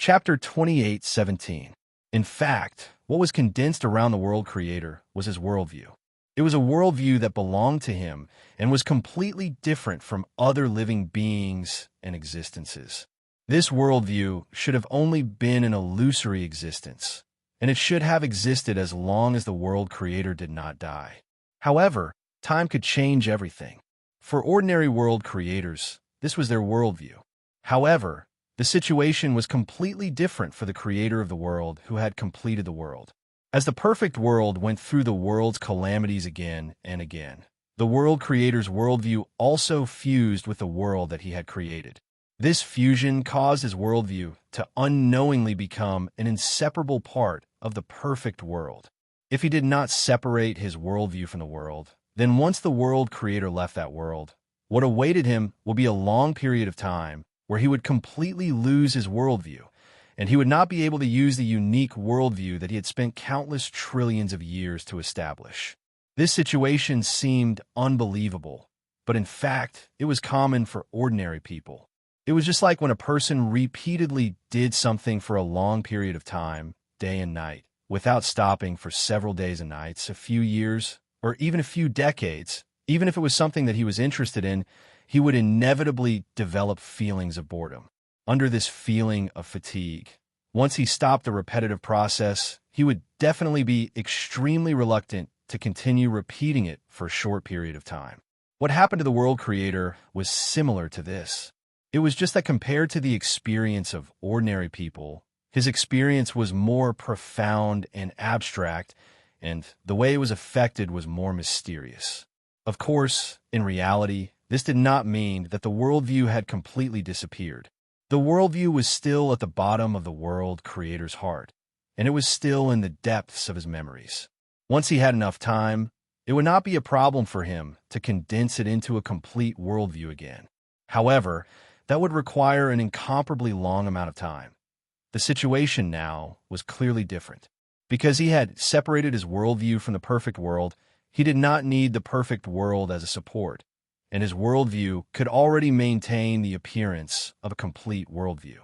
Chapter 28:17. In fact, what was condensed around the world creator was his worldview. It was a worldview that belonged to him and was completely different from other living beings and existences. This worldview should have only been an illusory existence, and it should have existed as long as the world creator did not die. However, time could change everything. For ordinary world creators, this was their worldview. However, the situation was completely different for the creator of the world who had completed the world. As the perfect world went through the world's calamities again and again, the world creator's worldview also fused with the world that he had created. This fusion caused his worldview to unknowingly become an inseparable part of the perfect world. If he did not separate his worldview from the world, then once the world creator left that world, what awaited him will be a long period of time where he would completely lose his worldview, and he would not be able to use the unique worldview that he had spent countless trillions of years to establish. This situation seemed unbelievable, but in fact, it was common for ordinary people. It was just like when a person repeatedly did something for a long period of time, day and night, without stopping for several days and nights, a few years, or even a few decades. Even if it was something that he was interested in, he would inevitably develop feelings of boredom. Under this feeling of fatigue, once he stopped the repetitive process, he would definitely be extremely reluctant to continue repeating it for a short period of time. What happened to the world creator was similar to this. It was just that compared to the experience of ordinary people, his experience was more profound and abstract, and the way it was affected was more mysterious. Of course, in reality, this did not mean that the worldview had completely disappeared. The worldview was still at the bottom of the world creator's heart, and it was still in the depths of his memories. Once he had enough time, it would not be a problem for him to condense it into a complete worldview again. However, that would require an incomparably long amount of time. The situation now was clearly different. Because he had separated his worldview from the perfect world, he did not need the perfect world as a support, and his worldview could already maintain the appearance of a complete worldview.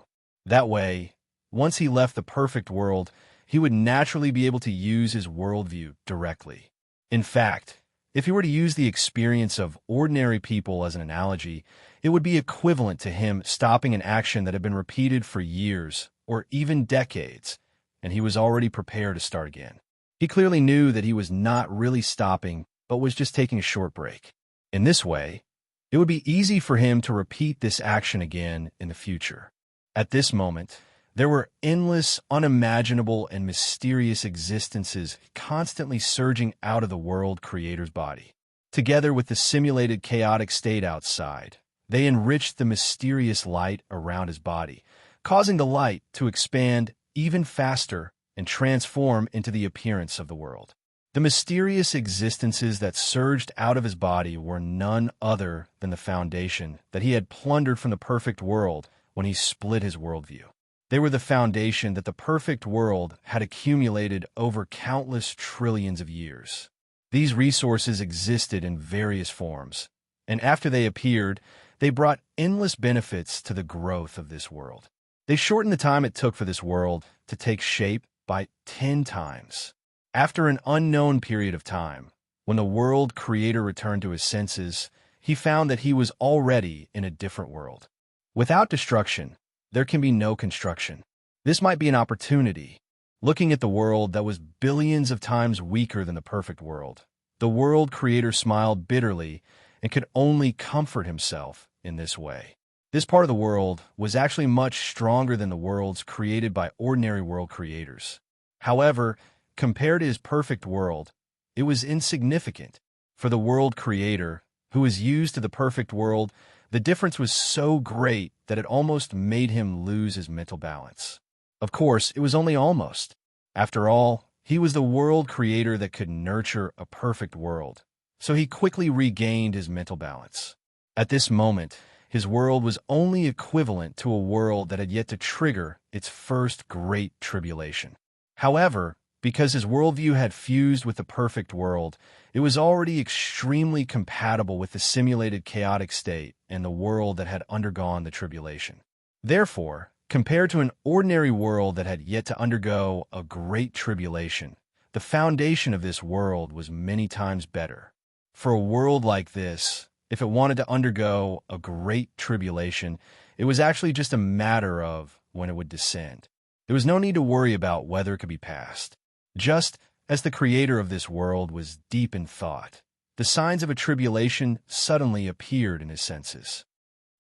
That way, once he left the perfect world, he would naturally be able to use his worldview directly. In fact, if he were to use the experience of ordinary people as an analogy, it would be equivalent to him stopping an action that had been repeated for years or even decades, and he was already prepared to start again. He clearly knew that he was not really stopping, but was just taking a short break. In this way, it would be easy for him to repeat this action again in the future. At this moment, there were endless, unimaginable, and mysterious existences constantly surging out of the world creator's body. Together with the simulated chaotic state outside, they enriched the mysterious light around his body, causing the light to expand even faster and transform into the appearance of the world. The mysterious existences that surged out of his body were none other than the foundation that he had plundered from the perfect world when he split his worldview. They were the foundation that the perfect world had accumulated over countless trillions of years. These resources existed in various forms, and after they appeared, they brought endless benefits to the growth of this world. They shortened the time it took for this world to take shape by 10 times. After an unknown period of time, when the world creator returned to his senses, he found that he was already in a different world. Without destruction, there can be no construction. This might be an opportunity. Looking at the world that was billions of times weaker than the perfect world, the world creator smiled bitterly and could only comfort himself in this way. This part of the world was actually much stronger than the worlds created by ordinary world creators. However, compared to his perfect world, it was insignificant. For the world creator, who was used to the perfect world, the difference was so great that it almost made him lose his mental balance. Of course, it was only almost. After all, he was the world creator that could nurture a perfect world, so he quickly regained his mental balance. At this moment, his world was only equivalent to a world that had yet to trigger its first great tribulation. However, because his worldview had fused with the perfect world, it was already extremely compatible with the simulated chaotic state and the world that had undergone the tribulation. Therefore, Compared to an ordinary world that had yet to undergo a great tribulation, the foundation of this world was many times better. For a world like this, if it wanted to undergo a great tribulation, it was actually just a matter of when it would descend. There was no need to worry about whether it could be passed. Just as the creator of this world was deep in thought, the signs of a tribulation suddenly appeared in his senses.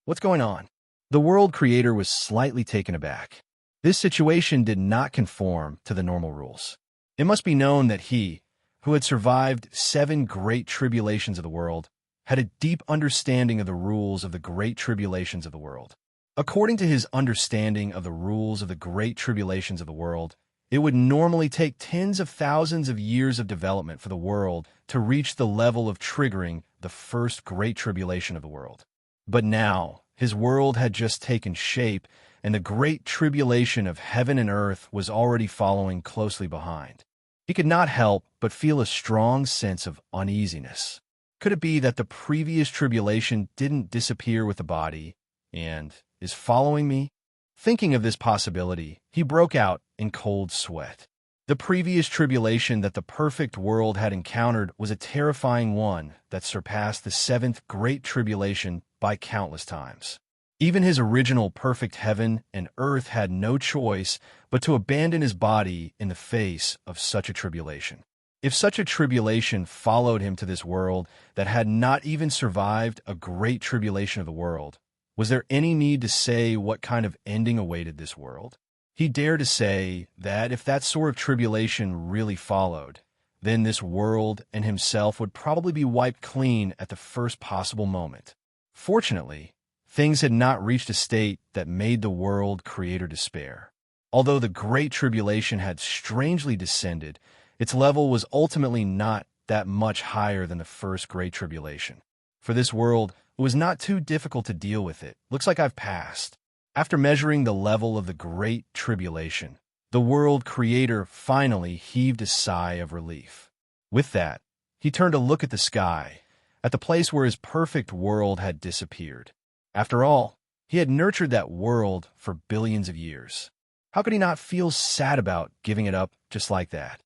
What's going on? The world creator was slightly taken aback. This situation did not conform to the normal rules. It must be known that he, who had survived 7 great tribulations of the world, had a deep understanding of the rules of the great tribulations of the world. According to his understanding of the rules of the great tribulations of the world, it would normally take tens of thousands of years of development for the world to reach the level of triggering the first great tribulation of the world. But now, his world had just taken shape, and the great tribulation of heaven and earth was already following closely behind. He could not help but feel a strong sense of uneasiness. Could it be that the previous tribulation didn't disappear with the body and is following me? Thinking of this possibility, he broke out in cold sweat. The previous tribulation that the perfect world had encountered was a terrifying one that surpassed the 7th great tribulation by countless times. Even his original perfect heaven and earth had no choice but to abandon his body in the face of such a tribulation. If such a tribulation followed him to this world that had not even survived a great tribulation of the world, was there any need to say what kind of ending awaited this world? He dared to say that if that sort of tribulation really followed, then this world and himself would probably be wiped clean at the first possible moment. Fortunately, things had not reached a state that made the world creator despair. Although the Great Tribulation had strangely descended, its level was ultimately not that much higher than the first Great Tribulation. For this world, it was not too difficult to deal with it. Looks like I've passed. After measuring the level of the Great Tribulation, the world creator finally heaved a sigh of relief. With that, he turned to look at the sky, at the place where his perfect world had disappeared. After all, he had nurtured that world for billions of years. How could he not feel sad about giving it up just like that?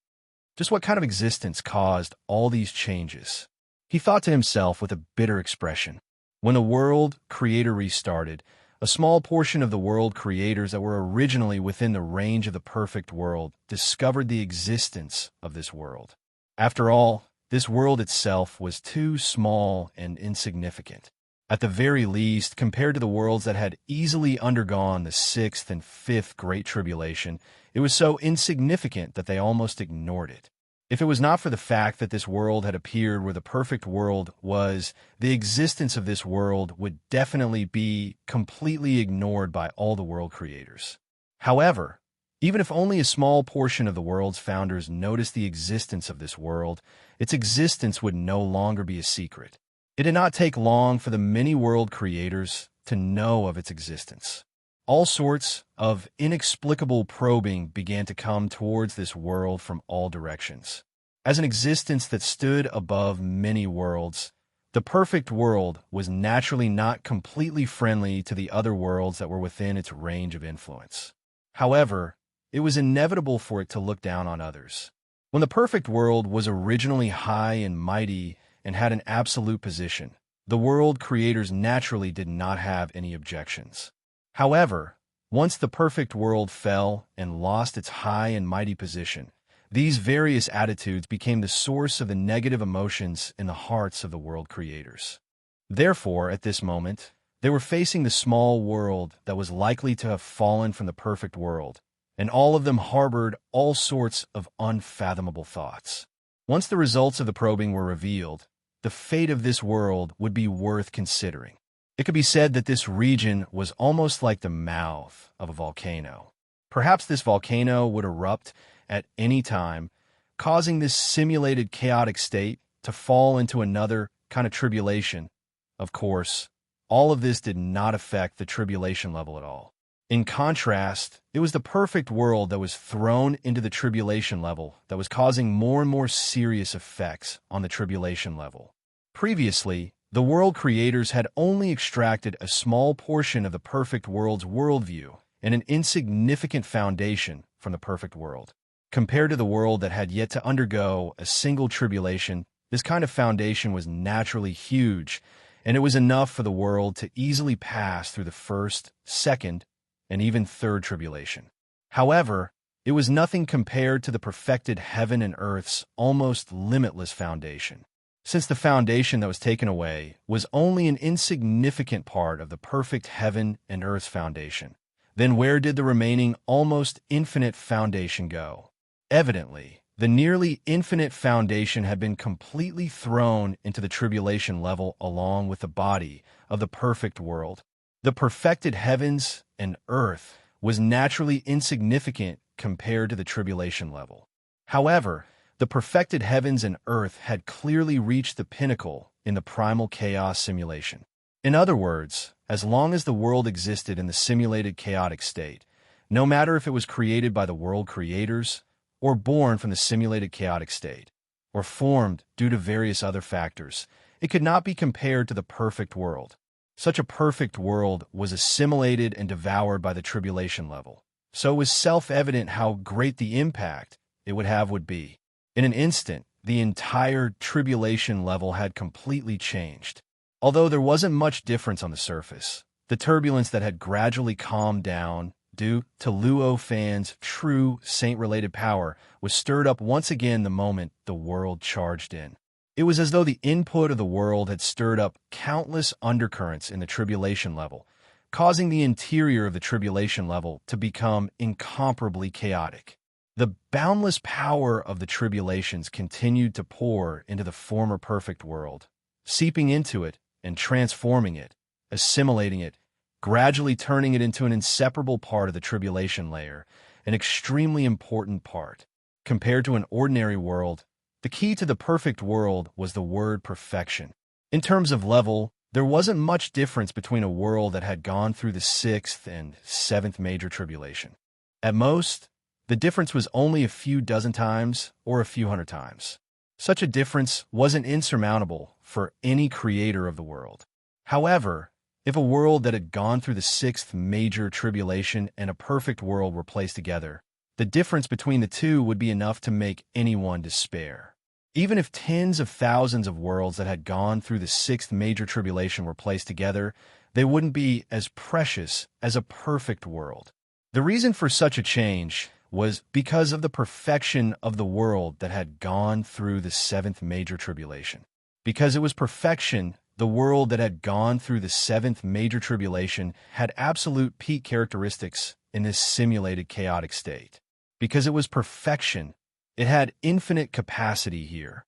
Just what kind of existence caused all these changes? He thought to himself with a bitter expression. When the world creator restarted, a small portion of the world creators that were originally within the range of the perfect world discovered the existence of this world. After all, this world itself was too small and insignificant. At the very least, compared to the worlds that had easily undergone the 6th and 5th Great Tribulation, it was so insignificant that they almost ignored it. If it was not for the fact that this world had appeared where the perfect world was, the existence of this world would definitely be completely ignored by all the world creators. However, even if only a small portion of the world's founders noticed the existence of this world, its existence would no longer be a secret. It did not take long for the many world creators to know of its existence. All sorts of inexplicable probing began to come towards this world from all directions. As an existence that stood above many worlds, the perfect world was naturally not completely friendly to the other worlds that were within its range of influence. However, it was inevitable for it to look down on others. When the perfect world was originally high and mighty and had an absolute position, the world creators naturally did not have any objections. However, once the perfect world fell and lost its high and mighty position, these various attitudes became the source of the negative emotions in the hearts of the world creators. Therefore, at this moment, they were facing the small world that was likely to have fallen from the perfect world, and all of them harbored all sorts of unfathomable thoughts. Once the results of the probing were revealed, the fate of this world would be worth considering. It could be said that this region was almost like the mouth of a volcano. Perhaps this volcano would erupt at any time, causing this simulated chaotic state to fall into another kind of tribulation. Of course, all of this did not affect the tribulation level at all. In contrast, it was the perfect world that was thrown into the tribulation level that was causing more and more serious effects on the tribulation level. Previously, the world creators had only extracted a small portion of the perfect world's worldview and an insignificant foundation from the perfect world. Compared to the world that had yet to undergo a single tribulation, this kind of foundation was naturally huge, and it was enough for the world to easily pass through the first, second, and even third tribulation. However, it was nothing compared to the perfected heaven and earth's almost limitless foundation. Since the foundation that was taken away was only an insignificant part of the perfect heaven and earth's foundation, then where did the remaining almost infinite foundation go? Evidently, the nearly infinite foundation had been completely thrown into the tribulation level along with the body of the perfect world. The perfected heavens and earth was naturally insignificant compared to the tribulation level. However, the perfected heavens and earth had clearly reached the pinnacle in the primal chaos simulation. In other words, as long as the world existed in the simulated chaotic state, no matter if it was created by the world creators, or born from the simulated chaotic state, or formed due to various other factors, it could not be compared to the perfect world. Such a perfect world was assimilated and devoured by the tribulation level, so it was self-evident how great the impact it would be. In an instant, the entire tribulation level had completely changed. Although there wasn't much difference on the surface, the turbulence that had gradually calmed down due to Luo Fan's true saint-related power was stirred up once again the moment the world charged in. It was as though the input of the world had stirred up countless undercurrents in the tribulation level, causing the interior of the tribulation level to become incomparably chaotic. The boundless power of the tribulations continued to pour into the former perfect world, seeping into it and transforming it, assimilating it, gradually turning it into an inseparable part of the tribulation layer, an extremely important part. Compared to an ordinary world, the key to the perfect world was the word perfection. In terms of level, there wasn't much difference between a world that had gone through the sixth and seventh major tribulation. At most, the difference was only a few dozen times or a few hundred times. Such a difference wasn't insurmountable for any creator of the world. However, if a world that had gone through the sixth major tribulation and a perfect world were placed together, the difference between the two would be enough to make anyone despair. Even if tens of thousands of worlds that had gone through the sixth major tribulation were placed together, they wouldn't be as precious as a perfect world. The reason for such a change was because of the perfection of the world that had gone through the seventh major tribulation. Because it was perfection, the world that had gone through the seventh major tribulation had absolute peak characteristics in this simulated chaotic state. Because it was perfection, it had infinite capacity here.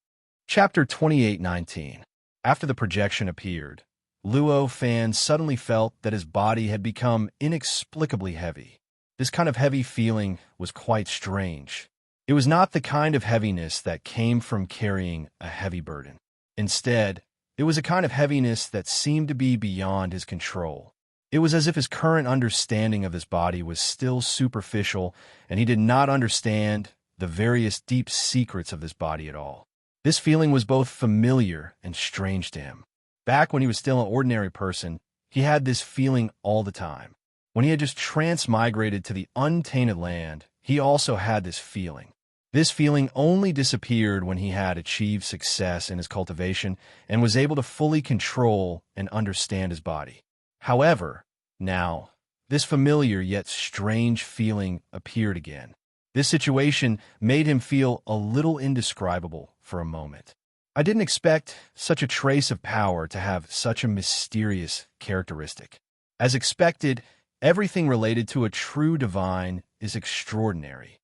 Chapter 28:19. After the projection appeared, Luo Fan suddenly felt that his body had become inexplicably heavy. This kind of heavy feeling was quite strange. It was not the kind of heaviness that came from carrying a heavy burden. Instead, it was a kind of heaviness that seemed to be beyond his control. It was as if his current understanding of this body was still superficial, and he did not understand the various deep secrets of this body at all. This feeling was both familiar and strange to him. Back when he was still an ordinary person, he had this feeling all the time. When he had just transmigrated to the untainted land, he also had this feeling. This feeling only disappeared when he had achieved success in his cultivation and was able to fully control and understand his body. However, now, this familiar yet strange feeling appeared again. This situation made him feel a little indescribable for a moment. I didn't expect such a trace of power to have such a mysterious characteristic. As expected, everything related to a true divine is extraordinary.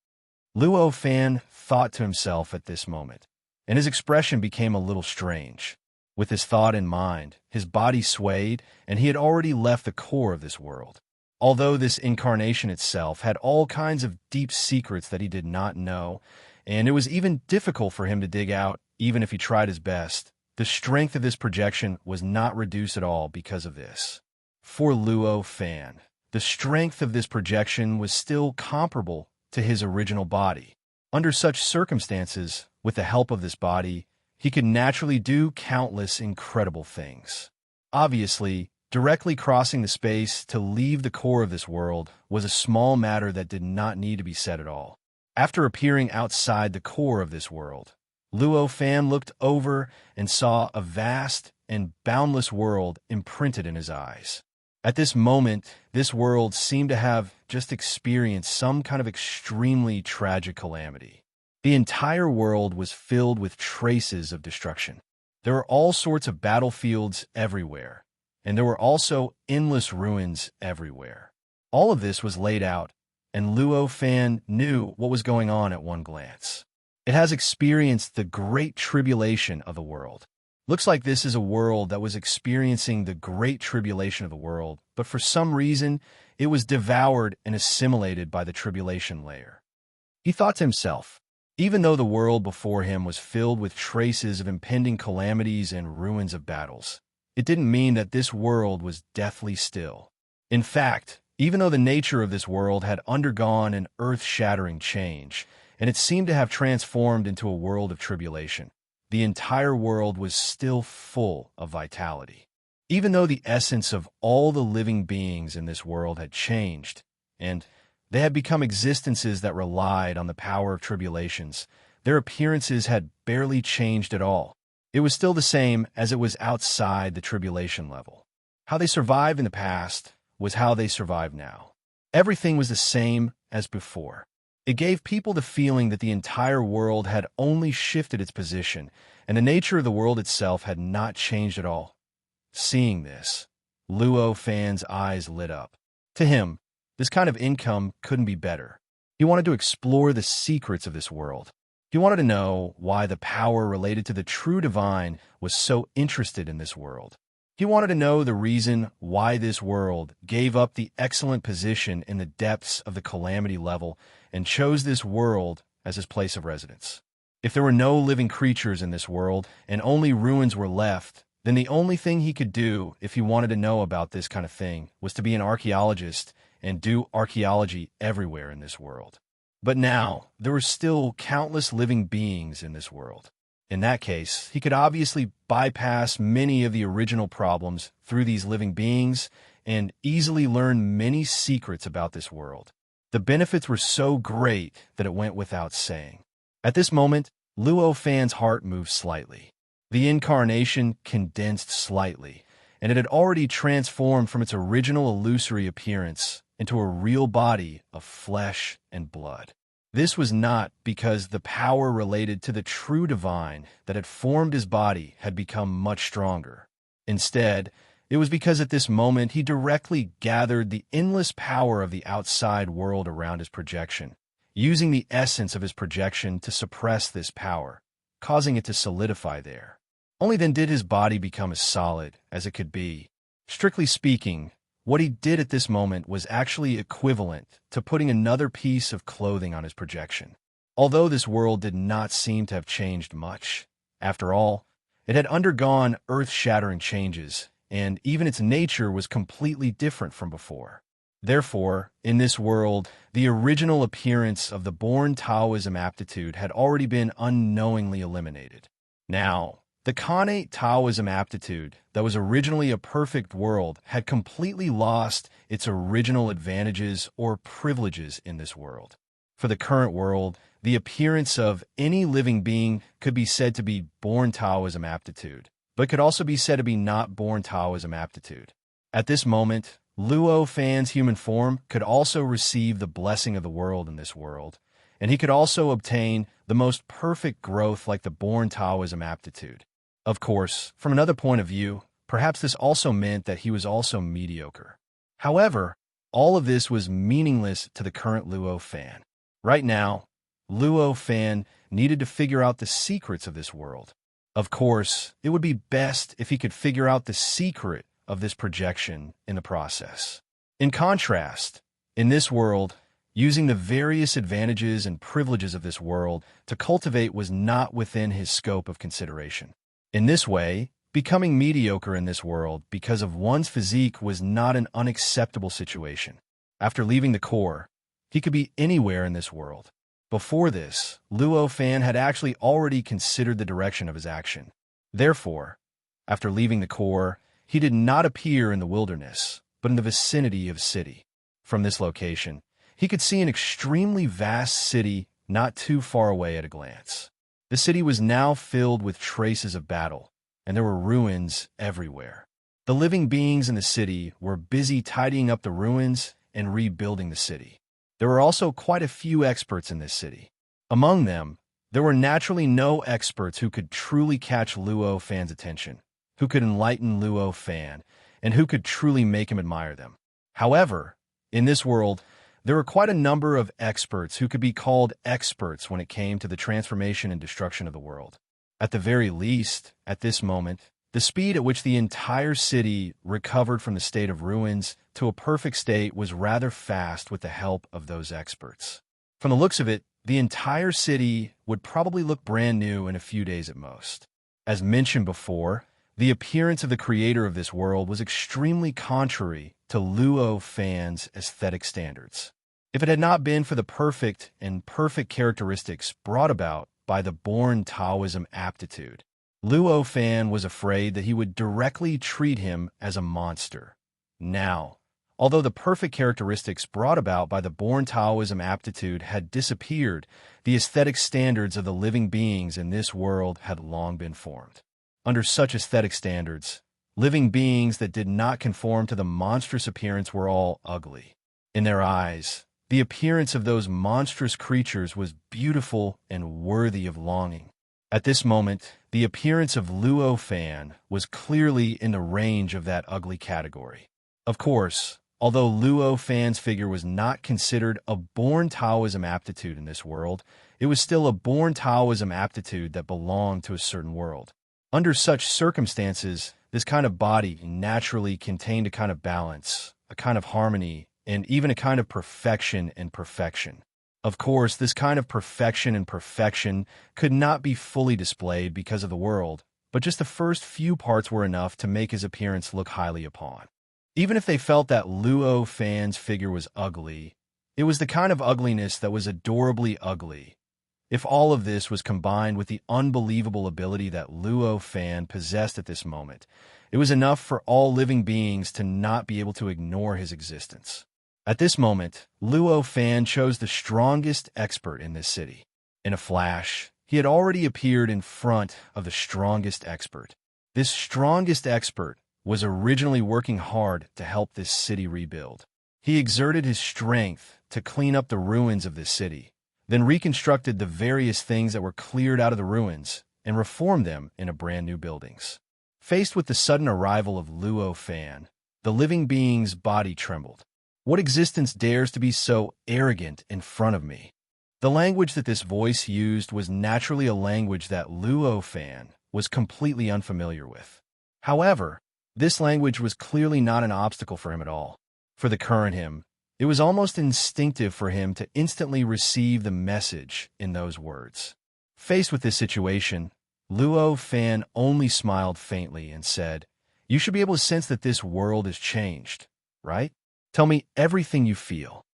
Luo Fan thought to himself at this moment, and his expression became a little strange. With this thought in mind, his body swayed, and he had already left the core of this world. Although this incarnation itself had all kinds of deep secrets that he did not know, and it was even difficult for him to dig out, even if he tried his best, the strength of this projection was not reduced at all because of this. For Luo Fan, the strength of this projection was still comparable to his original body. Under such circumstances, with the help of this body, he could naturally do countless incredible things. Obviously, Directly crossing the space to leave the core of this world was a small matter that did not need to be said at all. After appearing outside the core of this world, Luo Fan looked over and saw a vast and boundless world imprinted in his eyes. At this moment, this world seemed to have just experienced some kind of extremely tragic calamity. The entire world was filled with traces of destruction. There were all sorts of battlefields everywhere, and there were also endless ruins everywhere. All of this was laid out, and Luo Fan knew what was going on at one glance. It has experienced the great tribulation of the world. Looks like this is a world that was experiencing the great tribulation of the world, but for some reason, it was devoured and assimilated by the tribulation layer. He thought to himself, even though the world before him was filled with traces of impending calamities and ruins of battles, it didn't mean that this world was deathly still. In fact, even though the nature of this world had undergone an earth-shattering change, and it seemed to have transformed into a world of tribulation, the entire world was still full of vitality. Even though the essence of all the living beings in this world had changed, and they had become existences that relied on the power of tribulations, their appearances had barely changed at all. It was still the same as it was outside the tribulation level. How they survived in the past was how they survive now. Everything was the same as before. It gave people the feeling that the entire world had only shifted its position, and the nature of the world itself had not changed at all. Seeing this, Luo Fan's eyes lit up. To him, this kind of income couldn't be better. He wanted to explore the secrets of this world. He wanted to know why the power related to the true divine was so interested in this world. He wanted to know the reason why this world gave up the excellent position in the depths of the calamity level and chose this world as his place of residence. If there were no living creatures in this world and only ruins were left, then the only thing he could do if he wanted to know about this kind of thing was to be an archaeologist and do archaeology everywhere in this world. But now, there were still countless living beings in this world. In that case, he could obviously bypass many of the original problems through these living beings and easily learn many secrets about this world. The benefits were so great that it went without saying. At this moment, Luo Fan's heart moved slightly. The incarnation condensed slightly, and it had already transformed from its original illusory appearance into a real body of flesh and blood. This was not because the power related to the true divine that had formed his body had become much stronger. Instead, it was because at this moment he directly gathered the endless power of the outside world around his projection, using the essence of his projection to suppress this power, causing it to solidify there. Only then did his body become as solid as it could be. Strictly speaking, what he did at this moment was actually equivalent to putting another piece of clothing on his projection. Although this world did not seem to have changed much, after all, it had undergone earth-shattering changes, and even its nature was completely different from before. Therefore, in this world, the original appearance of the born Taoism aptitude had already been unknowingly eliminated. Now, the connate Taoism aptitude that was originally a perfect world had completely lost its original advantages or privileges in this world. For the current world, the appearance of any living being could be said to be born Taoism aptitude, but could also be said to be not born Taoism aptitude. At this moment, Luo Fan's human form could also receive the blessing of the world in this world, and he could also obtain the most perfect growth like the born Taoism aptitude. Of course, from another point of view, perhaps this also meant that he was also mediocre. However, all of this was meaningless to the current Luo Fan. Right now, Luo Fan needed to figure out the secrets of this world. Of course, it would be best if he could figure out the secret of this projection in the process. In contrast, in this world, using the various advantages and privileges of this world to cultivate was not within his scope of consideration. In this way, becoming mediocre in this world because of one's physique was not an unacceptable situation. After leaving the core, he could be anywhere in this world. Before this, Luo Fan had actually already considered the direction of his action. Therefore, after leaving the core, he did not appear in the wilderness, but in the vicinity of a city. From this location, he could see an extremely vast city not too far away at a glance. The city was now filled with traces of battle, and there were ruins everywhere. The living beings in the city were busy tidying up the ruins and rebuilding the city. There were also quite a few experts in this city. Among them, there were naturally no experts who could truly catch Luo Fan's attention, who could enlighten Luo Fan, and who could truly make him admire them. However, in this world, there were quite a number of experts who could be called experts when it came to the transformation and destruction of the world. At the very least, at this moment, the speed at which the entire city recovered from the state of ruins to a perfect state was rather fast with the help of those experts. From the looks of it, the entire city would probably look brand new in a few days at most. As mentioned before, the appearance of the creator of this world was extremely contrary to Luo Fan's aesthetic standards. If it had not been for the perfect characteristics brought about by the born Taoism aptitude, Luo Fan was afraid that he would directly treat him as a monster. Now, although the perfect characteristics brought about by the born Taoism aptitude had disappeared, the aesthetic standards of the living beings in this world had long been formed. Under such aesthetic standards, living beings that did not conform to the monstrous appearance were all ugly. In their eyes, the appearance of those monstrous creatures was beautiful and worthy of longing. At this moment, the appearance of Luo Fan was clearly in the range of that ugly category. Of course, although Luo Fan's figure was not considered a born Taoism aptitude in this world, it was still a born Taoism aptitude that belonged to a certain world. Under such circumstances, this kind of body naturally contained a kind of balance, a kind of harmony, and even a kind of perfection and perfection. Of course, this kind of perfection and perfection could not be fully displayed because of the world, but just the first few parts were enough to make his appearance look highly upon. Even if they felt that Luo Fan's figure was ugly, it was the kind of ugliness that was adorably ugly. If all of this was combined with the unbelievable ability that Luo Fan possessed at this moment, it was enough for all living beings to not be able to ignore his existence. At this moment, Luo Fan chose the strongest expert in this city. In a flash, he had already appeared in front of the strongest expert. This strongest expert was originally working hard to help this city rebuild. He exerted his strength to clean up the ruins of this city, then reconstructed the various things that were cleared out of the ruins and reformed them into brand new buildings. Faced with the sudden arrival of Luo Fan, the living being's body trembled. What existence dares to be so arrogant in front of me? The language that this voice used was naturally a language that Luo Fan was completely unfamiliar with. However, this language was clearly not an obstacle for him at all. For the current him, it was almost instinctive for him to instantly receive the message in those words. Faced with this situation, Luo Fan only smiled faintly and said, "You should be able to sense that this world has changed, right? Tell me everything you feel."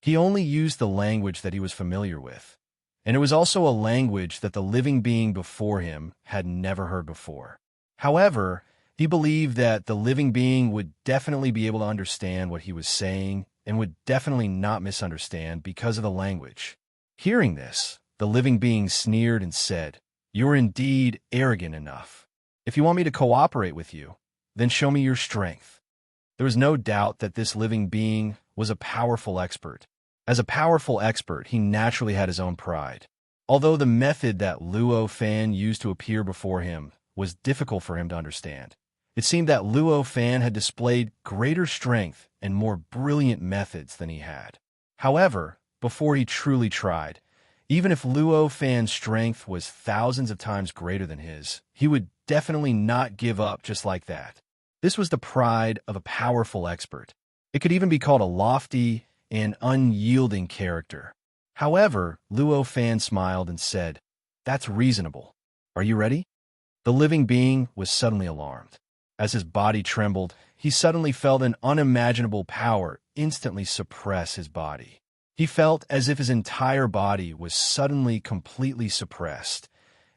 He only used the language that he was familiar with, and it was also a language that the living being before him had never heard before. However, he believed that the living being would definitely be able to understand what he was saying and would definitely not misunderstand because of the language. Hearing this, the living being sneered and said, "You're indeed arrogant enough. If you want me to cooperate with you, then show me your strength." There was no doubt that this living being was a powerful expert. As a powerful expert, he naturally had his own pride. Although the method that Luo Fan used to appear before him was difficult for him to understand, it seemed that Luo Fan had displayed greater strength and more brilliant methods than he had. However, before he truly tried, even if Luo Fan's strength was thousands of times greater than his, he would definitely not give up just like that. This was the pride of a powerful expert. It could even be called a lofty and unyielding character. However, Luo Fan smiled and said, "That's reasonable. Are you ready?" The living being was suddenly alarmed. As his body trembled, he suddenly felt an unimaginable power instantly suppress his body. He felt as if his entire body was suddenly completely suppressed,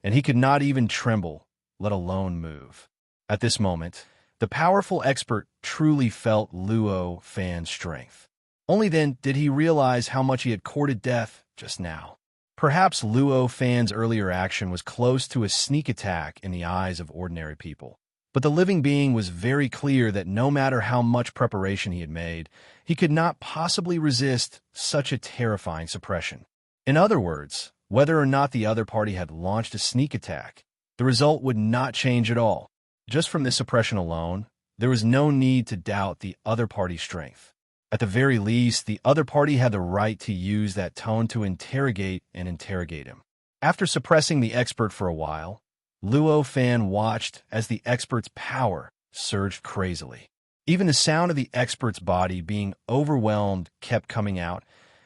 and he could not even tremble, let alone move. At this moment, The powerful expert truly felt Luo Fan's strength. Only then did he realize how much he had courted death just now. Perhaps Luo Fan's earlier action was close to a sneak attack in the eyes of ordinary people. But the living being was very clear that no matter how much preparation he had made, he could not possibly resist such a terrifying suppression. In other words, whether or not the other party had launched a sneak attack, the result would not change at all. Just from this suppression alone, there was no need to doubt the other party's strength. At the very least, the other party had the right to use that tone to interrogate him. After suppressing the expert for a while, Luo Fan watched as the expert's power surged crazily. Even the sound of the expert's body being overwhelmed kept coming out,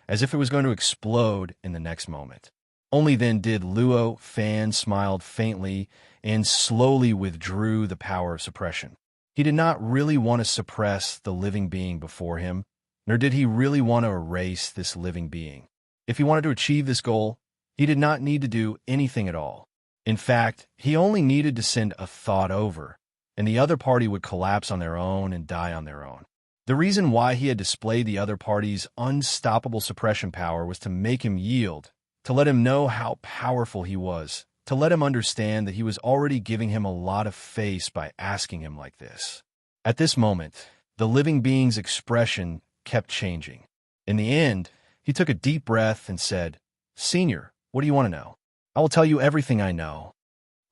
as if it was going to explode in the next moment. Only then did Luo Fan smile faintly and slowly withdrew the power of suppression. He did not really want to suppress the living being before him, nor did he really want to erase this living being. If he wanted to achieve this goal, he did not need to do anything at all. In fact, he only needed to send a thought over, and the other party would collapse on their own and die on their own. The reason why he had displayed the other party's unstoppable suppression power was to make him yield, to let him know how powerful he was, to let him understand that he was already giving him a lot of face by asking him like this. At this moment, the living being's expression kept changing. In the end, he took a deep breath and said, "Senior, what do you want to know?" "I will tell you everything I know."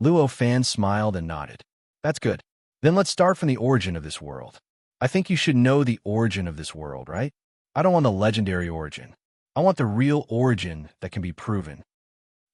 Luo Fan smiled and nodded. "That's good. Then let's start from the origin of this world. I think you should know the origin of this world, right? I don't want the legendary origin. I want the real origin that can be proven."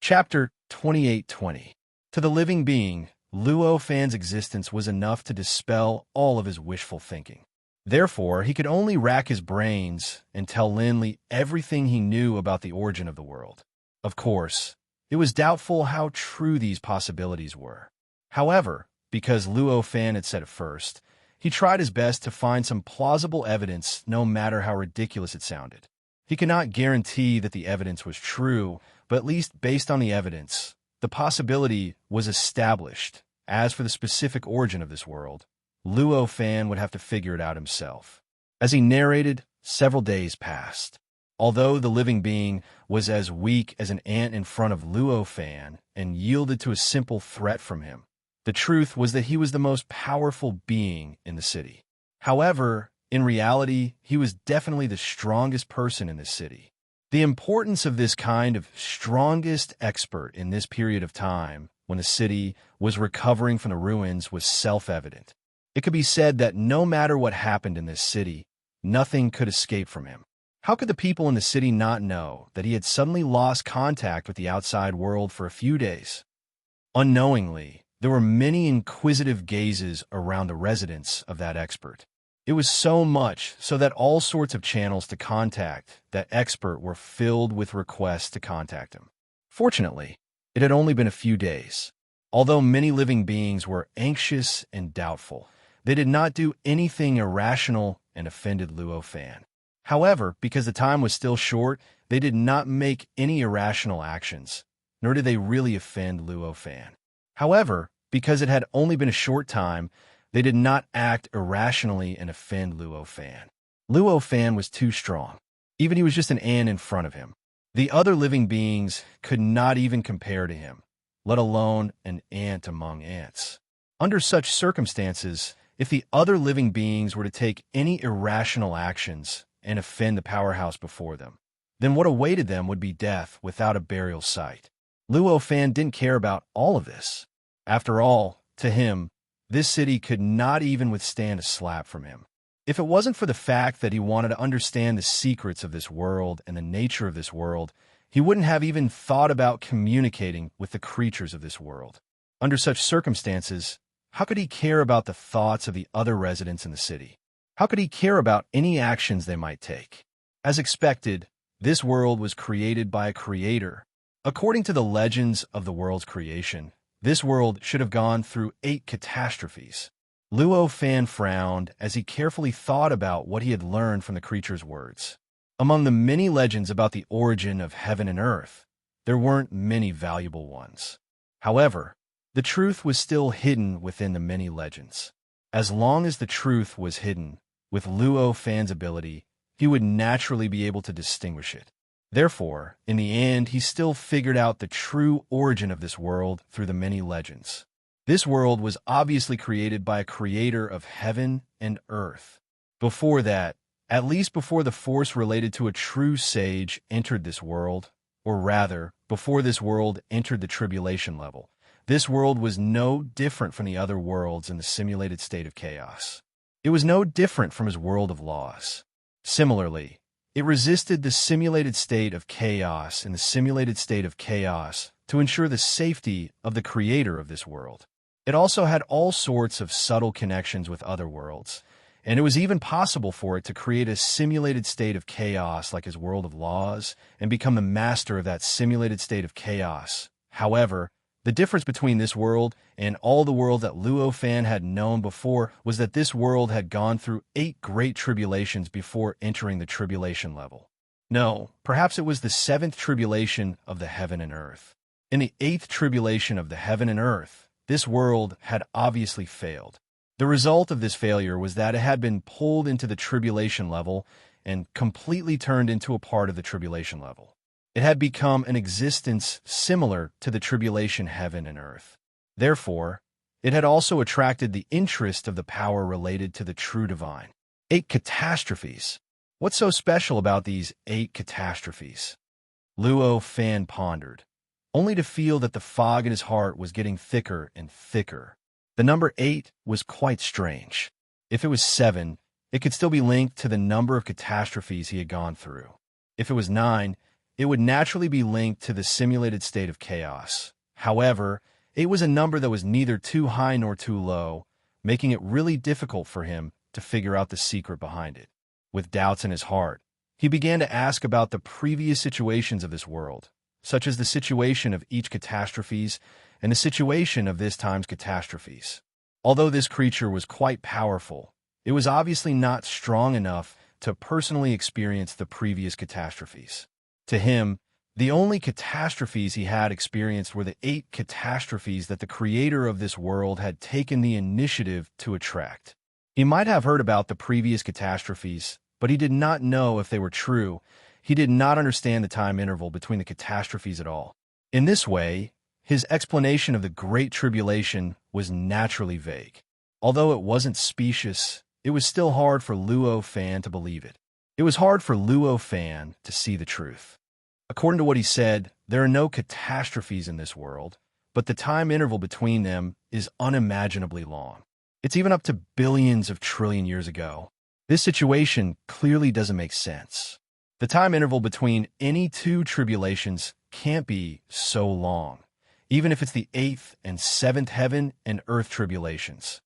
Chapter 28:20. To the living being, Luo Fan's existence was enough to dispel all of his wishful thinking. Therefore, he could only rack his brains and tell Linley everything he knew about the origin of the world. Of course, it was doubtful how true these possibilities were. However, because Luo Fan had said it first, he tried his best to find some plausible evidence no matter how ridiculous it sounded. He could not guarantee that the evidence was true, but at least based on the evidence, the possibility was established. As for the specific origin of this world, Luo Fan would have to figure it out himself. As he narrated, several days passed. Although the living being was as weak as an ant in front of Luo Fan and yielded to a simple threat from him, the truth was that he was the most powerful being in the city. However, in reality, he was definitely the strongest person in the city. The importance of this kind of strongest expert in this period of time, when the city was recovering from the ruins, was self-evident. It could be said that no matter what happened in this city, nothing could escape from him. How could the people in the city not know that he had suddenly lost contact with the outside world for a few days? Unknowingly, there were many inquisitive gazes around the residence of that expert. It was so much so that all sorts of channels to contact that expert were filled with requests to contact him. Fortunately, it had only been a few days. Although many living beings were anxious and doubtful, they did not do anything irrational and offended Luo Fan. However, because the time was still short, they did not make any irrational actions, nor did they really offend Luo Fan. However, because it had only been a short time, they did not act irrationally and offend Luo Fan. Luo Fan was too strong. Even he was just an ant in front of him. The other living beings could not even compare to him, let alone an ant among ants. Under such circumstances, if the other living beings were to take any irrational actions and offend the powerhouse before them, then what awaited them would be death without a burial site. Luo Fan didn't care about all of this. After all, to him, this city could not even withstand a slap from him. If it wasn't for the fact that he wanted to understand the secrets of this world and the nature of this world, he wouldn't have even thought about communicating with the creatures of this world. Under such circumstances, how could he care about the thoughts of the other residents in the city? How could he care about any actions they might take? As expected, this world was created by a creator. According to the legends of the world's creation, this world should have gone through 8 catastrophes. Luo Fan frowned as he carefully thought about what he had learned from the creature's words. Among the many legends about the origin of heaven and earth, there weren't many valuable ones. However, the truth was still hidden within the many legends. As long as the truth was hidden, with Luo Fan's ability, he would naturally be able to distinguish it. Therefore, in the end, he still figured out the true origin of this world through the many legends. This world was obviously created by a creator of heaven and earth. Before that, at least before the force related to a true sage entered this world, or rather, before this world entered the tribulation level, this world was no different from the other worlds in the simulated state of chaos. It was no different from his world of laws. Similarly, it resisted the simulated state of chaos in the simulated state of chaos to ensure the safety of the creator of this world. It also had all sorts of subtle connections with other worlds, and it was even possible for it to create a simulated state of chaos like his world of laws and become the master of that simulated state of chaos. However, the difference between this world and all the world that Luo Fan had known before was that this world had gone through 8 great tribulations before entering the tribulation level. No, perhaps it was the 7th tribulation of the heaven and earth. In the 8th tribulation of the heaven and earth, this world had obviously failed. The result of this failure was that it had been pulled into the tribulation level and completely turned into a part of the tribulation level. It had become an existence similar to the tribulation heaven and earth. Therefore, it had also attracted the interest of the power related to the true divine. 8 catastrophes. What's so special about these 8 catastrophes? Luo Fan pondered, only to feel that the fog in his heart was getting thicker and thicker. The number 8 was quite strange. If it was 7, it could still be linked to the number of catastrophes he had gone through. If it was 9, it would naturally be linked to the simulated state of chaos. However, 8 was a number that was neither too high nor too low, making it really difficult for him to figure out the secret behind it. With doubts in his heart, he began to ask about the previous situations of this world, such as the situation of each catastrophes and the situation of this time's catastrophes. Although this creature was quite powerful, it was obviously not strong enough to personally experience the previous catastrophes. To him, the only catastrophes he had experienced were the 8 catastrophes that the creator of this world had taken the initiative to attract. He might have heard about the previous catastrophes, but he did not know if they were true. He did not understand the time interval between the catastrophes at all. In this way, his explanation of the Great Tribulation was naturally vague. Although it wasn't specious, it was still hard for Luo Fan to believe it. It was hard for Luo Fan to see the truth. According to what he said, there are no catastrophes in this world, but the time interval between them is unimaginably long. It's even up to billions of trillion years ago. This situation clearly doesn't make sense. The time interval between any 2 tribulations can't be so long, even if it's the 8th and 7th heaven and earth tribulations.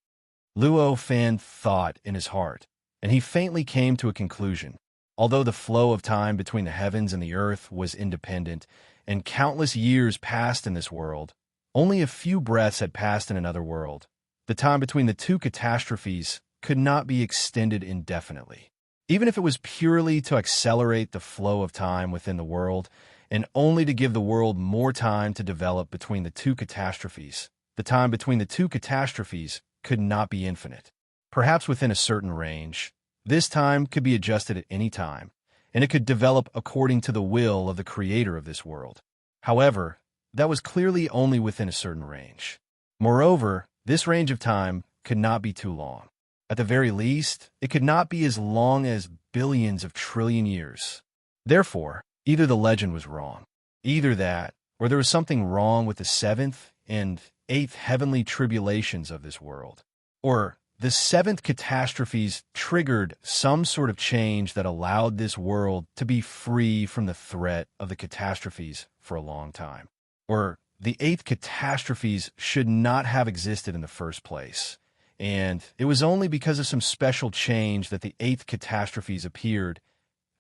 Luo Fan thought in his heart, and he faintly came to a conclusion. Although the flow of time between the heavens and the earth was independent, and countless years passed in this world, only a few breaths had passed in another world. The time between the 2 catastrophes could not be extended indefinitely. Even if it was purely to accelerate the flow of time within the world, and only to give the world more time to develop between the 2 catastrophes, the time between the 2 catastrophes could not be infinite. Perhaps within a certain range, this time could be adjusted at any time, and it could develop according to the will of the creator of this world. However, that was clearly only within a certain range. Moreover, this range of time could not be too long. At the very least, it could not be as long as billions of trillion years. Therefore, either the legend was wrong. Either that, or there was something wrong with the 7th and 8th heavenly tribulations of this world. Or the 7th catastrophes triggered some sort of change that allowed this world to be free from the threat of the catastrophes for a long time. Or the 8th catastrophes should not have existed in the first place, and it was only because of some special change that the 8th catastrophes appeared.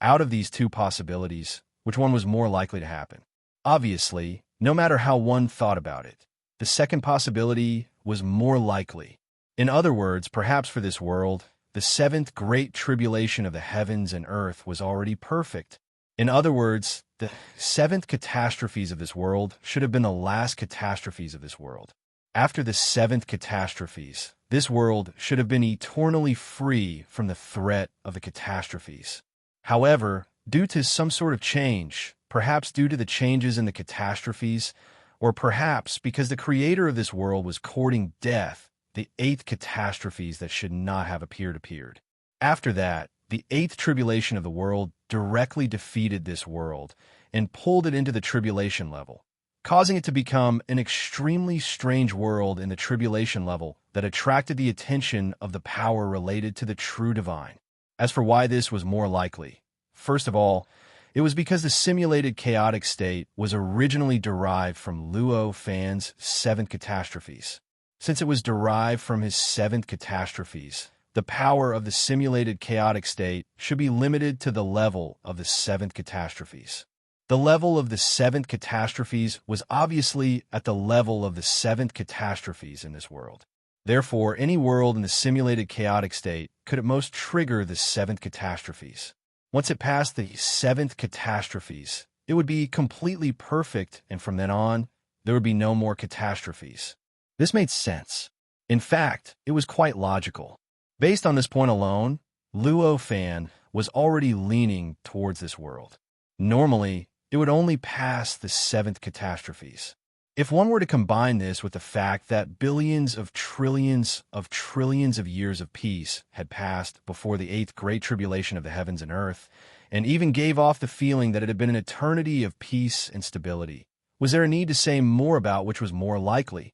Out of these 2 possibilities, which one was more likely to happen? Obviously, no matter how one thought about it, the second possibility was more likely. In other words, perhaps for this world, the 7th great tribulation of the heavens and earth was already perfect. In other words, the 7th catastrophes of this world should have been the last catastrophes of this world. After the seventh catastrophes, this world should have been eternally free from the threat of the catastrophes. However, due to some sort of change, perhaps due to the changes in the catastrophes, or perhaps because the creator of this world was courting death, the eighth catastrophes that should not have appeared. After that, the eighth tribulation of the world directly defeated this world and pulled it into the tribulation level, causing it to become an extremely strange world in the tribulation level that attracted the attention of the power related to the true divine. As for why this was more likely, first of all, it was because the simulated chaotic state was originally derived from Luo Fan's seventh catastrophes. Since it was derived from his seventh catastrophes, the power of the simulated chaotic state should be limited to the level of the seventh catastrophes. The level of the seventh catastrophes was obviously at the level of the seventh catastrophes in this world. Therefore, any world in the simulated chaotic state could at most trigger the seventh catastrophes. Once it passed the seventh catastrophes, it would be completely perfect, and from then on, there would be no more catastrophes. This made sense. In fact, it was quite logical. Based on this point alone, Luo Fan was already leaning towards this world. Normally, it would only pass the seventh catastrophes. If one were to combine this with the fact that billions of trillions of years of peace had passed before the eighth great tribulation of the heavens and earth, and even gave off the feeling that it had been an eternity of peace and stability, was there a need to say more about which was more likely?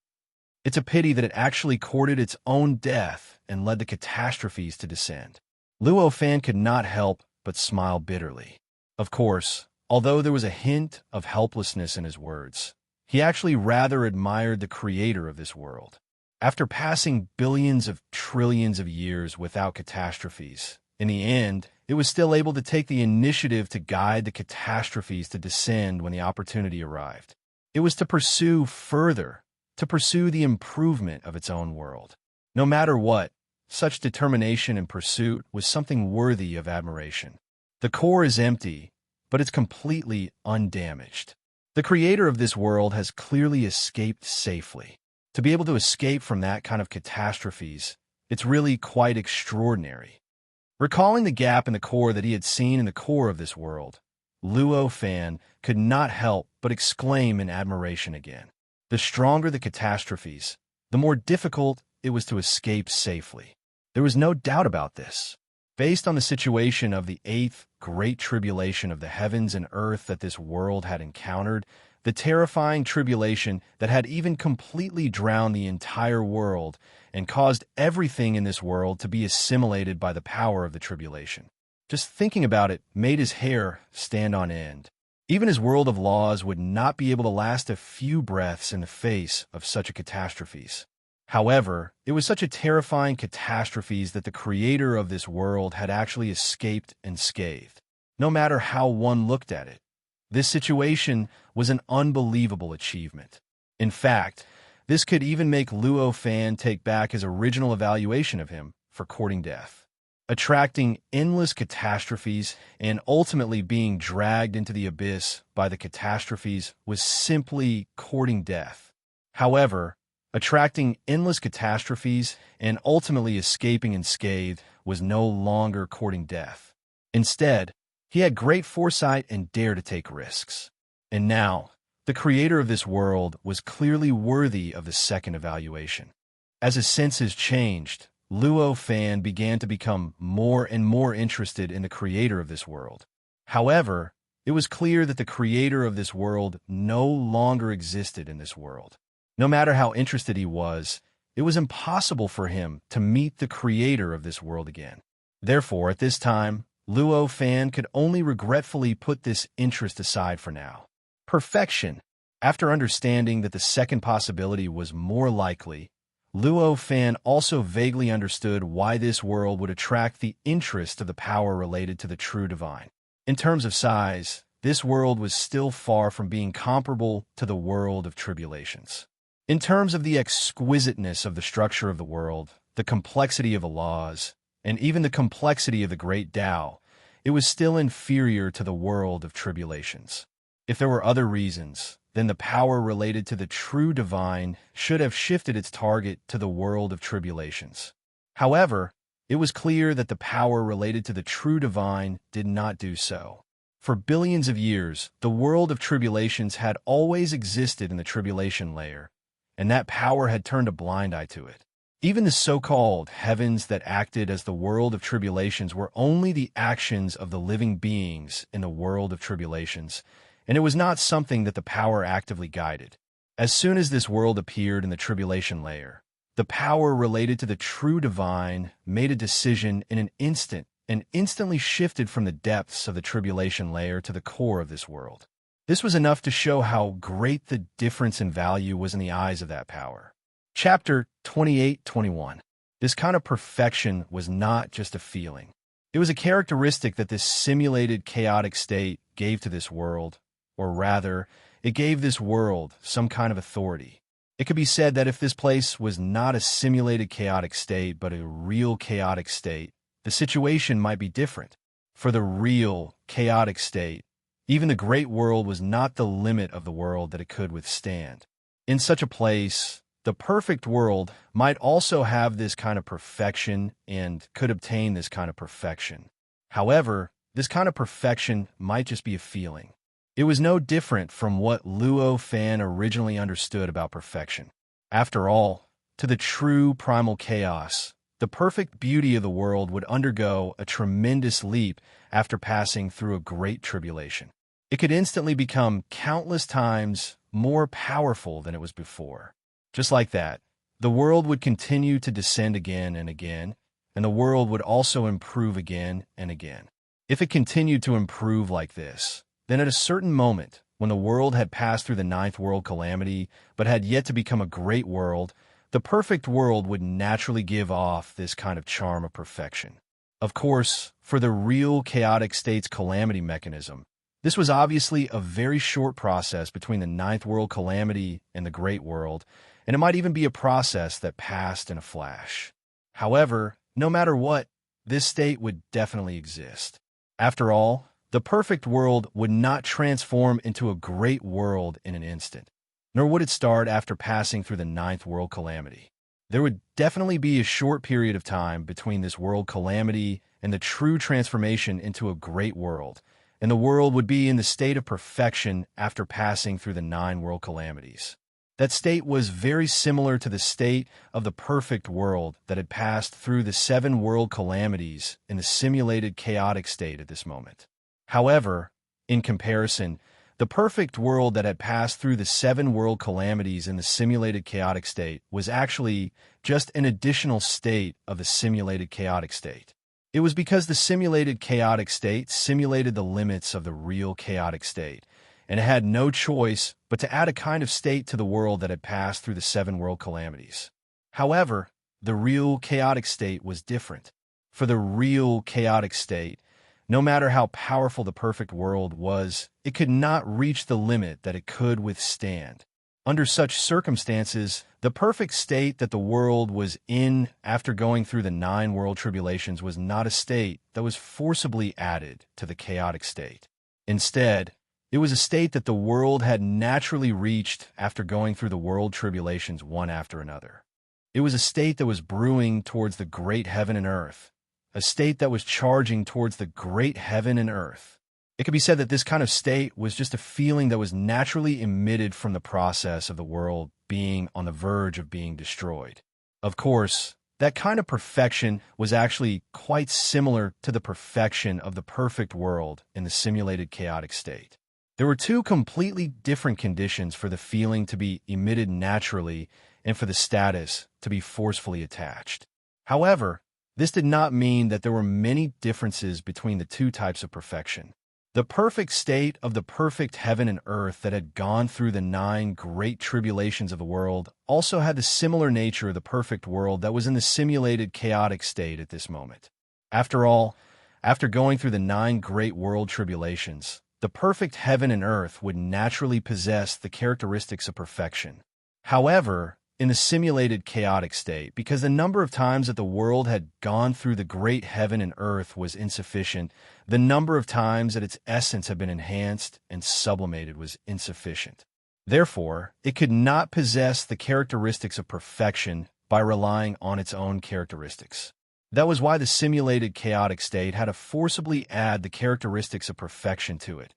It's a pity that it actually courted its own death and led the catastrophes to descend. Luo Fan could not help but smile bitterly. Of course, although there was a hint of helplessness in his words, he actually rather admired the creator of this world. After passing billions of trillions of years without catastrophes, in the end, it was still able to take the initiative to guide the catastrophes to descend when the opportunity arrived. It was to pursue further, to pursue the improvement of its own world. No matter what, such determination and pursuit was something worthy of admiration. The core is empty, but it's completely undamaged. The creator of this world has clearly escaped safely. To be able to escape from that kind of catastrophes, it's really quite extraordinary. Recalling the gap in the core that he had seen in the core of this world, Luo Fan could not help but exclaim in admiration again. The stronger the catastrophes, the more difficult it was to escape safely. There was no doubt about this. Based on the situation of the eighth great tribulation of the heavens and earth that this world had encountered, the terrifying tribulation that had even completely drowned the entire world and caused everything in this world to be assimilated by the power of the tribulation. Just thinking about it made his hair stand on end. Even his world of laws would not be able to last a few breaths in the face of such a catastrophes. However, it was such a terrifying catastrophes that the creator of this world had actually escaped unscathed. No matter how one looked at it, this situation was an unbelievable achievement. In fact, this could even make Luo Fan take back his original evaluation of him for courting death. Attracting endless catastrophes and ultimately being dragged into the abyss by the catastrophes was simply courting death. However, attracting endless catastrophes and ultimately escaping unscathed was no longer courting death. Instead, he had great foresight and dared to take risks. And now, the creator of this world was clearly worthy of the second evaluation. As his senses changed, Luo Fan began to become more and more interested in the creator of this world. However, it was clear that the creator of this world no longer existed in this world. No matter how interested he was, it was impossible for him to meet the creator of this world again. Therefore, at this time, Luo Fan could only regretfully put this interest aside for now. Perfection. After understanding that the second possibility was more likely, Luo Fan also vaguely understood why this world would attract the interest of the power related to the true divine. In terms of size, this world was still far from being comparable to the world of tribulations. In terms of the exquisiteness of the structure of the world, the complexity of the laws, and even the complexity of the great Tao, it was still inferior to the world of tribulations. If there were other reasons, then the power related to the true divine should have shifted its target to the world of tribulations. However, it was clear that the power related to the true divine did not do so. For billions of years, the world of tribulations had always existed in the tribulation layer, and that power had turned a blind eye to it. Even the so-called heavens that acted as the world of tribulations were only the actions of the living beings in the world of tribulations, and it was not something that the power actively guided. As soon as this world appeared in the tribulation layer, the power related to the true divine made a decision in an instant and instantly shifted from the depths of the tribulation layer to the core of this world. This was enough to show how great the difference in value was in the eyes of that power. Chapter 28-21. This kind of perfection was not just a feeling. It was a characteristic that this simulated chaotic state gave to this world, or rather, it gave this world some kind of authority. It could be said that if this place was not a simulated chaotic state, but a real chaotic state, the situation might be different. For the real chaotic state, even the great world was not the limit of the world that it could withstand. In such a place, the perfect world might also have this kind of perfection and could obtain this kind of perfection. However, this kind of perfection might just be a feeling. It was no different from what Luo Fan originally understood about perfection. After all, to the true primal chaos, the perfect beauty of the world would undergo a tremendous leap after passing through a great tribulation. It could instantly become countless times more powerful than it was before. Just like that, the world would continue to descend again and again, and the world would also improve again and again. If it continued to improve like this, then at a certain moment, when the world had passed through the ninth world calamity but had yet to become a great world, the perfect world would naturally give off this kind of charm of perfection. Of course, for the real chaotic state's calamity mechanism, this was obviously a very short process between the ninth world calamity and the great world, and it might even be a process that passed in a flash. However, no matter what, this state would definitely exist. After all, the perfect world would not transform into a great world in an instant, nor would it start after passing through the ninth world calamity. There would definitely be a short period of time between this world calamity and the true transformation into a great world, and the world would be in the state of perfection after passing through the nine world calamities. That state was very similar to the state of the perfect world that had passed through the seven world calamities in the simulated chaotic state at this moment. However, in comparison, the perfect world that had passed through the seven world calamities in the simulated chaotic state was actually just an additional state of the simulated chaotic state. It was because the simulated chaotic state simulated the limits of the real chaotic state, and it had no choice but to add a kind of state to the world that had passed through the seven world calamities. However, the real chaotic state was different. For the real chaotic state, no matter how powerful the perfect world was, it could not reach the limit that it could withstand. Under such circumstances, the perfect state that the world was in after going through the nine world tribulations was not a state that was forcibly added to the chaotic state. Instead, it was a state that the world had naturally reached after going through the world tribulations one after another. It was a state that was brewing towards the great heaven and earth, a state that was charging towards the great heaven and earth. It could be said that this kind of state was just a feeling that was naturally emitted from the process of the world being on the verge of being destroyed. Of course, that kind of perfection was actually quite similar to the perfection of the perfect world in the simulated chaotic state. There were two completely different conditions for the feeling to be emitted naturally and for the status to be forcefully attached. However, this did not mean that there were many differences between the two types of perfection. The perfect state of the perfect heaven and earth that had gone through the nine great tribulations of the world also had the similar nature of the perfect world that was in the simulated chaotic state at this moment. After all, after going through the nine great world tribulations, the perfect heaven and earth would naturally possess the characteristics of perfection. However, in the simulated chaotic state because the number of times that the world had gone through the great heaven and earth was insufficient. The number of times that its essence had been enhanced and sublimated was insufficient. Therefore, it could not possess the characteristics of perfection by relying on its own characteristics. That was why the simulated chaotic state had to forcibly add the characteristics of perfection to it.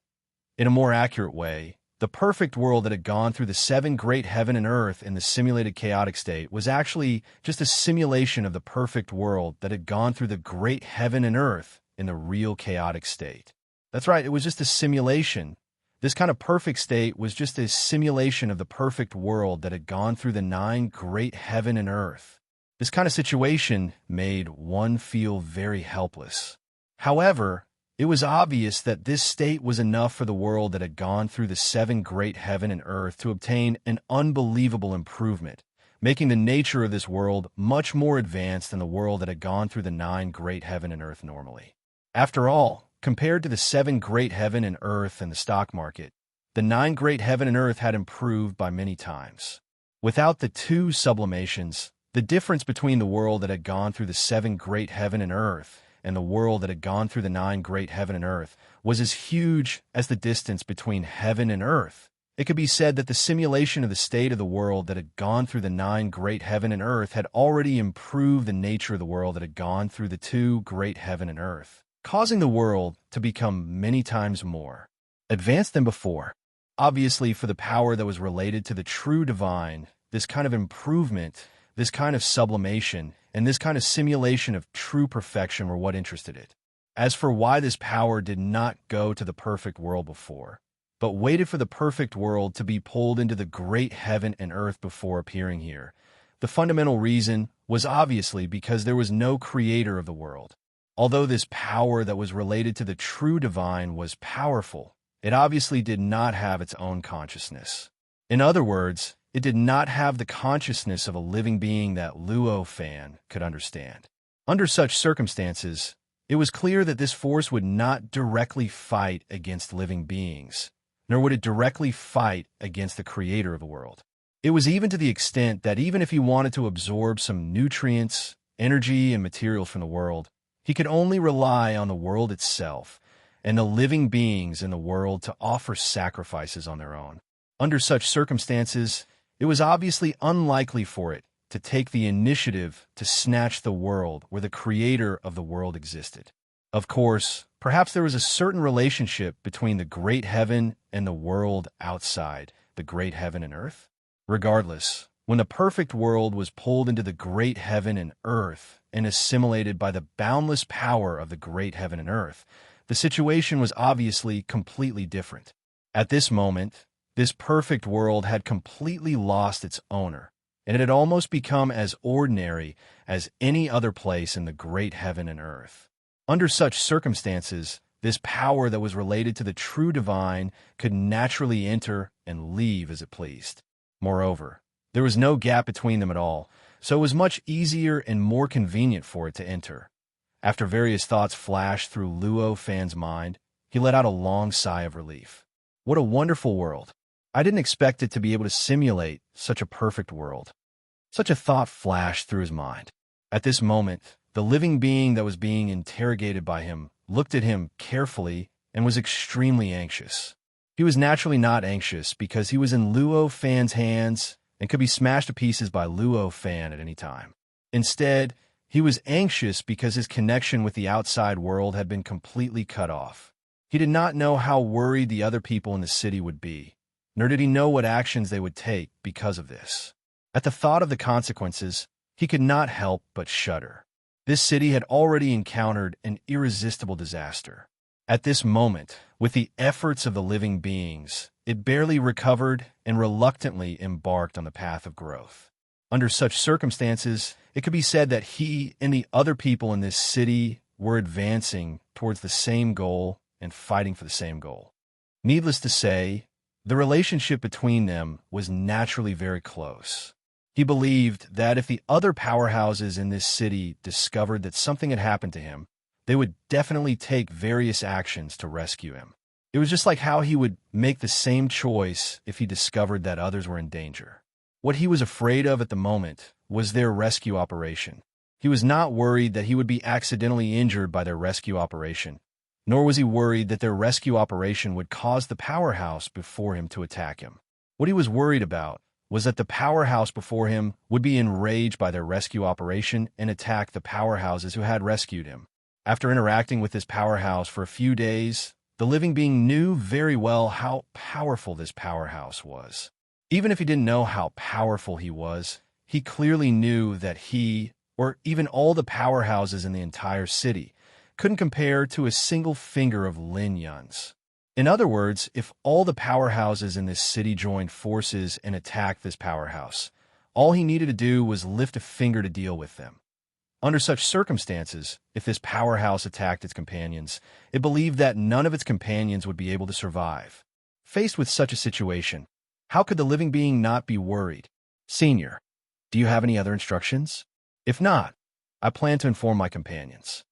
In a more accurate way, the perfect world that had gone through the 7 great heaven and earth in the simulated chaotic state was actually just a simulation of the perfect world that had gone through the great heaven and earth in the real chaotic state. That's right, it was just a simulation. This kind of perfect state was just a simulation of the perfect world that had gone through the 9 great heaven and earth. This kind of situation made one feel very helpless. However, it was obvious that this state was enough for the world that had gone through the 7 great heaven and earth to obtain an unbelievable improvement, making the nature of this world much more advanced than the world that had gone through the 9 great heaven and earth normally. After all, compared to the 7 great heaven and earth in the stock market, the 9 great heaven and earth had improved by many times. Without the 2 sublimations, the difference between the world that had gone through the 7 great heaven and earth and the world that had gone through the 9 great heaven and earth was as huge as the distance between heaven and earth. It could be said that the simulation of the state of the world that had gone through the 9 great heaven and earth had already improved the nature of the world that had gone through the 2 great heaven and earth, causing the world to become many times more advanced than before. Obviously, for the power that was related to the true divine, this kind of improvement, this kind of sublimation, and this kind of simulation of true perfection were what interested it. As for why this power did not go to the perfect world before, but waited for the perfect world to be pulled into the great heaven and earth before appearing here, the fundamental reason was obviously because there was no creator of the world. Although this power that was related to the true divine was powerful, it obviously did not have its own consciousness. In other words, it did not have the consciousness of a living being that Luo Fan could understand. Under such circumstances, it was clear that this force would not directly fight against living beings, nor would it directly fight against the creator of the world. It was even to the extent that even if he wanted to absorb some nutrients, energy, and materials from the world, he could only rely on the world itself and the living beings in the world to offer sacrifices on their own. Under such circumstances, it was obviously unlikely for it to take the initiative to snatch the world where the creator of the world existed. Of course, perhaps there was a certain relationship between the great heaven and the world outside the great heaven and earth. Regardless, when the perfect world was pulled into the great heaven and earth and assimilated by the boundless power of the great heaven and earth, the situation was obviously completely different. At this moment, this perfect world had completely lost its owner, and it had almost become as ordinary as any other place in the great heaven and earth. Under such circumstances, this power that was related to the true divine could naturally enter and leave as it pleased. Moreover, there was no gap between them at all, so it was much easier and more convenient for it to enter. After various thoughts flashed through Luo Fan's mind, he let out a long sigh of relief. What a wonderful world! I didn't expect it to be able to simulate such a perfect world. Such a thought flashed through his mind. At this moment, the living being that was being interrogated by him looked at him carefully and was extremely anxious. He was naturally not anxious because he was in Luo Fan's hands and could be smashed to pieces by Luo Fan at any time. Instead, he was anxious because his connection with the outside world had been completely cut off. He did not know how worried the other people in the city would be, nor did he know what actions they would take because of this. At the thought of the consequences, he could not help but shudder. This city had already encountered an irresistible disaster. At this moment, with the efforts of the living beings, it barely recovered and reluctantly embarked on the path of growth. Under such circumstances, it could be said that he and the other people in this city were advancing towards the same goal and fighting for the same goal. Needless to say, the relationship between them was naturally very close. He believed that if the other powerhouses in this city discovered that something had happened to him, they would definitely take various actions to rescue him. It was just like how he would make the same choice if he discovered that others were in danger. What he was afraid of at the moment was their rescue operation. He was not worried that he would be accidentally injured by their rescue operation, nor was he worried that their rescue operation would cause the powerhouse before him to attack him. What he was worried about was that the powerhouse before him would be enraged by their rescue operation and attack the powerhouses who had rescued him. After interacting with this powerhouse for a few days, the living being knew very well how powerful this powerhouse was. Even if he didn't know how powerful he was, he clearly knew that he, or even all the powerhouses in the entire city, couldn't compare to a single finger of Lin Yun's. In other words, if all the powerhouses in this city joined forces and attacked this powerhouse, all he needed to do was lift a finger to deal with them. Under such circumstances, if this powerhouse attacked its companions, it believed that none of its companions would be able to survive. Faced with such a situation, how could the living being not be worried? Senior, do you have any other instructions? If not, I plan to inform my companions.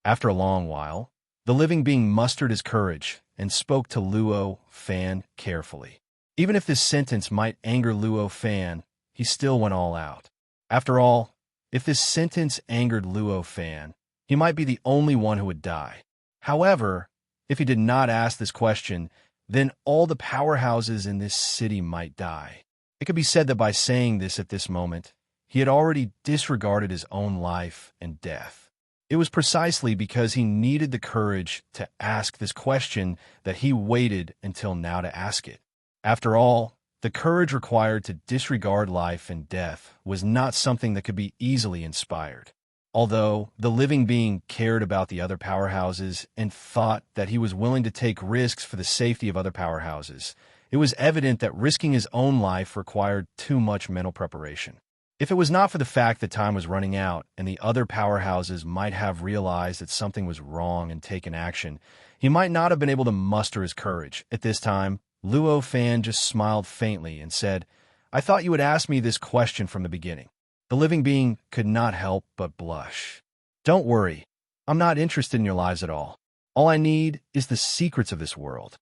After a long while, the living being mustered his courage and spoke to Luo Fan carefully. Even if this sentence might anger Luo Fan, he still went all out. After all, if this sentence angered Luo Fan, he might be the only one who would die. However, if he did not ask this question, then all the powerhouses in this city might die. It could be said that by saying this at this moment, he had already disregarded his own life and death. It was precisely because he needed the courage to ask this question that he waited until now to ask it. After all, the courage required to disregard life and death was not something that could be easily inspired. Although the living being cared about the other powerhouses and thought that he was willing to take risks for the safety of other powerhouses, it was evident that risking his own life required too much mental preparation. If it was not for the fact that time was running out and the other powerhouses might have realized that something was wrong and taken action, he might not have been able to muster his courage. At this time, Luo Fan just smiled faintly and said, "I thought you would ask me this question from the beginning." The living being could not help but blush. "Don't worry, I'm not interested in your lives at all. All I need is the secrets of this world."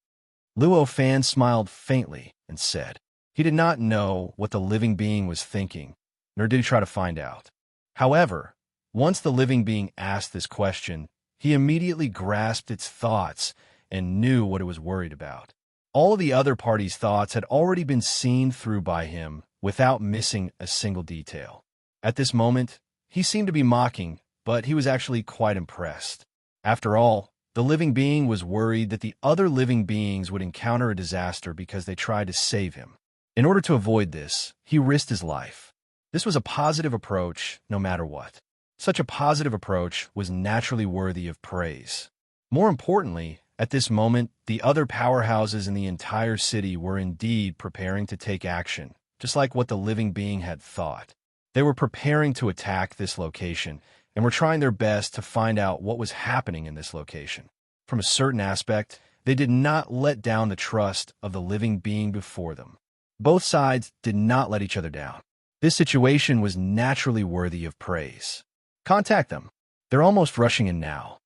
Luo Fan smiled faintly and said. He did not know what the living being was thinking, nor did he try to find out. However, once the living being asked this question, he immediately grasped its thoughts and knew what it was worried about. All of the other party's thoughts had already been seen through by him without missing a single detail. At this moment, he seemed to be mocking, but he was actually quite impressed. After all, the living being was worried that the other living beings would encounter a disaster because they tried to save him. In order to avoid this, he risked his life. This was a positive approach no matter what. Such a positive approach was naturally worthy of praise. More importantly, at this moment, the other powerhouses in the entire city were indeed preparing to take action, just like what the living being had thought. They were preparing to attack this location and were trying their best to find out what was happening in this location. From a certain aspect, they did not let down the trust of the living being before them. Both sides did not let each other down. This situation was naturally worthy of praise. Contact them. They're almost rushing in now.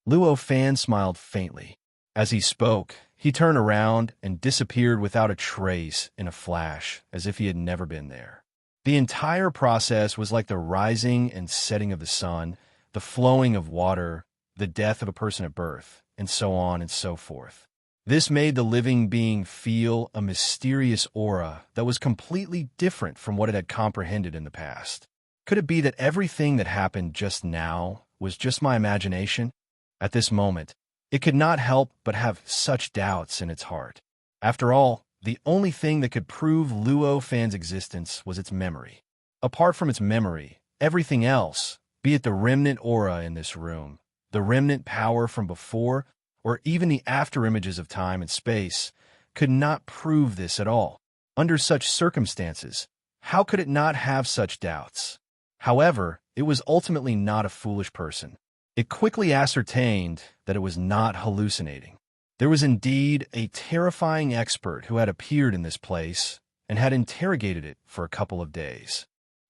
Luo Fan smiled faintly. As he spoke, he turned around and disappeared without a trace in a flash, as if he had never been there. The entire process was like the rising and setting of the sun, the flowing of water, the death of a person at birth, and so on and so forth. This made the living being feel a mysterious aura that was completely different from what it had comprehended in the past. Could it be that everything that happened just now was just my imagination? At this moment, it could not help but have such doubts in its heart. After all, the only thing that could prove Luo Fan's existence was its memory. Apart from its memory, everything else, be it the remnant aura in this room, the remnant power from before, or even the after-images of time and space, could not prove this at all. Under such circumstances, how could it not have such doubts? However, it was ultimately not a foolish person. It quickly ascertained that it was not hallucinating. There was indeed a terrifying expert who had appeared in this place and had interrogated it for a couple of days.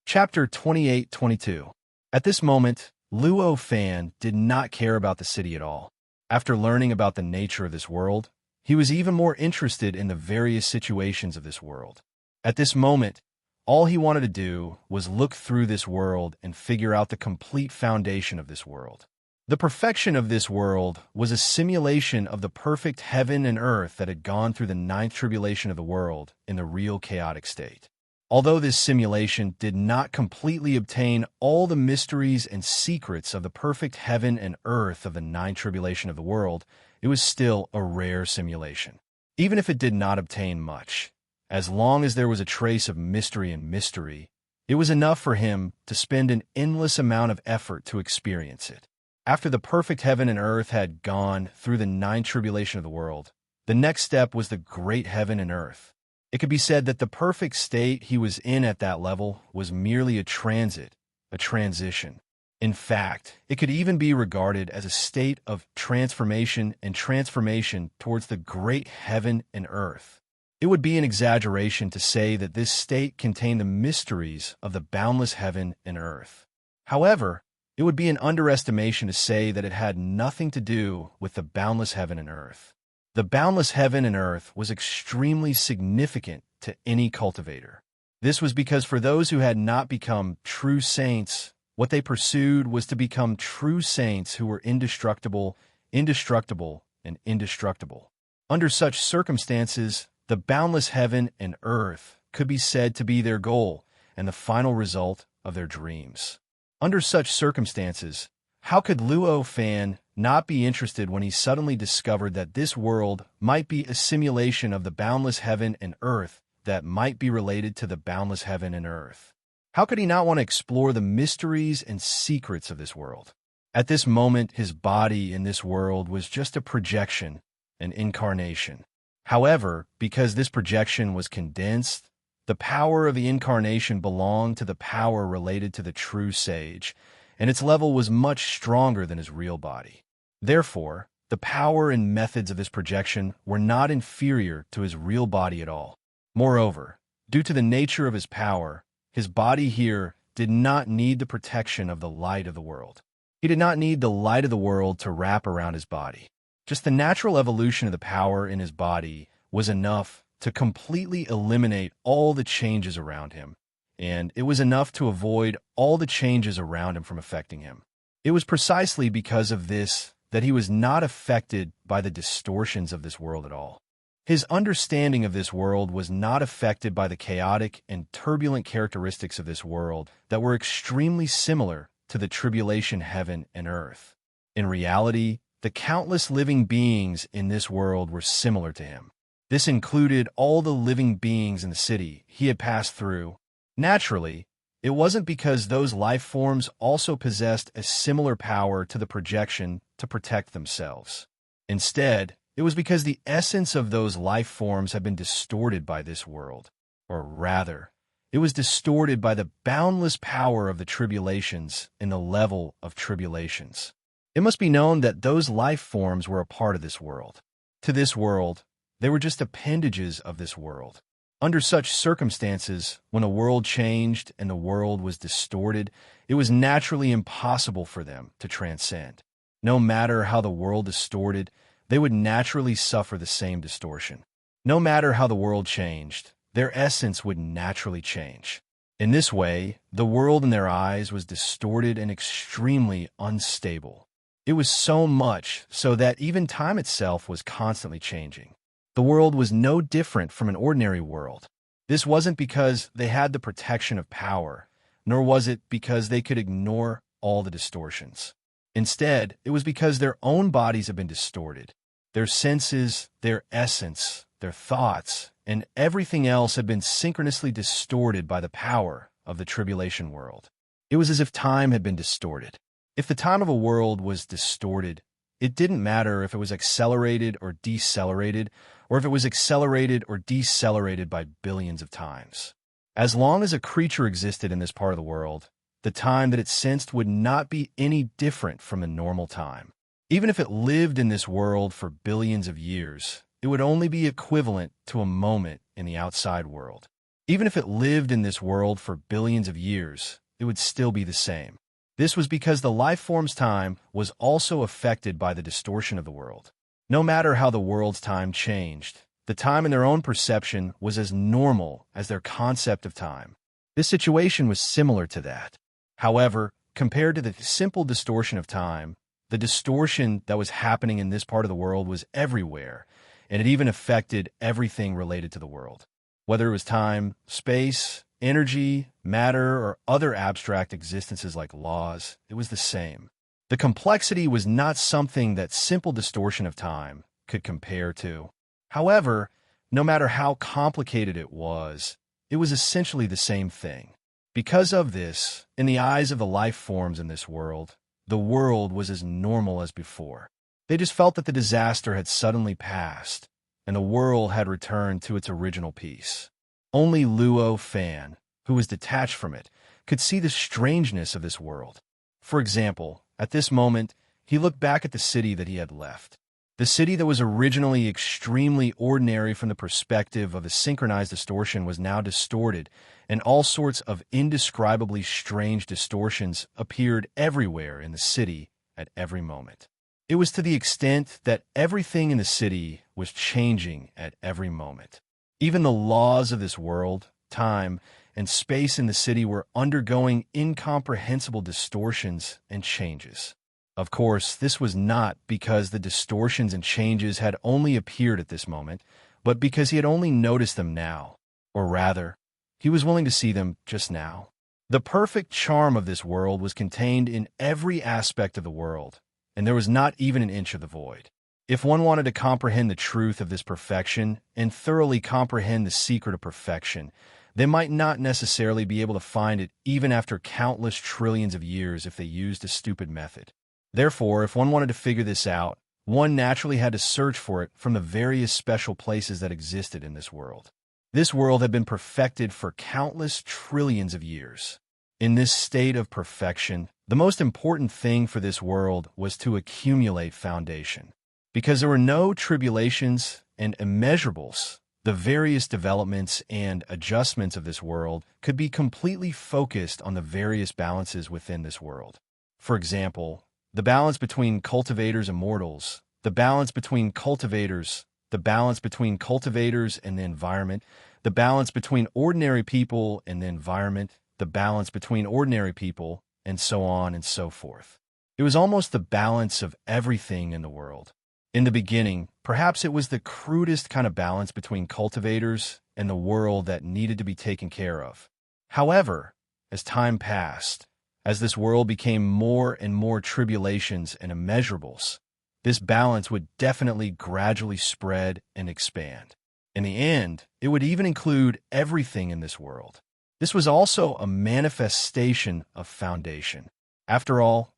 Chapter 28-22. At this moment, Luo Fan did not care about the city at all. After learning about the nature of this world, he was even more interested in the various situations of this world. At this moment, All he wanted to do was look through this world and figure out the complete foundation of this world. The perfection of this world was a simulation of the perfect heaven and earth that had gone through the ninth tribulation of the world in the real chaotic state. Although this simulation did not completely obtain all the mysteries and secrets of the perfect heaven and earth of the ninth tribulation of the world, it was still a rare simulation. Even if it did not obtain much, as long as there was a trace of mystery and mystery, it was enough for him to spend an endless amount of effort to experience it. After the perfect heaven and earth had gone through the ninth tribulation of the world, the next step was the great heaven and earth. It could be said that the perfect state he was in at that level was merely a transit, a transition. In fact, it could even be regarded as a state of transformation and transformation towards the great heaven and earth. It would be an exaggeration to say that this state contained the mysteries of the boundless heaven and earth. However, it would be an underestimation to say that it had nothing to do with the boundless heaven and earth. The boundless heaven and earth was extremely significant to any cultivator. This was because for those who had not become true saints, what they pursued was to become true saints who were indestructible, indestructible, and indestructible. Under such circumstances, the boundless heaven and earth could be said to be their goal and the final result of their dreams. Under such circumstances, how could Luo Fan not be interested when he suddenly discovered that this world might be a simulation of the boundless heaven and earth that might be related to the boundless heaven and earth? How could he not want to explore the mysteries and secrets of this world? At this moment, his body in this world was just a projection, an incarnation. However, because this projection was condensed, the power of the incarnation belonged to the power related to the true sage, and its level was much stronger than his real body. Therefore, the power and methods of this projection were not inferior to his real body at all. Moreover, due to the nature of his power, his body here did not need the protection of the light of the world. He did not need the light of the world to wrap around his body. Just the natural evolution of the power in his body was enough to completely eliminate all the changes around him, and it was enough to avoid all the changes around him from affecting him. It was precisely because of this that he was not affected by the distortions of this world at all. His understanding of this world was not affected by the chaotic and turbulent characteristics of this world that were extremely similar to the tribulation heaven and earth. In reality, the countless living beings in this world were similar to him. This included all the living beings in the city he had passed through. Naturally, it wasn't because those life forms also possessed a similar power to the projection to protect themselves. Instead, it was because the essence of those life forms had been distorted by this world. Or rather, it was distorted by the boundless power of the tribulations in the level of tribulations. It must be known that those life forms were a part of this world. To this world, they were just appendages of this world. Under such circumstances, when the world changed and the world was distorted, it was naturally impossible for them to transcend. No matter how the world distorted, they would naturally suffer the same distortion. No matter how the world changed, their essence would naturally change. In this way, the world in their eyes was distorted and extremely unstable. It was so much so that even time itself was constantly changing. The world was no different from an ordinary world. This wasn't because they had the protection of power, nor was it because they could ignore all the distortions. Instead, it was because their own bodies had been distorted. Their senses, their essence, their thoughts, and everything else had been synchronously distorted by the power of the tribulation world. It was as if time had been distorted. If the time of a world was distorted, it didn't matter if it was accelerated or decelerated, or if it was accelerated or decelerated by billions of times. As long as a creature existed in this part of the world, the time that it sensed would not be any different from a normal time. Even if it lived in this world for billions of years, it would only be equivalent to a moment in the outside world. Even if it lived in this world for billions of years, it would still be the same. This was because the life form's time was also affected by the distortion of the world. No matter how the world's time changed, the time in their own perception was as normal as their concept of time. This situation was similar to that. However, compared to the simple distortion of time, the distortion that was happening in this part of the world was everywhere, and it even affected everything related to the world. Whether it was time, space, energy, matter, or other abstract existences like laws, it was the same. The complexity was not something that simple distortion of time could compare to. However, no matter how complicated it was essentially the same thing. Because of this, in the eyes of the life forms in this world, the world was as normal as before. They just felt that the disaster had suddenly passed, and the world had returned to its original peace. Only Luo Fan, who was detached from it, could see the strangeness of this world. For example, at this moment, he looked back at the city that he had left. The city that was originally extremely ordinary from the perspective of the synchronized distortion was now distorted, and all sorts of indescribably strange distortions appeared everywhere in the city at every moment. It was to the extent that everything in the city was changing at every moment. Even the laws of this world, time, and space in the city were undergoing incomprehensible distortions and changes. Of course, this was not because the distortions and changes had only appeared at this moment, but because he had only noticed them now. Or rather, he was willing to see them just now. The perfect charm of this world was contained in every aspect of the world, and there was not even an inch of the void. If one wanted to comprehend the truth of this perfection and thoroughly comprehend the secret of perfection, they might not necessarily be able to find it even after countless trillions of years if they used a stupid method. Therefore, if one wanted to figure this out, one naturally had to search for it from the various special places that existed in this world. This world had been perfected for countless trillions of years. In this state of perfection, the most important thing for this world was to accumulate foundation. Because there were no tribulations and immeasurables, the various developments and adjustments of this world could be completely focused on the various balances within this world. For example, the balance between cultivators and mortals, the balance between cultivators, the balance between cultivators and the environment, the balance between ordinary people and the environment, the balance between ordinary people, and so on and so forth. It was almost the balance of everything in the world. In the beginning, perhaps it was the crudest kind of balance between cultivators and the world that needed to be taken care of. However, as time passed, as this world became more and more tribulations and immeasurables, this balance would definitely gradually spread and expand. In the end, it would even include everything in this world. This was also a manifestation of foundation. After all,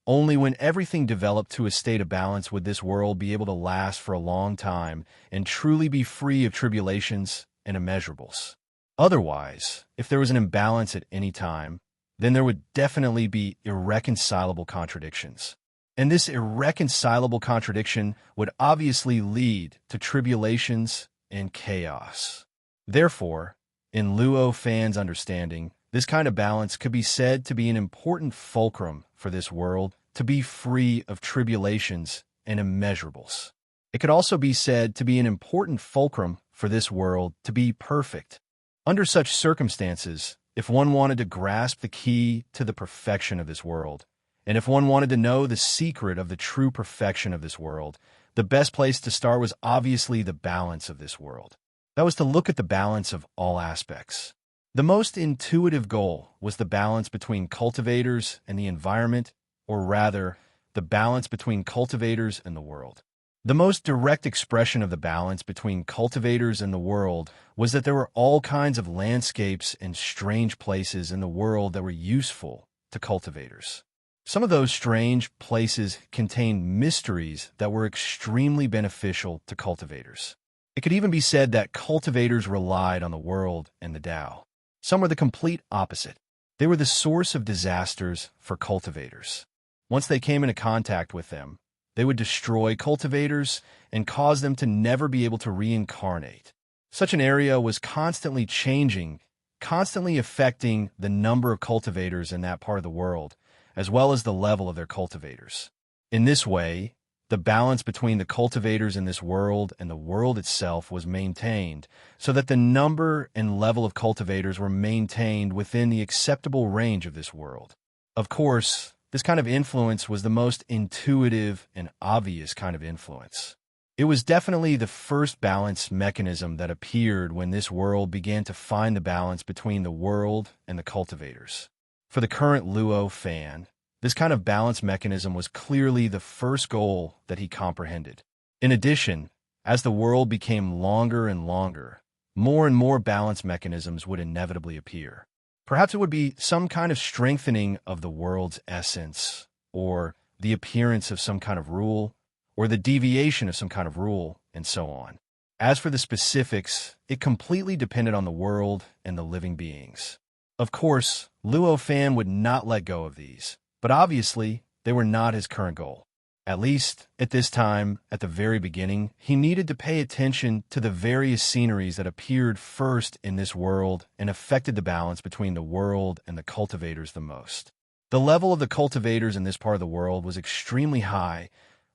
only when everything developed to a state of balance would this world be able to last for a long time and truly be free of tribulations and immeasurables. Otherwise, if there was an imbalance at any time, then there would definitely be irreconcilable contradictions. And this irreconcilable contradiction would obviously lead to tribulations and chaos. Therefore, in Luo Fan's understanding, this kind of balance could be said to be an important fulcrum for this world to be free of tribulations and immeasurables. It could also be said to be an important fulcrum for this world to be perfect. Under such circumstances, if one wanted to grasp the key to the perfection of this world, and if one wanted to know the secret of the true perfection of this world, the best place to start was obviously the balance of this world. That was to look at the balance of all aspects. The most intuitive goal was the balance between cultivators and the environment, or rather, the balance between cultivators and the world. The most direct expression of the balance between cultivators and the world was that there were all kinds of landscapes and strange places in the world that were useful to cultivators. Some of those strange places contained mysteries that were extremely beneficial to cultivators. It could even be said that cultivators relied on the world and the Tao. Some were the complete opposite. They were the source of disasters for cultivators. Once they came into contact with them, they would destroy cultivators and cause them to never be able to reincarnate. Such an area was constantly changing, constantly affecting the number of cultivators in that part of the world, as well as the level of their cultivators. In this way, The balance between the cultivators in this world and the world itself was maintained, so that the number and level of cultivators were maintained within the acceptable range of this world. Of course, this kind of influence was the most intuitive and obvious kind of influence. It was definitely the first balance mechanism that appeared when this world began to find the balance between the world and the cultivators. For the current Luo fan, this kind of balance mechanism was clearly the first goal that he comprehended. In addition, as the world became longer and longer, more and more balance mechanisms would inevitably appear. Perhaps it would be some kind of strengthening of the world's essence, or the appearance of some kind of rule, or the deviation of some kind of rule, and so on. As for the specifics, it completely depended on the world and the living beings. Of course, Luo Fan would not let go of these, but obviously, they were not his current goal. At least, at this time, at the very beginning, he needed to pay attention to the various sceneries that appeared first in this world and affected the balance between the world and the cultivators the most. The level of the cultivators in this part of the world was extremely high,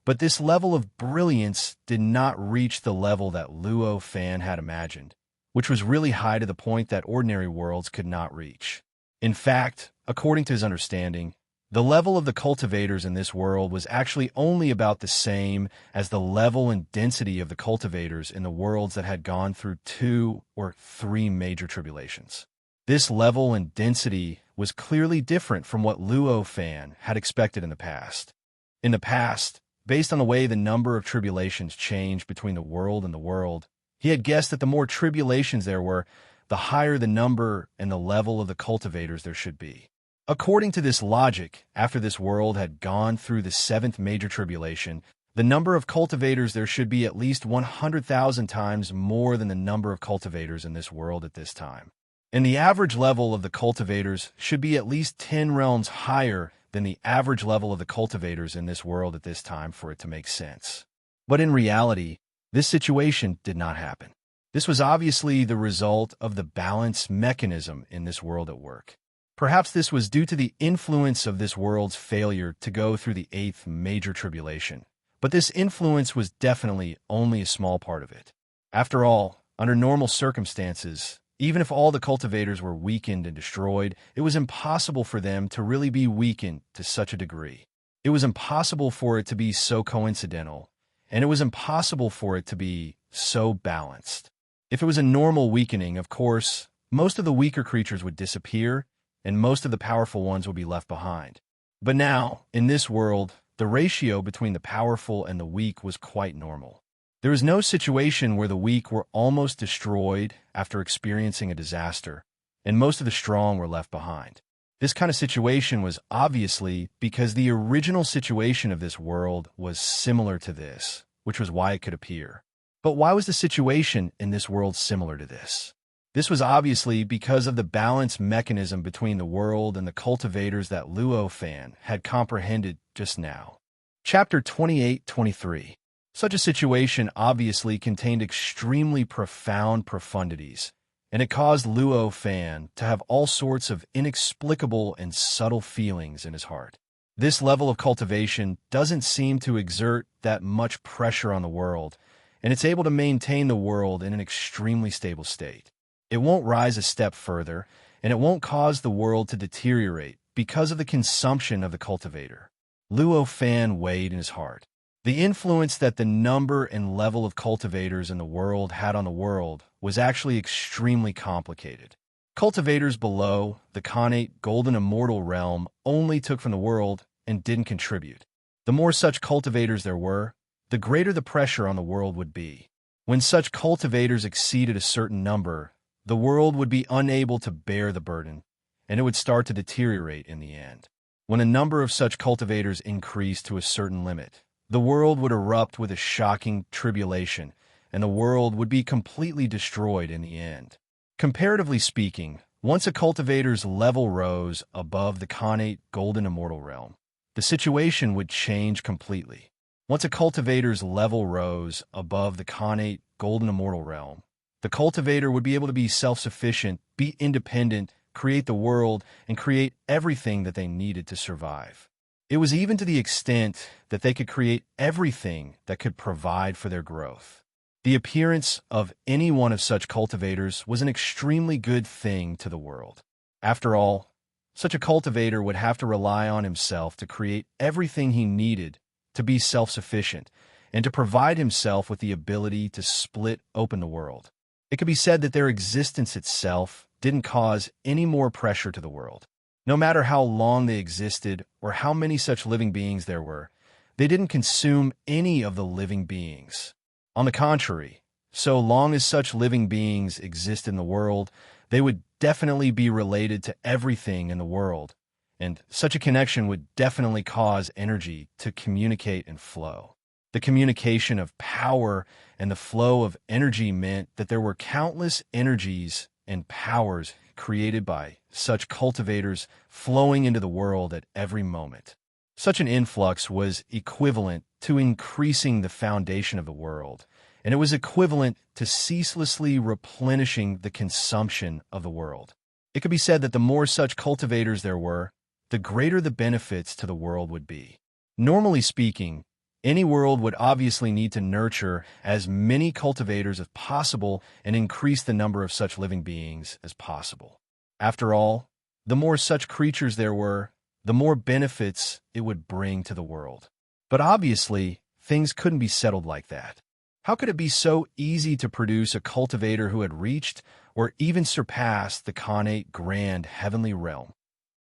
but this level of brilliance did not reach the level that Luo Fan had imagined, which was really high to the point that ordinary worlds could not reach. In fact, according to his understanding, the level of the cultivators in this world was actually only about the same as the level and density of the cultivators in the worlds that had gone through 2 or 3 major tribulations. This level and density was clearly different from what Luo Fan had expected in the past. In the past, based on the way the number of tribulations changed between the world and the world, he had guessed that the more tribulations there were, the higher the number and the level of the cultivators there should be. According to this logic, after this world had gone through the 7th major tribulation, the number of cultivators there should be at least 100,000 times more than the number of cultivators in this world at this time. And the average level of the cultivators should be at least 10 realms higher than the average level of the cultivators in this world at this time for it to make sense. But in reality, this situation did not happen. This was obviously the result of the balance mechanism in this world at work. Perhaps this was due to the influence of this world's failure to go through the 8th major tribulation, but this influence was definitely only a small part of it. After all, under normal circumstances, even if all the cultivators were weakened and destroyed, it was impossible for them to really be weakened to such a degree. It was impossible for it to be so coincidental, and it was impossible for it to be so balanced. If it was a normal weakening, of course, most of the weaker creatures would disappear, and most of the powerful ones would be left behind. But now, in this world, the ratio between the powerful and the weak was quite normal. There was no situation where the weak were almost destroyed after experiencing a disaster, and most of the strong were left behind. This kind of situation was obviously because the original situation of this world was similar to this, which was why it could appear. But why was the situation in this world similar to this? This was obviously because of the balance mechanism between the world and the cultivators that Luo Fan had comprehended just now. Chapter 28-23. Such a situation obviously contained extremely profound profundities, and it caused Luo Fan to have all sorts of inexplicable and subtle feelings in his heart. This level of cultivation doesn't seem to exert that much pressure on the world, and it's able to maintain the world in an extremely stable state. It won't rise a step further, and it won't cause the world to deteriorate because of the consumption of the cultivator. Luo Fan weighed in his heart. The influence that the number and level of cultivators in the world had on the world was actually extremely complicated. Cultivators below the Khanate Golden Immortal realm only took from the world and didn't contribute. The more such cultivators there were, the greater the pressure on the world would be. When such cultivators exceeded a certain number, the world would be unable to bear the burden, and it would start to deteriorate in the end. When a number of such cultivators increased to a certain limit, the world would erupt with a shocking tribulation, and the world would be completely destroyed in the end. Comparatively speaking, once a cultivator's level rose above the Khanate Golden Immortal realm, the situation would change completely. Once a cultivator's level rose above the Khanate Golden Immortal realm, the cultivator would be able to be self-sufficient, be independent, create the world, and create everything that they needed to survive. It was even to the extent that they could create everything that could provide for their growth. The appearance of any one of such cultivators was an extremely good thing to the world. After all, such a cultivator would have to rely on himself to create everything he needed to be self-sufficient and to provide himself with the ability to split open the world. It could be said that their existence itself didn't cause any more pressure to the world. No matter how long they existed or how many such living beings there were, they didn't consume any of the living beings. On the contrary, so long as such living beings exist in the world, they would definitely be related to everything in the world, and such a connection would definitely cause energy to communicate and flow. The communication of power and the flow of energy meant that there were countless energies and powers created by such cultivators flowing into the world at every moment. Such an influx was equivalent to increasing the foundation of the world, and it was equivalent to ceaselessly replenishing the consumption of the world. It could be said that the more such cultivators there were, the greater the benefits to the world would be. Normally speaking, any world would obviously need to nurture as many cultivators as possible and increase the number of such living beings as possible. After all, the more such creatures there were, the more benefits it would bring to the world. But obviously, things couldn't be settled like that. How could it be so easy to produce a cultivator who had reached or even surpassed the Khanate Grand Heavenly Realm?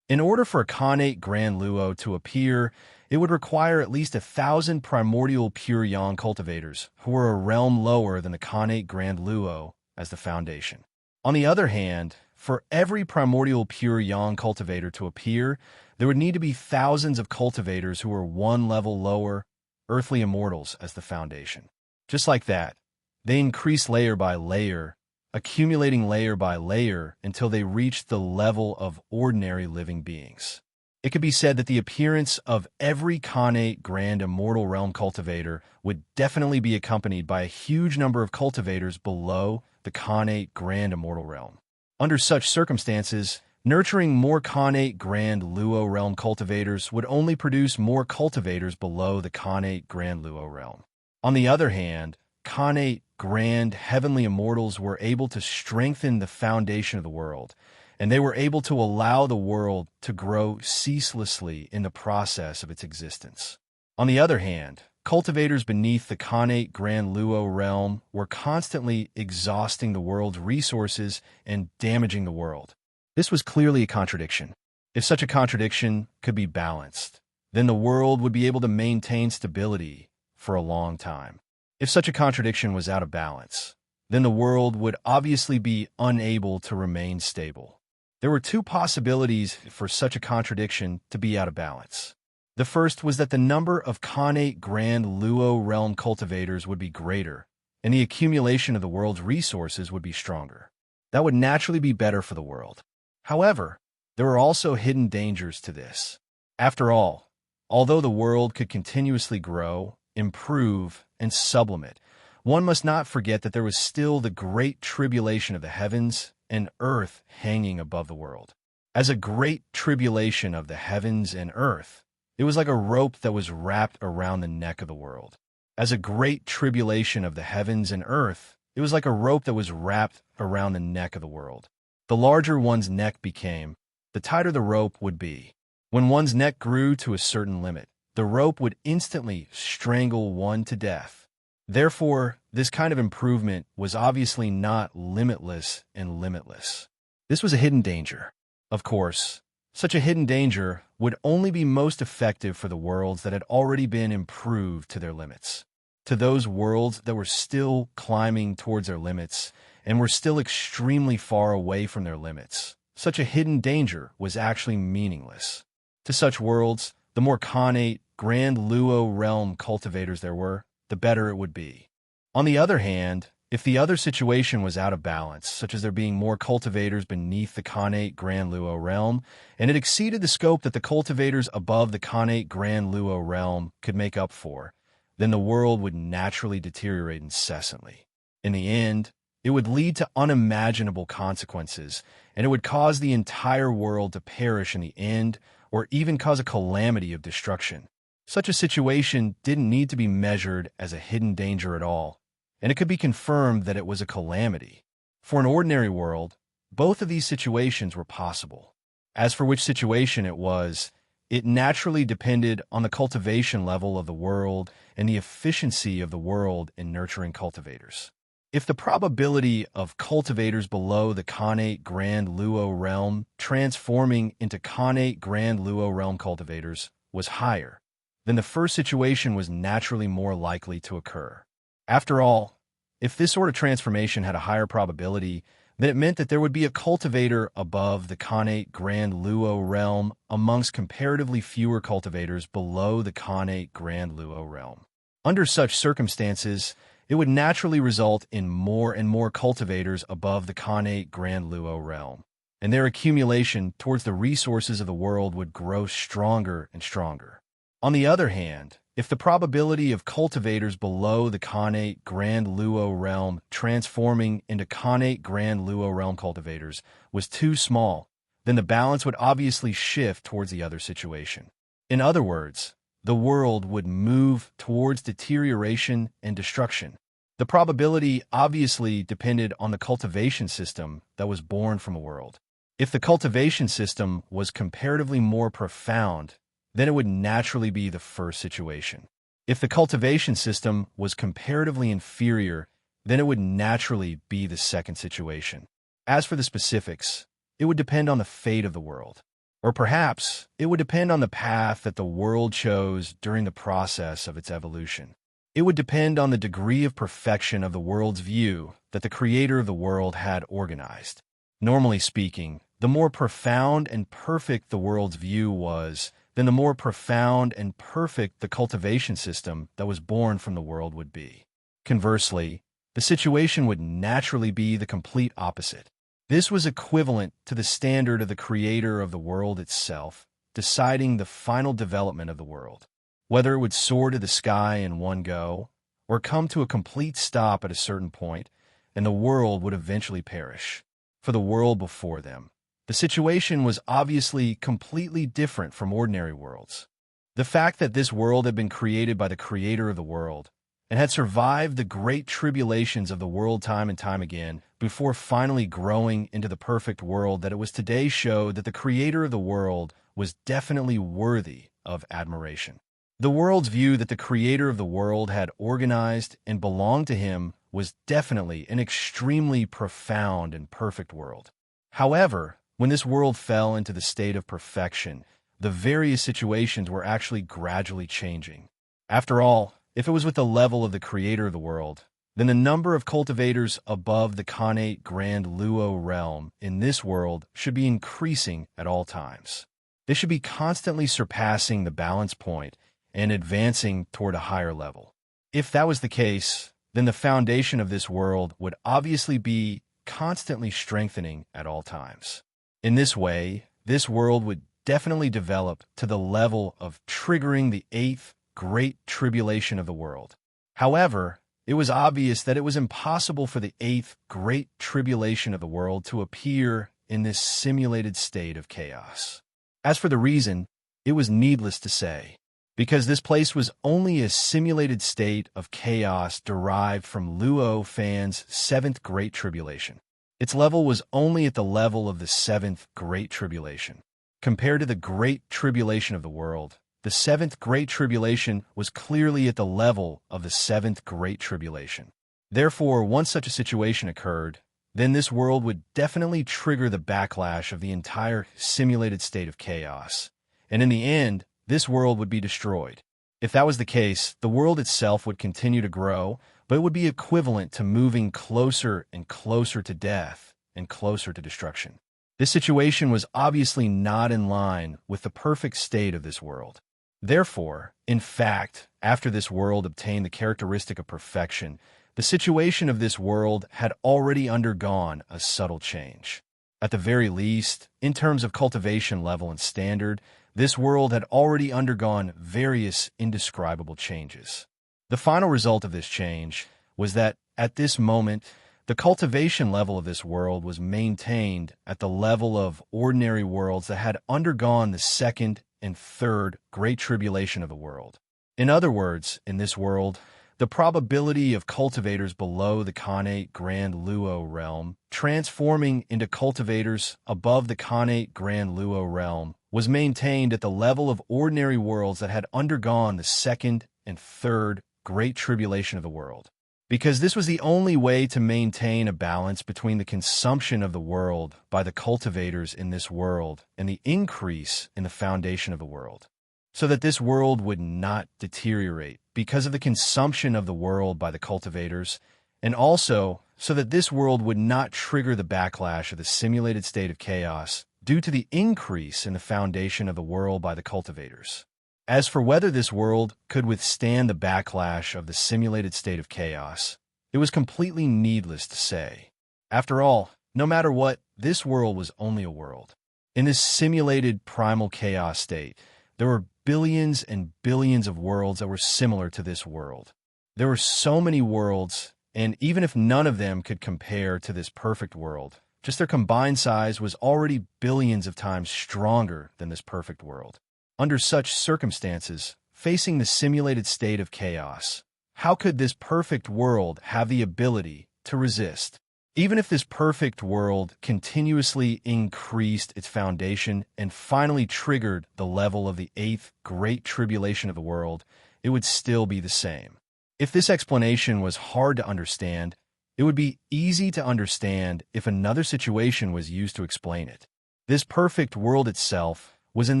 In order for a Khanate Grand Luo to appear, it would require at least 1,000 primordial pure yang cultivators who were a realm lower than the Khanate Grand Luo as the foundation. On the other hand, for every primordial pure yang cultivator to appear, there would need to be thousands of cultivators who were one level lower, earthly immortals as the foundation. Just like that, they increased layer by layer, accumulating layer by layer until they reached the level of ordinary living beings. It could be said that the appearance of every Khanate Grand Immortal Realm cultivator would definitely be accompanied by a huge number of cultivators below the Khanate Grand Immortal Realm. Under such circumstances, nurturing more Khanate Grand Luo Realm cultivators would only produce more cultivators below the Khanate Grand Luo Realm. On the other hand, Khanate Grand Heavenly Immortals were able to strengthen the foundation of the world, and they were able to allow the world to grow ceaselessly in the process of its existence. On the other hand, cultivators beneath the Khanate Grand Luo Realm were constantly exhausting the world's resources and damaging the world. This was clearly a contradiction. If such a contradiction could be balanced, then the world would be able to maintain stability for a long time. If such a contradiction was out of balance, then the world would obviously be unable to remain stable. There were two possibilities for such a contradiction to be out of balance. The first was that the number of Khanate Grand Luo Realm cultivators would be greater, and the accumulation of the world's resources would be stronger. That would naturally be better for the world. However, there were also hidden dangers to this. After all, although the world could continuously grow, improve, and sublimate, one must not forget that there was still the great tribulation of the heavens and earth hanging above the world. As a great tribulation of the heavens and earth, it was like a rope that was wrapped around the neck of the world. As a great tribulation of the heavens and earth, it was like a rope that was wrapped around the neck of the world. The larger one's neck became, the tighter the rope would be. When one's neck grew to a certain limit, the rope would instantly strangle one to death. Therefore, this kind of improvement was obviously not limitless and limitless. This was a hidden danger. Of course, such a hidden danger would only be most effective for the worlds that had already been improved to their limits. To those worlds that were still climbing towards their limits and were still extremely far away from their limits, such a hidden danger was actually meaningless. To such worlds, the more Khanate Grand Luo Realm cultivators there were, the better it would be. On the other hand, if the other situation was out of balance, such as there being more cultivators beneath the Khanate Grand Luo Realm, and it exceeded the scope that the cultivators above the Khanate Grand Luo Realm could make up for, then the world would naturally deteriorate incessantly. In the end, it would lead to unimaginable consequences, and it would cause the entire world to perish in the end, or even cause a calamity of destruction. Such a situation didn't need to be measured as a hidden danger at all, and it could be confirmed that it was a calamity. For an ordinary world, both of these situations were possible. As for which situation it was, it naturally depended on the cultivation level of the world and the efficiency of the world in nurturing cultivators. If the probability of cultivators below the Khanate Grand Luo realm transforming into Khanate Grand Luo realm cultivators was higher, then the first situation was naturally more likely to occur. After all, if this sort of transformation had a higher probability, then it meant that there would be a cultivator above the Khanate Grand Luo realm amongst comparatively fewer cultivators below the Khanate Grand Luo realm. Under such circumstances, it would naturally result in more and more cultivators above the Khanate Grand Luo realm, and their accumulation towards the resources of the world would grow stronger and stronger. On the other hand, if the probability of cultivators below the Khanate Grand Luo realm transforming into Khanate Grand Luo realm cultivators was too small, then the balance would obviously shift towards the other situation. In other words, the world would move towards deterioration and destruction. The probability obviously depended on the cultivation system that was born from a world. If the cultivation system was comparatively more profound, then it would naturally be the first situation. If the cultivation system was comparatively inferior, then it would naturally be the second situation. As for the specifics, it would depend on the fate of the world. Or perhaps it would depend on the path that the world chose during the process of its evolution. It would depend on the degree of perfection of the world's view that the creator of the world had organized. Normally speaking, the more profound and perfect the world's view was, then the more profound and perfect the cultivation system that was born from the world would be. Conversely, the situation would naturally be the complete opposite. This was equivalent to the standard of the creator of the world itself, deciding the final development of the world, whether it would soar to the sky in one go, or come to a complete stop at a certain point, and the world would eventually perish. For the world before them, the situation was obviously completely different from ordinary worlds. The fact that this world had been created by the creator of the world and had survived the great tribulations of the world time and time again before finally growing into the perfect world that it was today showed that the creator of the world was definitely worthy of admiration. The world's view that the creator of the world had organized and belonged to him was definitely an extremely profound and perfect world. However, when this world fell into the state of perfection, the various situations were actually gradually changing. After all, if it was with the level of the creator of the world, then the number of cultivators above the Khanate Grand Luo realm in this world should be increasing at all times. They should be constantly surpassing the balance point and advancing toward a higher level. If that was the case, then the foundation of this world would obviously be constantly strengthening at all times. In this way, this world would definitely develop to the level of triggering the eighth great tribulation of the world. However, it was obvious that it was impossible for the eighth great tribulation of the world to appear in this simulated state of chaos. As for the reason, it was needless to say, because this place was only a simulated state of chaos derived from Luo Fan's seventh great tribulation. Its level was only at the level of the seventh great tribulation. Compared to the great tribulation of the world, the seventh great tribulation was clearly at the level of the seventh great tribulation. Therefore, once such a situation occurred, then this world would definitely trigger the backlash of the entire simulated state of chaos, and in the end, this world would be destroyed. If that was the case, the world itself would continue to grow, but it would be equivalent to moving closer and closer to death and closer to destruction. This situation was obviously not in line with the perfect state of this world. Therefore, in fact, after this world obtained the characteristic of perfection, the situation of this world had already undergone a subtle change. At the very least, in terms of cultivation level and standard, this world had already undergone various indescribable changes. The final result of this change was that, at this moment, The cultivation level of this world was maintained at the level of ordinary worlds that had undergone the second and third great tribulation of the world. In other words, in this world, the probability of cultivators below the connate grand luo realm transforming into cultivators above the connate grand luo realm was maintained at the level of ordinary worlds that had undergone the second and third great tribulation of the world. Because this was the only way to maintain a balance between the consumption of the world by the cultivators in this world and the increase in the foundation of the world, so that this world would not deteriorate because of the consumption of the world by the cultivators, and also so that this world would not trigger the backlash of the simulated state of chaos due to the increase in the foundation of the world by the cultivators. As for whether this world could withstand the backlash of the simulated state of chaos, it was completely needless to say. After all, no matter what, this world was only a world. In this simulated primal chaos state, there were billions and billions of worlds that were similar to this world. There were so many worlds, and even if none of them could compare to this perfect world, just their combined size was already billions of times stronger than this perfect world. Under such circumstances, facing the simulated state of chaos, how could this perfect world have the ability to resist? Even if this perfect world continuously increased its foundation and finally triggered the level of the eighth great tribulation of the world, it would still be the same. If this explanation was hard to understand, it would be easy to understand if another situation was used to explain it. This perfect world itself was in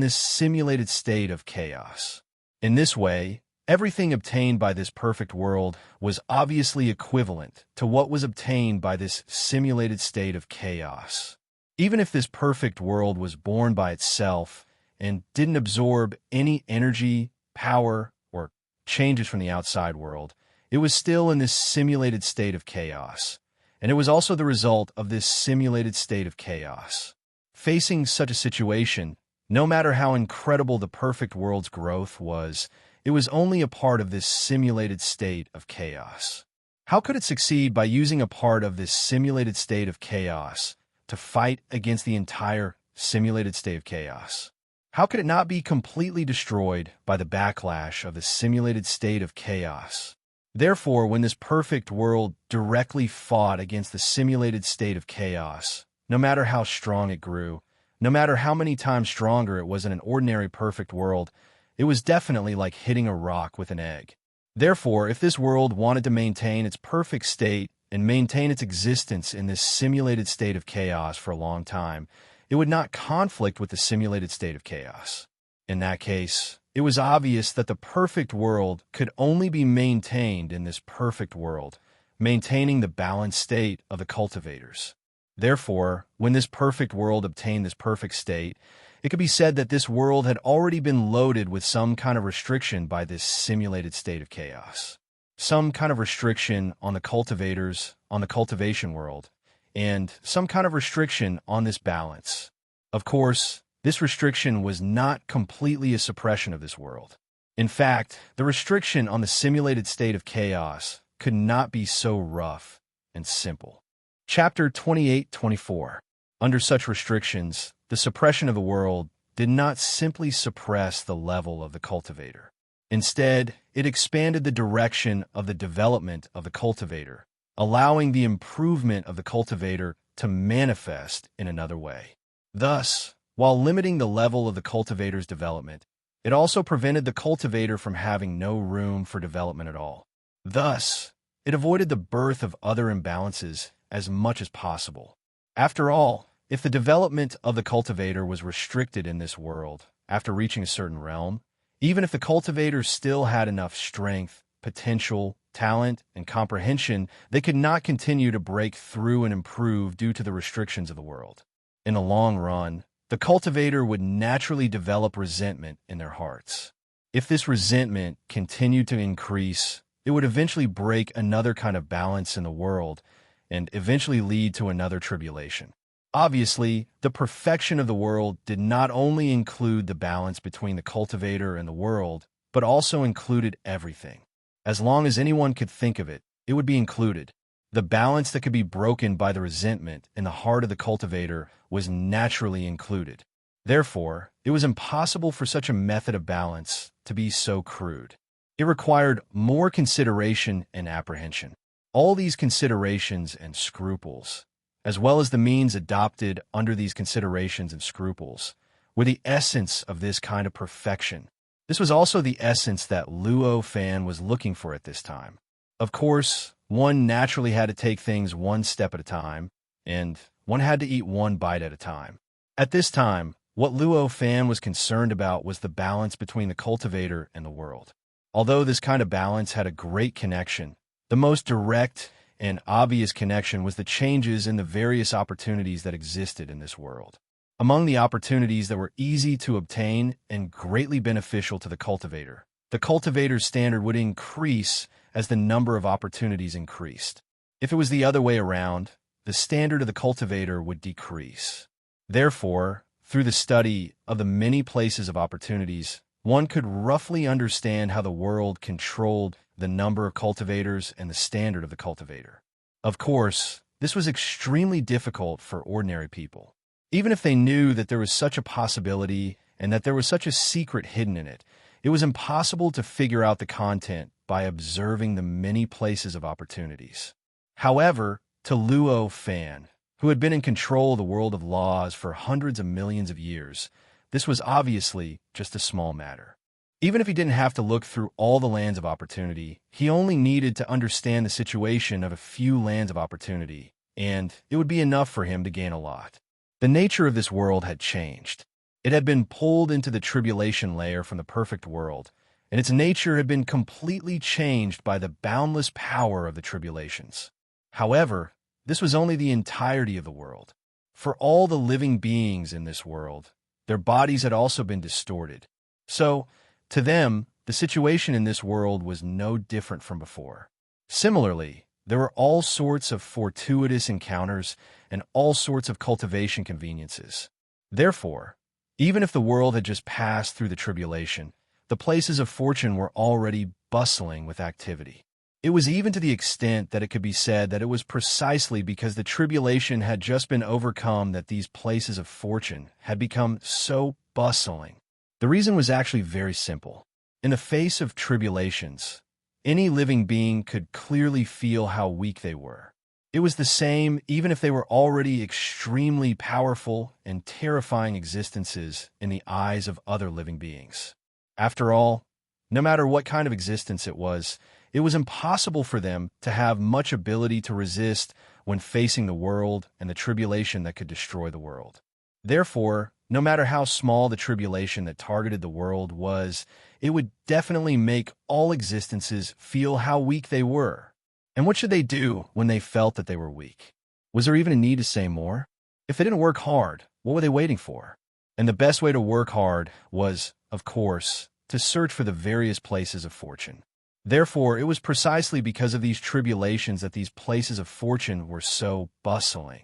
this simulated state of chaos. In this way, everything obtained by this perfect world was obviously equivalent to what was obtained by this simulated state of chaos. Even if this perfect world was born by itself and didn't absorb any energy, power, or changes from the outside world, it was still in this simulated state of chaos, and it was also the result of this simulated state of chaos. Facing such a situation, no matter how incredible the perfect world's growth was, it was only a part of this simulated state of chaos. How could it succeed by using a part of this simulated state of chaos to fight against the entire simulated state of chaos? How could it not be completely destroyed by the backlash of the simulated state of chaos? Therefore, when this perfect world directly fought against the simulated state of chaos, no matter how strong it grew, no matter how many times stronger it was in an ordinary perfect world, it was definitely like hitting a rock with an egg. Therefore, if this world wanted to maintain its perfect state and maintain its existence in this simulated state of chaos for a long time, it would not conflict with the simulated state of chaos. In that case, it was obvious that the perfect world could only be maintained in this perfect world, maintaining the balanced state of the cultivators. Therefore, when this perfect world obtained this perfect state, it could be said that this world had already been loaded with some kind of restriction by this simulated state of chaos. Some kind of restriction on the cultivators, on the cultivation world, and some kind of restriction on this balance. Of course, this restriction was not completely a suppression of this world. In fact, the restriction on the simulated state of chaos could not be so rough and simple. Chapter 28-24. Under such restrictions, the suppression of the world did not simply suppress the level of the cultivator. Instead, it expanded the direction of the development of the cultivator, allowing the improvement of the cultivator to manifest in another way. Thus, while limiting the level of the cultivator's development, it also prevented the cultivator from having no room for development at all. Thus, it avoided the birth of other imbalances as much as possible. After all, if the development of the cultivator was restricted in this world after reaching a certain realm, even if the cultivator still had enough strength, potential, talent, and comprehension, they could not continue to break through and improve due to the restrictions of the world. In the long run, the cultivator would naturally develop resentment in their hearts. If this resentment continued to increase, it would eventually break another kind of balance in the world and eventually lead to another tribulation. Obviously, the perfection of the world did not only include the balance between the cultivator and the world, but also included everything. As long as anyone could think of it, it would be included. The balance that could be broken by the resentment in the heart of the cultivator was naturally included. Therefore, it was impossible for such a method of balance to be so crude. It required more consideration and apprehension. All these considerations and scruples, as well as the means adopted under these considerations and scruples, were the essence of this kind of perfection. This was also the essence that Luo Fan was looking for at this time. Of course, one naturally had to take things one step at a time, and one had to eat one bite at a time. At this time, what Luo Fan was concerned about was the balance between the cultivator and the world. Although this kind of balance had a great connection, the most direct and obvious connection was the changes in the various opportunities that existed in this world. Among the opportunities that were easy to obtain and greatly beneficial to the cultivator's standard would increase as the number of opportunities increased. If it was the other way around, the standard of the cultivator would decrease. Therefore, through the study of the many places of opportunities, one could roughly understand how the world controlled the number of cultivators and the standard of the cultivator. Of course, this was extremely difficult for ordinary people. Even if they knew that there was such a possibility and that there was such a secret hidden in it, it was impossible to figure out the content by observing the many places of opportunities. However, to Luo Fan, who had been in control of the world of laws for hundreds of millions of years, this was obviously just a small matter. Even if he didn't have to look through all the lands of opportunity, he only needed to understand the situation of a few lands of opportunity, and it would be enough for him to gain a lot. The nature of this world had changed. It had been pulled into the tribulation layer from the perfect world, and its nature had been completely changed by the boundless power of the tribulations. However, this was only the entirety of the world. For all the living beings in this world, their bodies had also been distorted. So, to them, the situation in this world was no different from before. Similarly, there were all sorts of fortuitous encounters and all sorts of cultivation conveniences. Therefore, even if the world had just passed through the tribulation, the places of fortune were already bustling with activity. It was even to the extent that it could be said that it was precisely because the tribulation had just been overcome that these places of fortune had become so bustling. The reason was actually very simple. In the face of tribulations, any living being could clearly feel how weak they were. It was the same even if they were already extremely powerful and terrifying existences in the eyes of other living beings. After all, no matter what kind of existence it was impossible for them to have much ability to resist when facing the world and the tribulation that could destroy the world. Therefore, no matter how small the tribulation that targeted the world was, it would definitely make all existences feel how weak they were. And what should they do when they felt that they were weak? Was there even a need to say more? If they didn't work hard, what were they waiting for? And the best way to work hard was, of course, to search for the various places of fortune. Therefore, it was precisely because of these tribulations that these places of fortune were so bustling.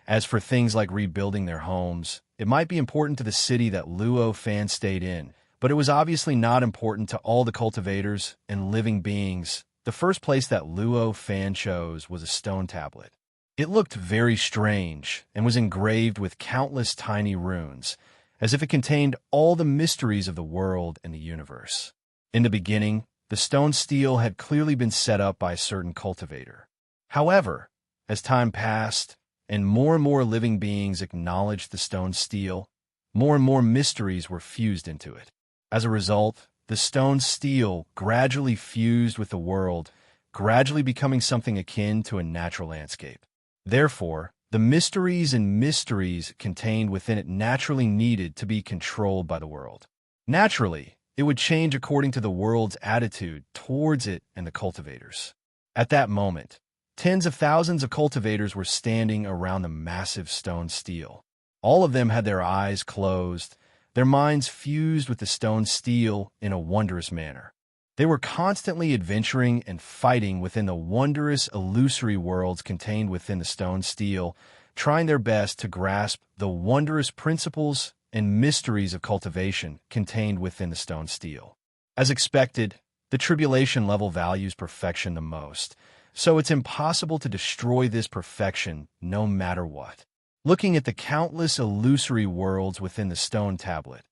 As for things like rebuilding their homes, it might be important to the city that Luo Fan stayed in, but it was obviously not important to all the cultivators and living beings. The first place that Luo Fan chose was a stone tablet. It looked very strange and was engraved with countless tiny runes, as if it contained all the mysteries of the world and the universe. In the beginning, the stone stele had clearly been set up by a certain cultivator. However, as time passed, and more living beings acknowledged the stone stele, more and more mysteries were fused into it. As a result, the stone stele gradually fused with the world, gradually becoming something akin to a natural landscape. Therefore, the mysteries contained within it naturally needed to be controlled by the world. Naturally, it would change according to the world's attitude towards it and the cultivators. At that moment, tens of thousands of cultivators were standing around the massive stone stele. All of them had their eyes closed, their minds fused with the stone stele in a wondrous manner. They were constantly adventuring and fighting within the wondrous illusory worlds contained within the stone stele, trying their best to grasp the wondrous principles and mysteries of cultivation contained within the stone stele. As expected, the tribulation level values perfection the most, so it's impossible to destroy this perfection no matter what. Looking at the countless illusory worlds within the stone tablet,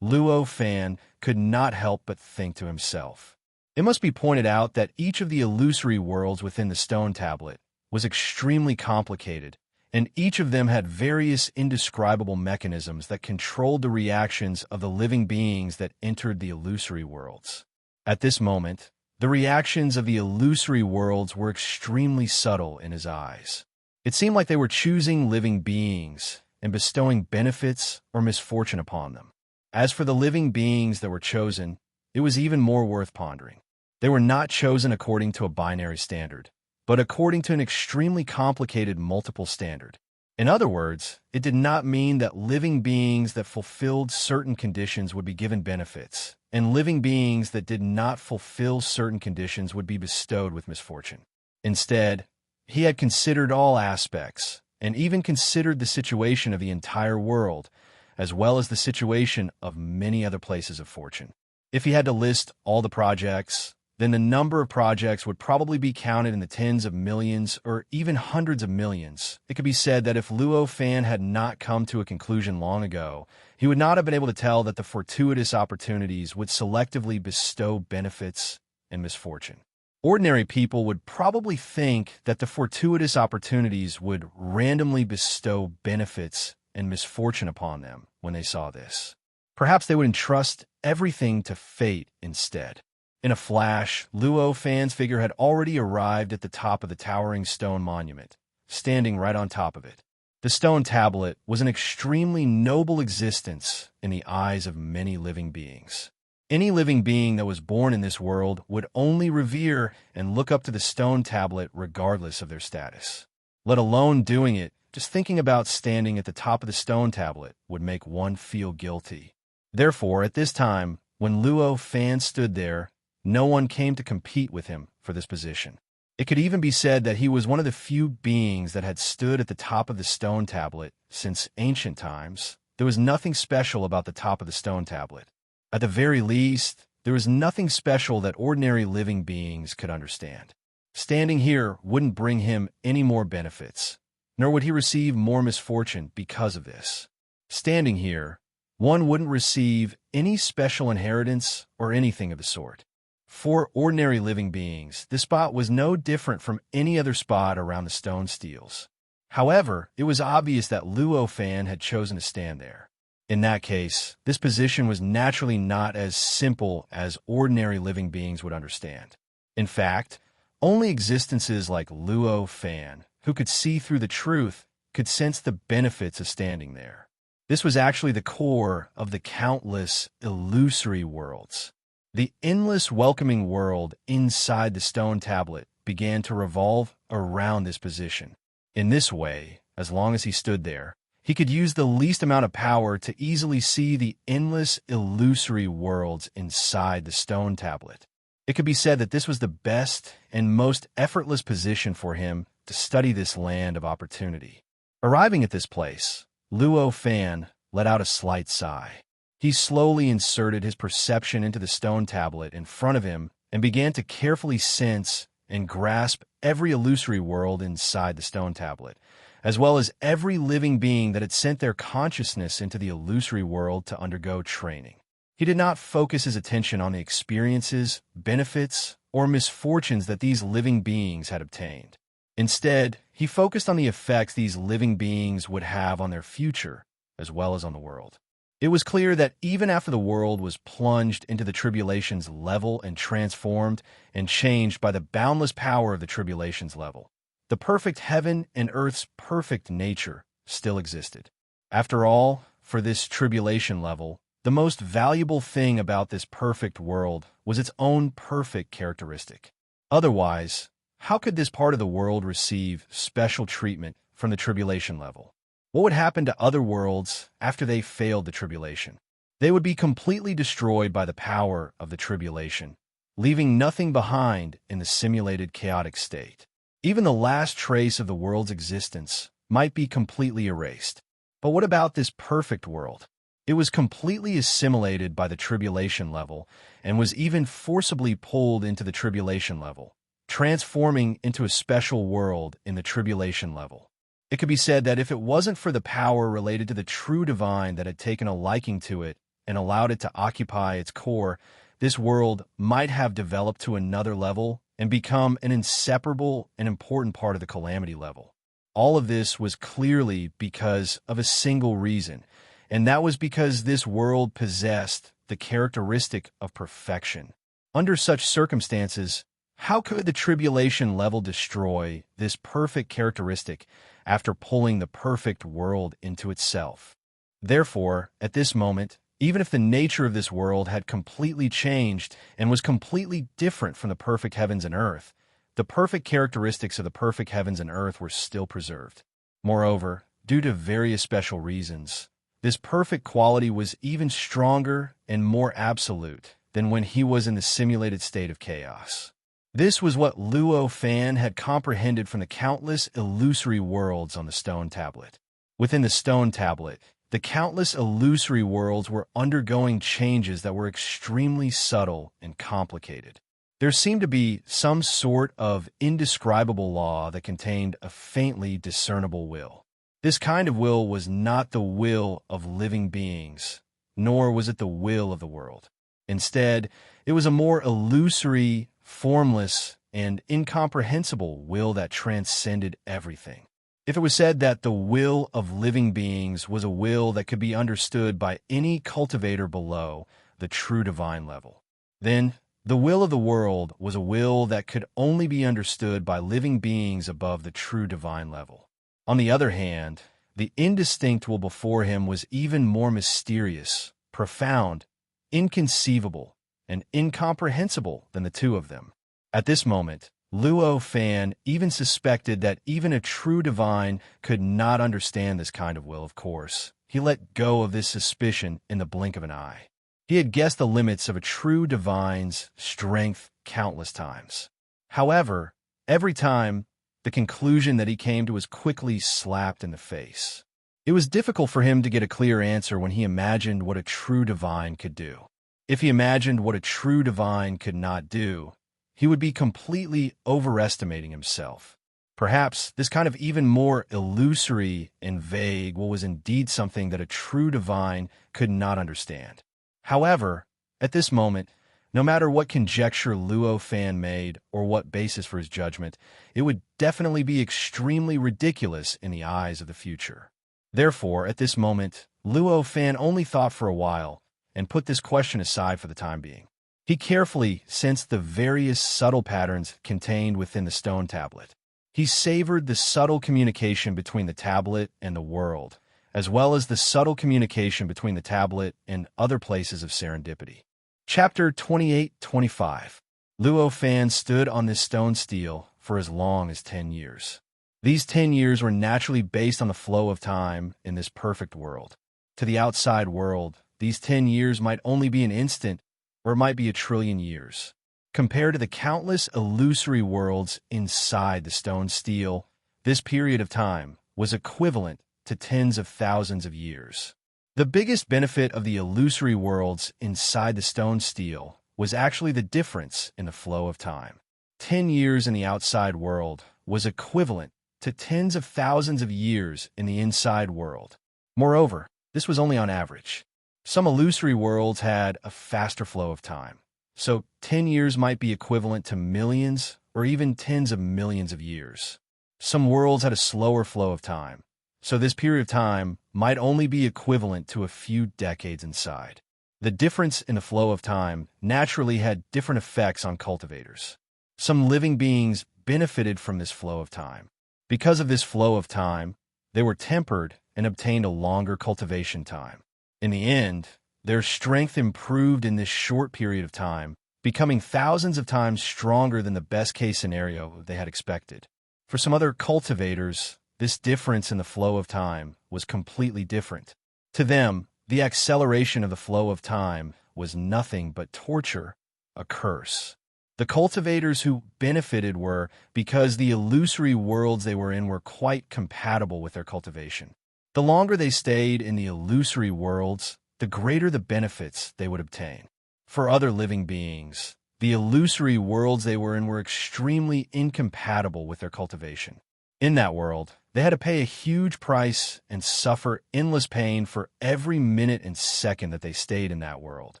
Luo Fan could not help but think to himself. It must be pointed out that each of the illusory worlds within the stone tablet was extremely complicated, and each of them had various indescribable mechanisms that controlled the reactions of the living beings that entered the illusory worlds. At this moment, the reactions of the illusory worlds were extremely subtle in his eyes. It seemed like they were choosing living beings and bestowing benefits or misfortune upon them. As for the living beings that were chosen, it was even more worth pondering. They were not chosen according to a binary standard, but according to an extremely complicated multiple standard. In other words, it did not mean that living beings that fulfilled certain conditions would be given benefits, and living beings that did not fulfill certain conditions would be bestowed with misfortune. Instead, he had considered all aspects, and even considered the situation of the entire world, as well as the situation of many other places of fortune. If he had to list all the projects, then the number of projects would probably be counted in the tens of millions or even hundreds of millions. It could be said that if Luo Fan had not come to a conclusion long ago, he would not have been able to tell that the fortuitous opportunities would selectively bestow benefits and misfortune. Ordinary people would probably think that the fortuitous opportunities would randomly bestow benefits and misfortune upon them when they saw this. Perhaps they would entrust everything to fate instead. In a flash, Luo Fan's figure had already arrived at the top of the towering stone monument, standing right on top of it. The stone tablet was an extremely noble existence in the eyes of many living beings. Any living being that was born in this world would only revere and look up to the stone tablet regardless of their status. Let alone doing it, just thinking about standing at the top of the stone tablet would make one feel guilty. Therefore, at this time, when Luo Fan stood there, no one came to compete with him for this position. It could even be said that he was one of the few beings that had stood at the top of the stone tablet since ancient times. There was nothing special about the top of the stone tablet. At the very least, there was nothing special that ordinary living beings could understand. Standing here wouldn't bring him any more benefits, nor would he receive more misfortune because of this. Standing here, one wouldn't receive any special inheritance or anything of the sort. For ordinary living beings, this spot was no different from any other spot around the stone steels. However, it was obvious that Luo Fan had chosen to stand there. In that case, this position was naturally not as simple as ordinary living beings would understand. In fact, only existences like Luo Fan, who could see through the truth, could sense the benefits of standing there. This was actually the core of the countless illusory worlds. The endless welcoming world inside the stone tablet began to revolve around this position. In this way, as long as he stood there, he could use the least amount of power to easily see the endless illusory worlds inside the stone tablet. It could be said that this was the best and most effortless position for him to study this land of opportunity. Arriving at this place, Luo Fan let out a slight sigh. He slowly inserted his perception into the stone tablet in front of him and began to carefully sense and grasp every illusory world inside the stone tablet, as well as every living being that had sent their consciousness into the illusory world to undergo training. He did not focus his attention on the experiences, benefits, or misfortunes that these living beings had obtained. Instead, he focused on the effects these living beings would have on their future, as well as on the world. It was clear that even after the world was plunged into the tribulation's level and transformed and changed by the boundless power of the tribulation's level, the perfect heaven and earth's perfect nature still existed. After all, for this tribulation level, the most valuable thing about this perfect world was its own perfect characteristic. Otherwise, how could this part of the world receive special treatment from the tribulation level? What would happen to other worlds after they failed the tribulation? They would be completely destroyed by the power of the tribulation, leaving nothing behind in the simulated chaotic state. Even the last trace of the world's existence might be completely erased. But what about this perfect world? It was completely assimilated by the tribulation level and was even forcibly pulled into the tribulation level, transforming into a special world in the tribulation level. It could be said that if it wasn't for the power related to the true divine that had taken a liking to it and allowed it to occupy its core, this world might have developed to another level and become an inseparable and important part of the calamity level. All of this was clearly because of a single reason, and that was because this world possessed the characteristic of perfection. Under such circumstances, how could the tribulation level destroy this perfect characteristic after pulling the perfect world into itself? Therefore, at this moment, even if the nature of this world had completely changed and was completely different from the perfect heavens and earth, the perfect characteristics of the perfect heavens and earth were still preserved. Moreover, due to various special reasons, this perfect quality was even stronger and more absolute than when he was in the simulated state of chaos. This was what Luo Fan had comprehended from the countless illusory worlds on the stone tablet. Within the stone tablet, the countless illusory worlds were undergoing changes that were extremely subtle and complicated. There seemed to be some sort of indescribable law that contained a faintly discernible will. This kind of will was not the will of living beings, nor was it the will of the world. Instead, it was a more illusory, formless, and incomprehensible will that transcended everything. If it was said that the will of living beings was a will that could be understood by any cultivator below the true divine level, then the will of the world was a will that could only be understood by living beings above the true divine level. On the other hand, the indistinct will before him was even more mysterious, profound, inconceivable, and incomprehensible than the two of them. At this moment, Luo Fan even suspected that even a true divine could not understand this kind of will. Of course, he let go of this suspicion in the blink of an eye. He had guessed the limits of a true divine's strength countless times. However, every time, the conclusion that he came to was quickly slapped in the face. It was difficult for him to get a clear answer when he imagined what a true divine could do. If he imagined what a true divine could not do, he would be completely overestimating himself. Perhaps this kind of even more illusory and vague will was indeed something that a true divine could not understand. However, at this moment, no matter what conjecture Luo Fan made or what basis for his judgment, it would definitely be extremely ridiculous in the eyes of the future. Therefore, at this moment, Luo Fan only thought for a while and put this question aside for the time being. He carefully sensed the various subtle patterns contained within the stone tablet. He savored the subtle communication between the tablet and the world, as well as the subtle communication between the tablet and other places of serendipity. Chapter 28-25. Luo Fan stood on this stone stele for as long as 10 years. These 10 years were naturally based on the flow of time in this perfect world. To the outside world, these 10 years might only be an instant, or it might be a trillion years. Compared to the countless illusory worlds inside the stone stele, this period of time was equivalent to tens of thousands of years. The biggest benefit of the illusory worlds inside the stone stele was actually the difference in the flow of time. 10 years in the outside world was equivalent to tens of thousands of years in the inside world. Moreover, this was only on average. Some illusory worlds had a faster flow of time, so 10 years might be equivalent to millions or even tens of millions of years. Some worlds had a slower flow of time, so this period of time might only be equivalent to a few decades inside. The difference in the flow of time naturally had different effects on cultivators. Some living beings benefited from this flow of time. Because of this flow of time, they were tempered and obtained a longer cultivation time. In the end, their strength improved in this short period of time, becoming thousands of times stronger than the best-case scenario they had expected. For some other cultivators, this difference in the flow of time was completely different. To them, the acceleration of the flow of time was nothing but torture, a curse. The cultivators who benefited were because the illusory worlds they were in were quite compatible with their cultivation. The longer they stayed in the illusory worlds, the greater the benefits they would obtain. For other living beings, The illusory worlds they were in were extremely incompatible with their cultivation. In that world, they had to pay a huge price and suffer endless pain for every minute and second that they stayed in that world.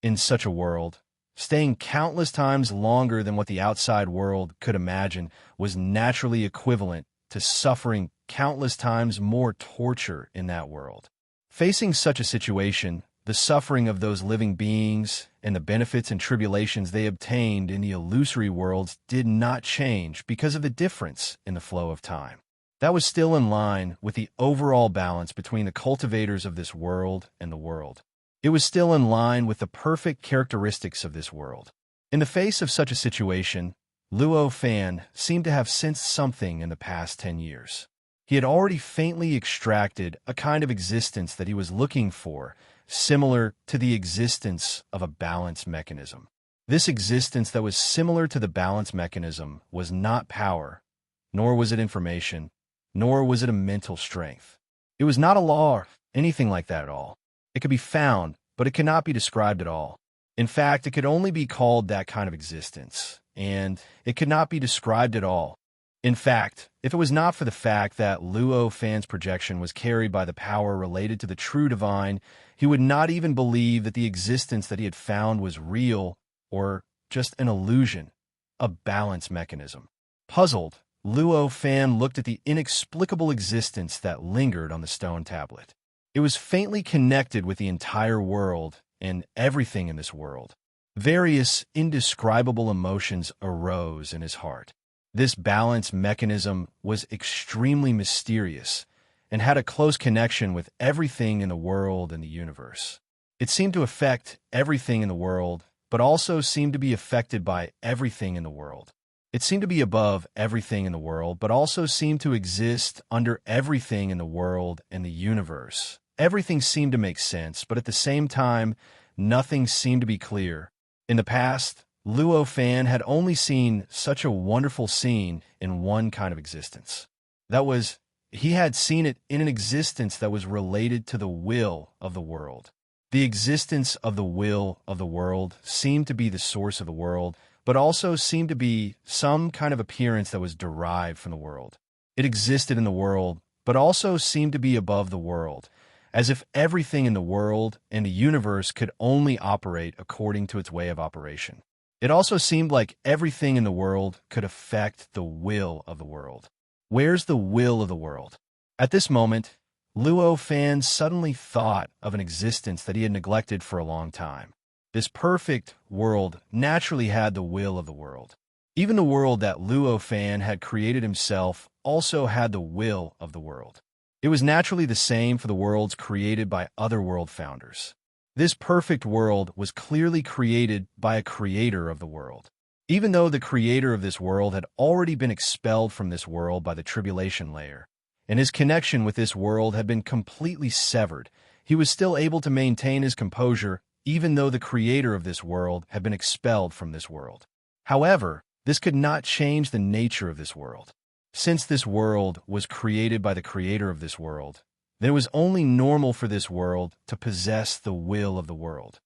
In such a world, staying countless times longer than what the outside world could imagine was naturally equivalent to suffering countless times more torture in that world. Facing such a situation, the suffering of those living beings and the benefits and tribulations they obtained in the illusory worlds did not change because of the difference in the flow of time. That was still in line with the overall balance between the cultivators of this world and the world. It was still in line with the perfect characteristics of this world. In the face of such a situation, Luo Fan seemed to have sensed something in the past 10 years. He had already faintly extracted a kind of existence that he was looking for, similar to the existence of a balance mechanism. This existence that was similar to the balance mechanism was not power, nor was it information, nor was it a mental strength. It was not a law or anything like that at all. It could be found, but it cannot be described at all. In fact, it could only be called that kind of existence, and it could not be described at all. In fact, if it was not for the fact that Luo Fan's projection was carried by the power related to the true divine, he would not even believe that the existence that he had found was real or just an illusion, a balance mechanism. Puzzled, Luo Fan looked at the inexplicable existence that lingered on the stone tablet. It was faintly connected with the entire world and everything in this world. Various indescribable emotions arose in his heart. This balance mechanism was extremely mysterious and had a close connection with everything in the world and the universe. It seemed to affect everything in the world, but also seemed to be affected by everything in the world. It seemed to be above everything in the world, but also seemed to exist under everything in the world and the universe. Everything seemed to make sense, but at the same time, nothing seemed to be clear. In the past, Luo Fan had only seen such a wonderful scene in one kind of existence. That was, he had seen it in an existence that was related to the will of the world. The existence of the will of the world seemed to be the source of the world, but also seemed to be some kind of appearance that was derived from the world. It existed in the world, but also seemed to be above the world, as if everything in the world and the universe could only operate according to its way of operation. It also seemed like everything in the world could affect the will of the world. Where's the will of the world? At this moment, Luo Fan suddenly thought of an existence that he had neglected for a long time. This perfect world naturally had the will of the world. Even the world that Luo Fan had created himself also had the will of the world. It was naturally the same for the worlds created by other world founders. This perfect world was clearly created by a creator of the world. Even though the creator of this world had already been expelled from this world by the tribulation layer, and his connection with this world had been completely severed, he was still able to maintain his composure even though the creator of this world had been expelled from this world. However, this could not change the nature of this world. Since this world was created by the creator of this world, then it was only normal for this world to possess the will of the world.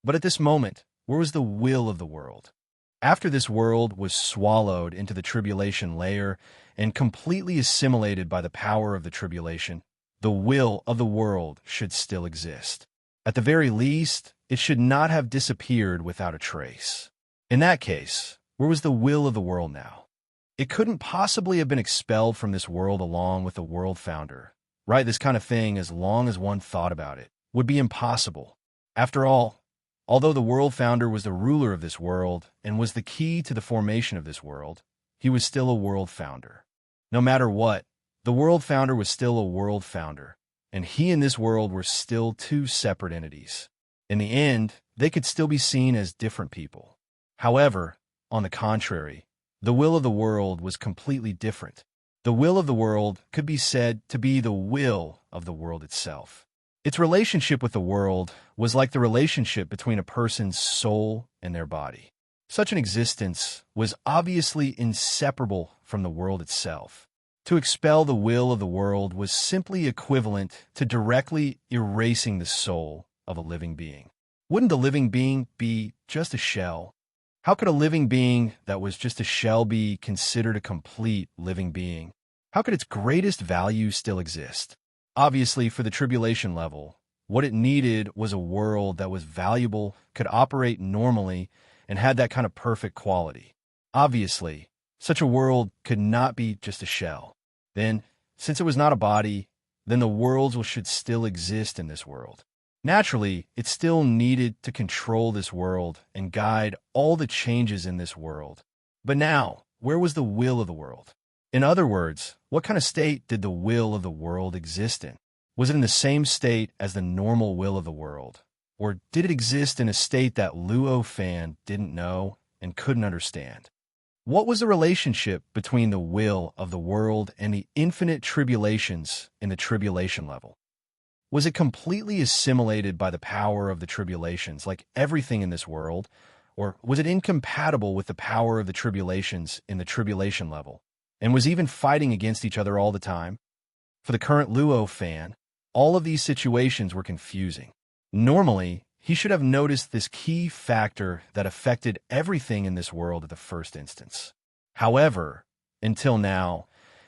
But at this moment, where was the will of the world? After this world was swallowed into the tribulation layer and completely assimilated by the power of the tribulation, the will of the world should still exist. At the very least, it should not have disappeared without a trace. In that case, where was the will of the world now? It couldn't possibly have been expelled from this world along with the world founder. Right, this kind of thing, as long as one thought about it, would be impossible. After all, although the world founder was the ruler of this world and was the key to the formation of this world, he was still a world founder. No matter what, the world founder was still a world founder, and he and this world were still two separate entities. In the end, they could still be seen as different people. However, on the contrary, the will of the world was completely different. The will of the world could be said to be the will of the world itself. Its relationship with the world was like the relationship between a person's soul and their body. Such an existence was obviously inseparable from the world itself. To expel the will of the world was simply equivalent to directly erasing the soul of a living being. Wouldn't the living being be just a shell? How could a living being that was just a shell be considered a complete living being? How could its greatest value still exist? Obviously, for the tribulation level, what it needed was a world that was valuable, could operate normally, and had that kind of perfect quality. Obviously, such a world could not be just a shell. Then, since it was not a body, then the worlds should still exist in this world. Naturally, it still needed to control this world and guide all the changes in this world. But now, where was the will of the world? In other words, what kind of state did the will of the world exist in? Was it in the same state as the normal will of the world? Or did it exist in a state that Luo Fan didn't know and couldn't understand? What was the relationship between the will of the world and the infinite tribulations in the tribulation level? Was it completely assimilated by the power of the tribulations, like everything in this world, or was it incompatible with the power of the tribulations in the tribulation level, and was even fighting against each other all the time? For the current Luo Fan, all of these situations were confusing. Normally, he should have noticed this key factor that affected everything in this world at the first instance. However, until now,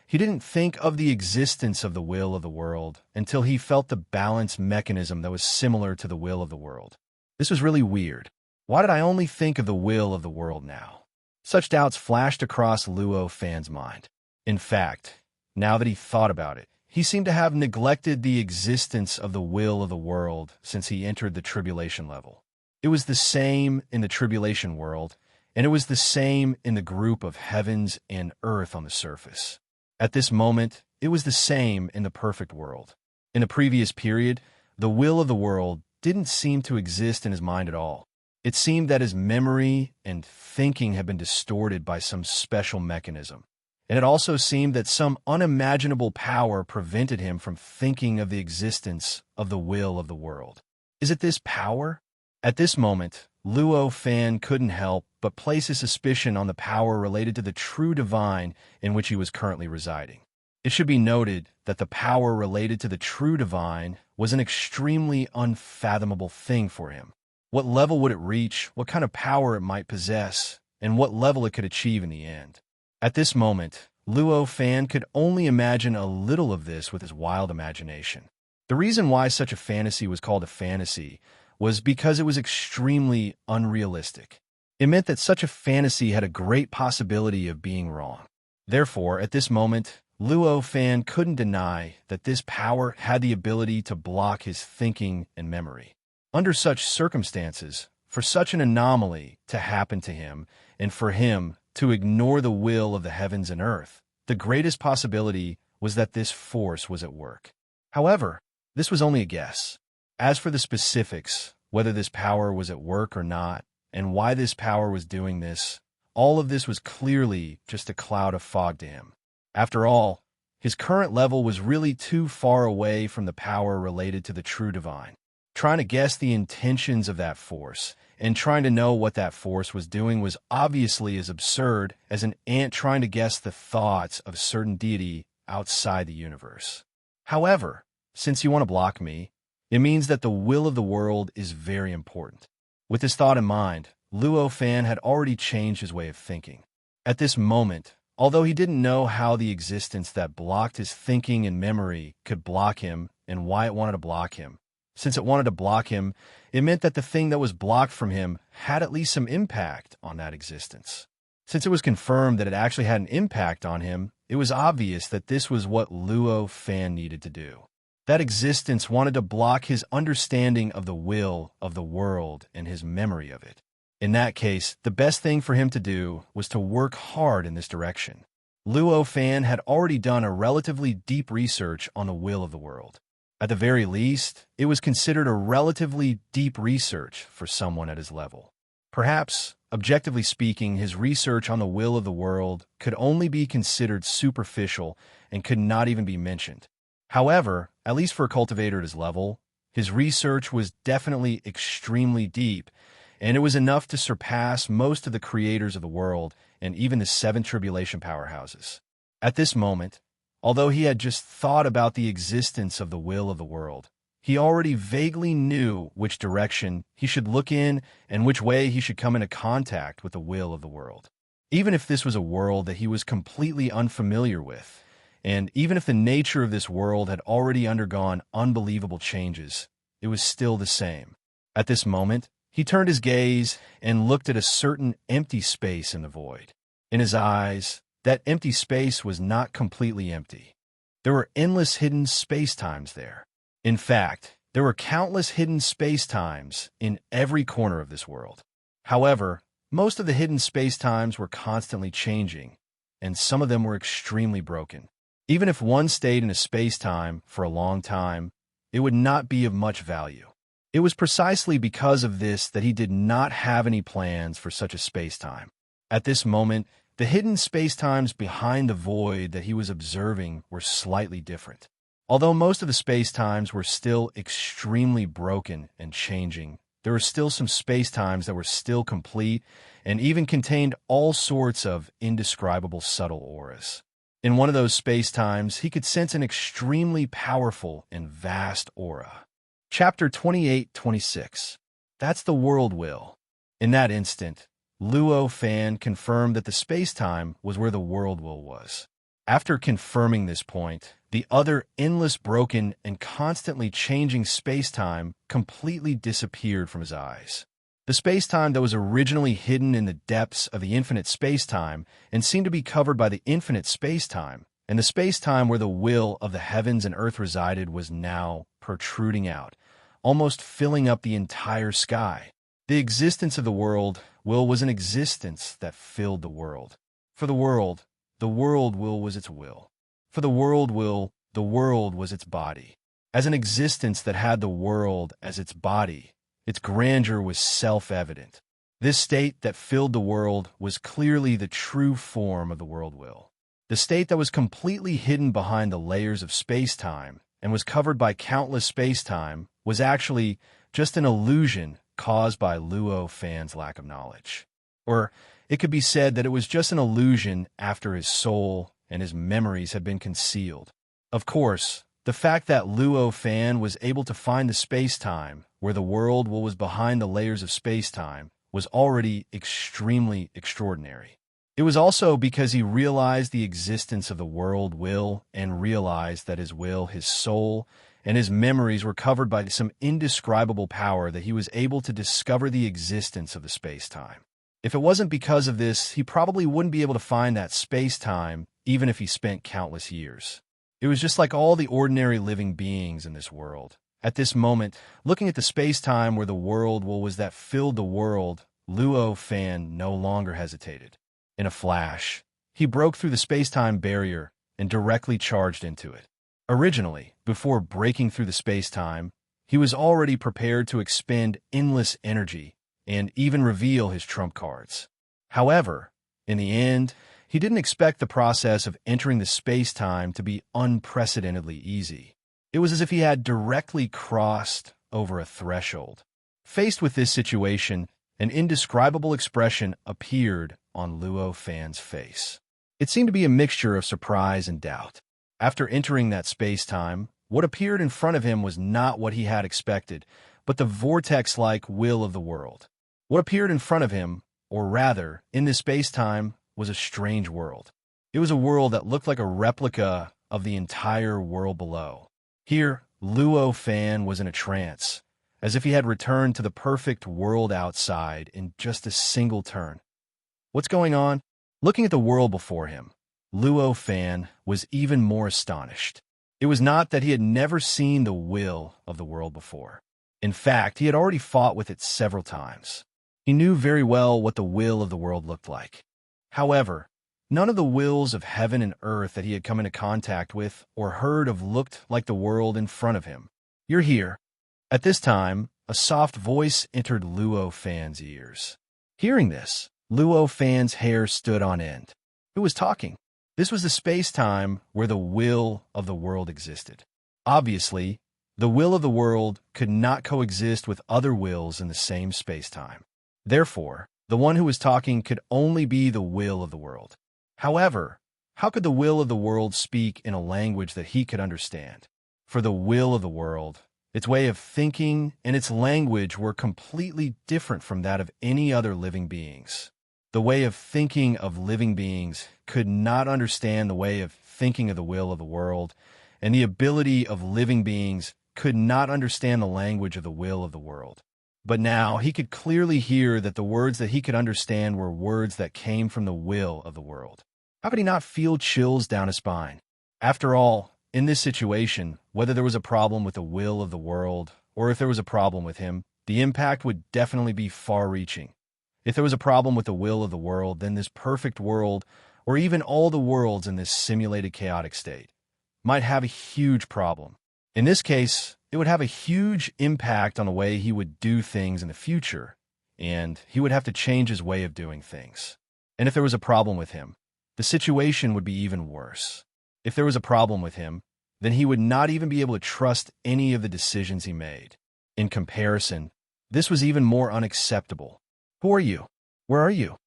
he didn't think of the existence of the will of the world until he felt the balance mechanism that was similar to the will of the world. This was really weird. Why did I only think of the will of the world now? Such doubts flashed across Luo Fan's mind. In fact, now that he thought about it, he seemed to have neglected the existence of the will of the world since he entered the tribulation level. It was the same in the tribulation world, and it was the same in the group of heavens and earth on the surface. At this moment, it was the same in the perfect world. In the previous period, the will of the world didn't seem to exist in his mind at all. It seemed that his memory and thinking had been distorted by some special mechanism. And it also seemed that some unimaginable power prevented him from thinking of the existence of the will of the world. Is it this power? At this moment, Luo Fan couldn't help but place his suspicion on the power related to the true divine in which he was currently residing. It should be noted that the power related to the true divine was an extremely unfathomable thing for him. What level would it reach, what kind of power it might possess, and what level it could achieve in the end? At this moment, Luo Fan could only imagine a little of this with his wild imagination. The reason why such a fantasy was called a fantasy was because it was extremely unrealistic. It meant that such a fantasy had a great possibility of being wrong. Therefore, at this moment, Luo Fan couldn't deny that this power had the ability to block his thinking and memory. Under such circumstances, for such an anomaly to happen to him, and for him to ignore the will of the heavens and earth, the greatest possibility was that this force was at work. However, this was only a guess. As for the specifics, whether this power was at work or not, and why this power was doing this, all of this was clearly just a cloud of fog to him. After all, his current level was really too far away from the power related to the true divine. Trying to guess the intentions of that force and trying to know what that force was doing was obviously as absurd as an ant trying to guess the thoughts of a certain deity outside the universe. However, since you want to block me, it means that the will of the world is very important. With this thought in mind, Luo Fan had already changed his way of thinking. At this moment, although he didn't know how the existence that blocked his thinking and memory could block him and why it wanted to block him, since it wanted to block him, it meant that the thing that was blocked from him had at least some impact on that existence. Since it was confirmed that it actually had an impact on him, it was obvious that this was what Luo Fan needed to do. That existence wanted to block his understanding of the will of the world and his memory of it. In that case, the best thing for him to do was to work hard in this direction. Luo Fan had already done a relatively deep research on the will of the world. At the very least, it was considered a relatively deep research for someone at his level. Perhaps, objectively speaking, his research on the will of the world could only be considered superficial and could not even be mentioned. However, at least for a cultivator at his level, his research was definitely extremely deep, and it was enough to surpass most of the creators of the world and even the 7 tribulation powerhouses. At this moment, although he had just thought about the existence of the will of the world, He already vaguely knew which direction he should look in and which way he should come into contact with the will of the world. Even if this was a world that he was completely unfamiliar with, and even if the nature of this world had already undergone unbelievable changes, it was still the same. At this moment, he turned his gaze and looked at a certain empty space in the void. In his eyes, that empty space was not completely empty. There were endless hidden space-times there. In fact, there were countless hidden space-times in every corner of this world. However, most of the hidden space-times were constantly changing, and some of them were extremely broken. Even if one stayed in a space-time for a long time, it would not be of much value. It was precisely because of this that he did not have any plans for such a space-time. At this moment, the hidden space-times behind the void that he was observing were slightly different. Although most of the space-times were still extremely broken and changing, there were still some space-times that were still complete and even contained all sorts of indescribable subtle auras. In one of those space-times, he could sense an extremely powerful and vast aura. Chapter 28-26. That's the world will. In that instant, Luo Fan confirmed that the space-time was where the world will was. After confirming this point, the other endless broken and constantly changing space-time completely disappeared from his eyes. The space-time that was originally hidden in the depths of the infinite space-time and seemed to be covered by the infinite space-time, and the space-time where the will of the heavens and earth resided was now protruding out, almost filling up the entire sky. The existence of the world will was an existence that filled the world. For the world will was its will. For the world will, the world was its body. As an existence that had the world as its body, its grandeur was self-evident. This state that filled the world was clearly the true form of the world will. The state that was completely hidden behind the layers of space-time and was covered by countless space-time was actually just an illusion caused by Luo Fan's lack of knowledge. Or it could be said that it was just an illusion after his soul and his memories had been concealed. Of course, the fact that Luo Fan was able to find the space-time where the world was behind the layers of space-time was already extremely extraordinary. It was also because he realized the existence of the world will and realized that his will, his soul, and his memories were covered by some indescribable power that he was able to discover the existence of the space-time. If it wasn't because of this, he probably wouldn't be able to find that space-time even if he spent countless years. It was just like all the ordinary living beings in this world. At this moment, looking at the space-time where the world was that filled the world, Luo Fan no longer hesitated. In a flash, he broke through the space-time barrier and directly charged into it. Originally, before breaking through the space-time, he was already prepared to expend endless energy and even reveal his trump cards. However, in the end, he didn't expect the process of entering the space-time to be unprecedentedly easy. It was as if he had directly crossed over a threshold. Faced with this situation, an indescribable expression appeared on Luo Fan's face. It seemed to be a mixture of surprise and doubt. After entering that space-time, what appeared in front of him was not what he had expected, but the vortex-like will of the world. What appeared in front of him, or rather, in this space-time, was a strange world. It was a world that looked like a replica of the entire world below. Here, Luo Fan was in a trance, as if he had returned to the perfect world outside in just a single turn. What's going on? Looking at the world before him, Luo Fan was even more astonished. It was not that he had never seen the will of the world before. In fact, he had already fought with it several times. He knew very well what the will of the world looked like. However, none of the wills of heaven and earth that he had come into contact with or heard of looked like the world in front of him. "You're here." At this time, a soft voice entered Luo Fan's ears. Hearing this, Luo Fan's hair stood on end. Who was talking? This was the space-time where the will of the world existed. Obviously, the will of the world could not coexist with other wills in the same space-time. Therefore, the one who was talking could only be the will of the world. However, how could the will of the world speak in a language that he could understand? For the will of the world Its way of thinking and its language were completely different from that of any other living beings. The way of thinking of living beings could not understand the way of thinking of the will of the world, and the ability of living beings could not understand the language of the will of the world. But now he could clearly hear that the words that he could understand were words that came from the will of the world. How could he not feel chills down his spine? After all, in this situation, whether there was a problem with the will of the world or if there was a problem with him, the impact would definitely be far-reaching. If there was a problem with the will of the world, then this perfect world, or even all the worlds in this simulated chaotic state, might have a huge problem. In this case, it would have a huge impact on the way he would do things in the future, and he would have to change his way of doing things. And if there was a problem with him, the situation would be even worse. If there was a problem with him, then he would not even be able to trust any of the decisions he made. In comparison, this was even more unacceptable. "Who are you? Where are you?"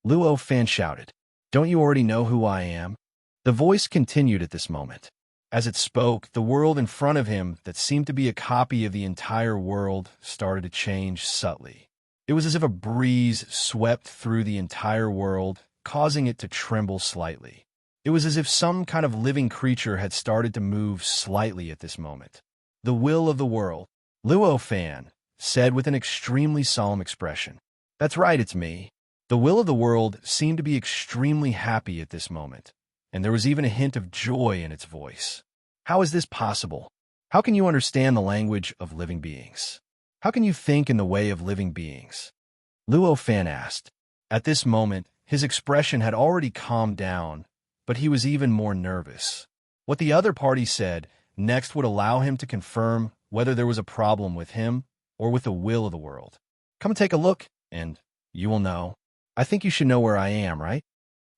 Luo Fan shouted. "Don't you already know who I am?" The voice continued at this moment. As it spoke, the world in front of him that seemed to be a copy of the entire world started to change subtly. It was as if a breeze swept through the entire world, causing it to tremble slightly. It was as if some kind of living creature had started to move slightly at this moment. "The will of the world," Luo Fan said with an extremely solemn expression. "That's right, it's me." The will of the world seemed to be extremely happy at this moment, and there was even a hint of joy in its voice. "How is this possible? How can you understand the language of living beings? How can you think in the way of living beings?" Luo Fan asked. At this moment, his expression had already calmed down, but he was even more nervous. What the other party said next would allow him to confirm whether there was a problem with him or with the will of the world. "Come and take a look, and you will know. I think you should know where I am, right?"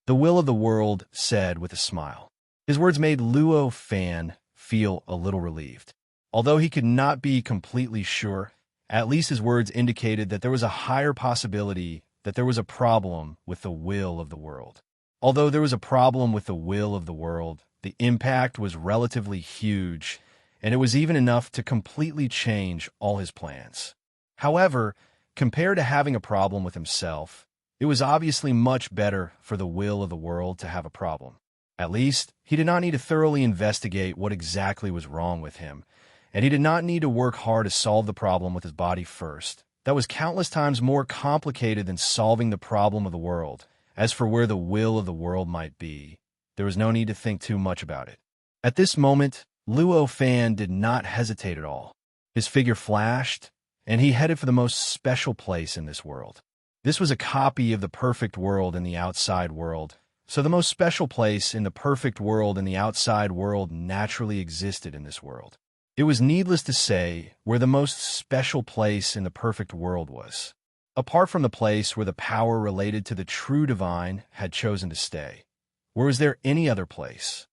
The will of the world said with a smile. His words made Luo Fan feel a little relieved. Although he could not be completely sure, at least his words indicated that there was a higher possibility that there was a problem with the will of the world. Although there was a problem with the will of the world, the impact was relatively huge, and it was even enough to completely change all his plans. However, compared to having a problem with himself, it was obviously much better for the will of the world to have a problem. At least, he did not need to thoroughly investigate what exactly was wrong with him, and he did not need to work hard to solve the problem with his body first. That was countless times more complicated than solving the problem of the world. As for where the will of the world might be, there was no need to think too much about it. At this moment, Luo Fan did not hesitate at all. His figure flashed, and he headed for the most special place in this world. This was a copy of the perfect world in the outside world, so the most special place in the perfect world in the outside world naturally existed in this world. It was needless to say where the most special place in the perfect world was. Apart from the place where the power related to the true divine had chosen to stay, where was there any other place?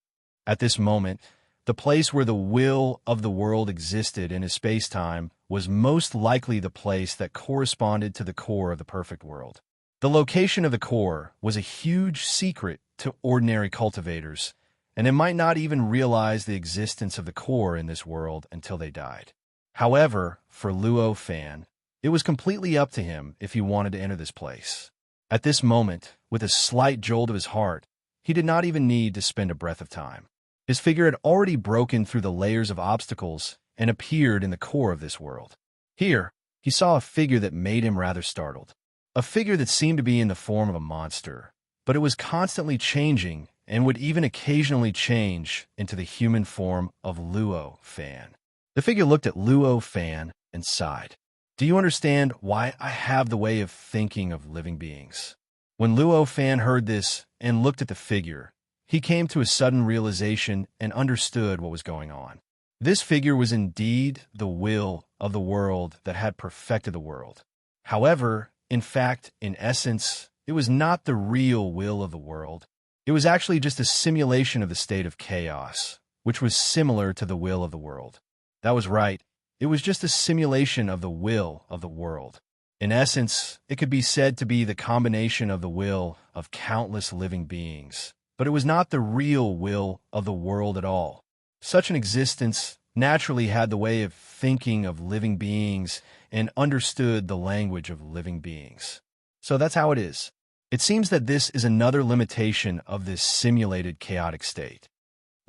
At this moment, the place where the will of the world existed in his space-time was most likely the place that corresponded to the core of the perfect world. The location of the core was a huge secret to ordinary cultivators, and they might not even realize the existence of the core in this world until they died. However, for Luo Fan, it was completely up to him if he wanted to enter this place. At this moment, with a slight jolt of his heart, he did not even need to spend a breath of time. His figure had already broken through the layers of obstacles and appeared in the core of this world. Here, he saw a figure that made him rather startled. A figure that seemed to be in the form of a monster, but it was constantly changing and would even occasionally change into the human form of Luo Fan. The figure looked at Luo Fan and sighed. "Do you understand why I have the way of thinking of living beings?" When Luo Fan heard this and looked at the figure, he came to a sudden realization and understood what was going on. This figure was indeed the will of the world that had perfected the world. However, in fact, in essence, it was not the real will of the world. It was actually just a simulation of the state of chaos, which was similar to the will of the world. That was right. It was just a simulation of the will of the world. In essence, it could be said to be the combination of the will of countless living beings, but it was not the real will of the world at all. Such an existence naturally had the way of thinking of living beings and understood the language of living beings. So that's how it is. It seems that this is another limitation of this simulated chaotic state.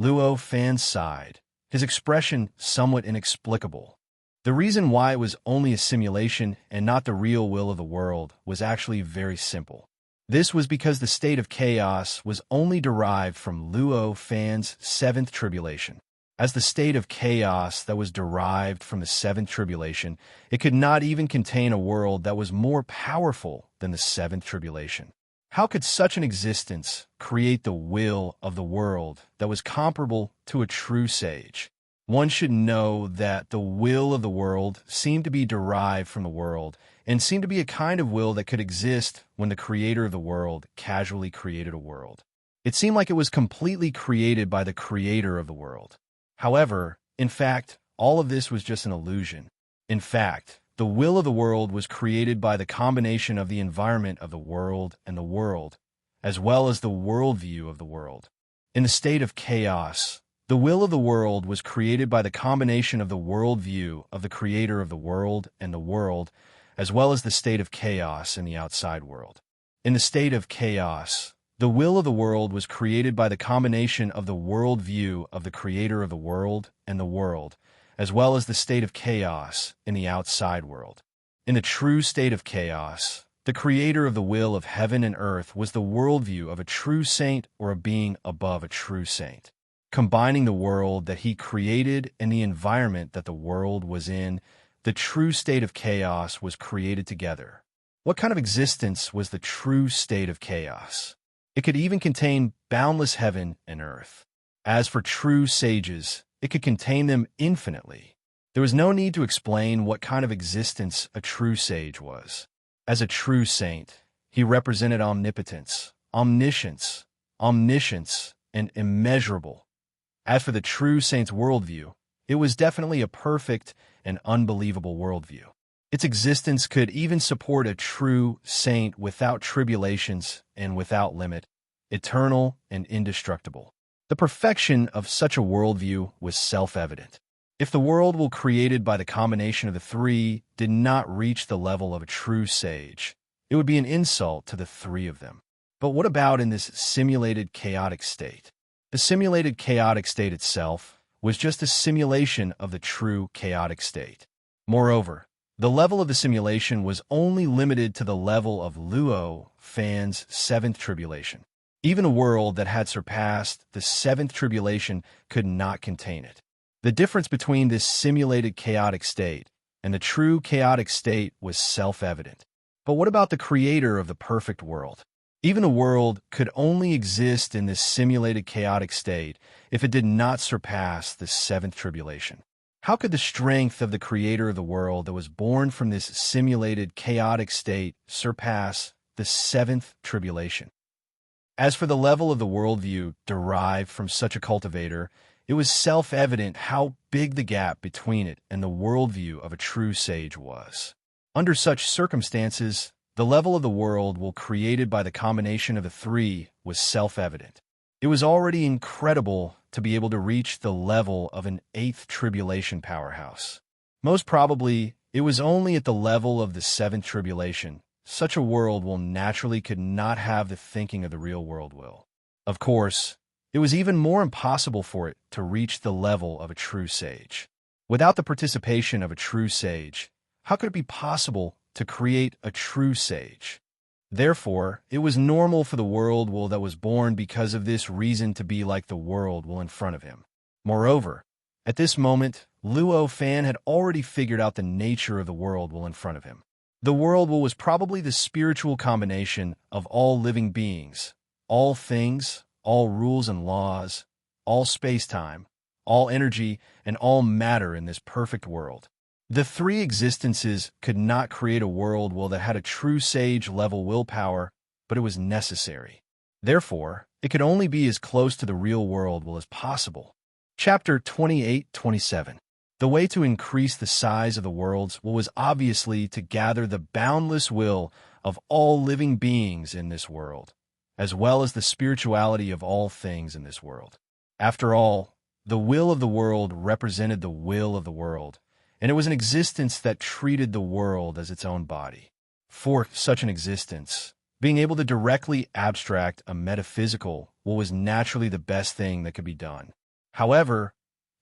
Luo Fan sighed, his expression somewhat inexplicable. The reason why it was only a simulation and not the real will of the world was actually very simple. This was because the state of chaos was only derived from Luo Fan's seventh tribulation. As the state of chaos that was derived from the seventh tribulation, it could not even contain a world that was more powerful than the seventh tribulation. How could such an existence create the will of the world that was comparable to a true sage? One should know that the will of the world seemed to be derived from the world and seemed to be a kind of will that could exist when the creator of the world casually created a world. It seemed like it was completely created by the creator of the world. However, in fact, all of this was just an illusion. In fact, the will of the world was created by the combination of the environment of the world and the world, as well as the worldview of the world. In the state of chaos, the will of the world was created by the combination of the worldview of the creator of the world and the world, as well as the state of chaos in the outside world. In the state of chaos, the will of the world was created by the combination of the worldview of the creator of the world and the world, as well as the state of chaos in the outside world. In the true state of chaos, the creator of the will of heaven and earth was the worldview of a true saint or a being above a true saint. Combining the world that he created and the environment that the world was in, the true state of chaos was created together. What kind of existence was the true state of chaos? It could even contain boundless heaven and earth. As for true sages, it could contain them infinitely. There was no need to explain what kind of existence a true sage was. As a true saint, he represented omnipotence, omniscience, and immeasurable. As for the true saint's worldview, it was definitely a perfect and unbelievable worldview. Its existence could even support a true saint without tribulations and without limit, eternal and indestructible. The perfection of such a worldview was self-evident. If the world will created by the combination of the three did not reach the level of a true sage, it would be an insult to the three of them. But what about in this simulated chaotic state? The simulated chaotic state itself was just a simulation of the true chaotic state. Moreover, the level of the simulation was only limited to the level of Luo Fan's seventh tribulation. Even a world that had surpassed the seventh tribulation could not contain it. The difference between this simulated chaotic state and the true chaotic state was self-evident. But what about the creator of the perfect world? Even a world could only exist in this simulated chaotic state if it did not surpass the seventh tribulation. How could the strength of the creator of the world that was born from this simulated chaotic state surpass the seventh tribulation? As for the level of the worldview derived from such a cultivator, it was self-evident how big the gap between it and the worldview of a true sage was. Under such circumstances, the level of the world created by the combination of the three was self-evident. It was already incredible to be able to reach the level of an eighth tribulation powerhouse. Most probably, it was only at the level of the seventh tribulation. Such a world naturally could not have the thinking of the real world will. Of course, it was even more impossible for it to reach the level of a true sage. Without the participation of a true sage, how could it be possible to create a true sage? Therefore, it was normal for the world that was born because of this reason to be like the world in front of him. Moreover, at this moment, Luo Fan had already figured out the nature of the world in front of him. The world was probably the spiritual combination of all living beings, all things, all rules and laws, all space-time, all energy, and all matter in this perfect world. The three existences could not create a world that had a true sage-level willpower, but it was necessary. Therefore, it could only be as close to the real world as possible. Chapter 28-27. The way to increase the size of the worlds was obviously to gather the boundless will of all living beings in this world, as well as the spirituality of all things in this world. After all, The will of the world represented the will of the world, and it was an existence that treated the world as its own body. For such an existence, being able to directly abstract a metaphysical what was naturally the best thing that could be done. However,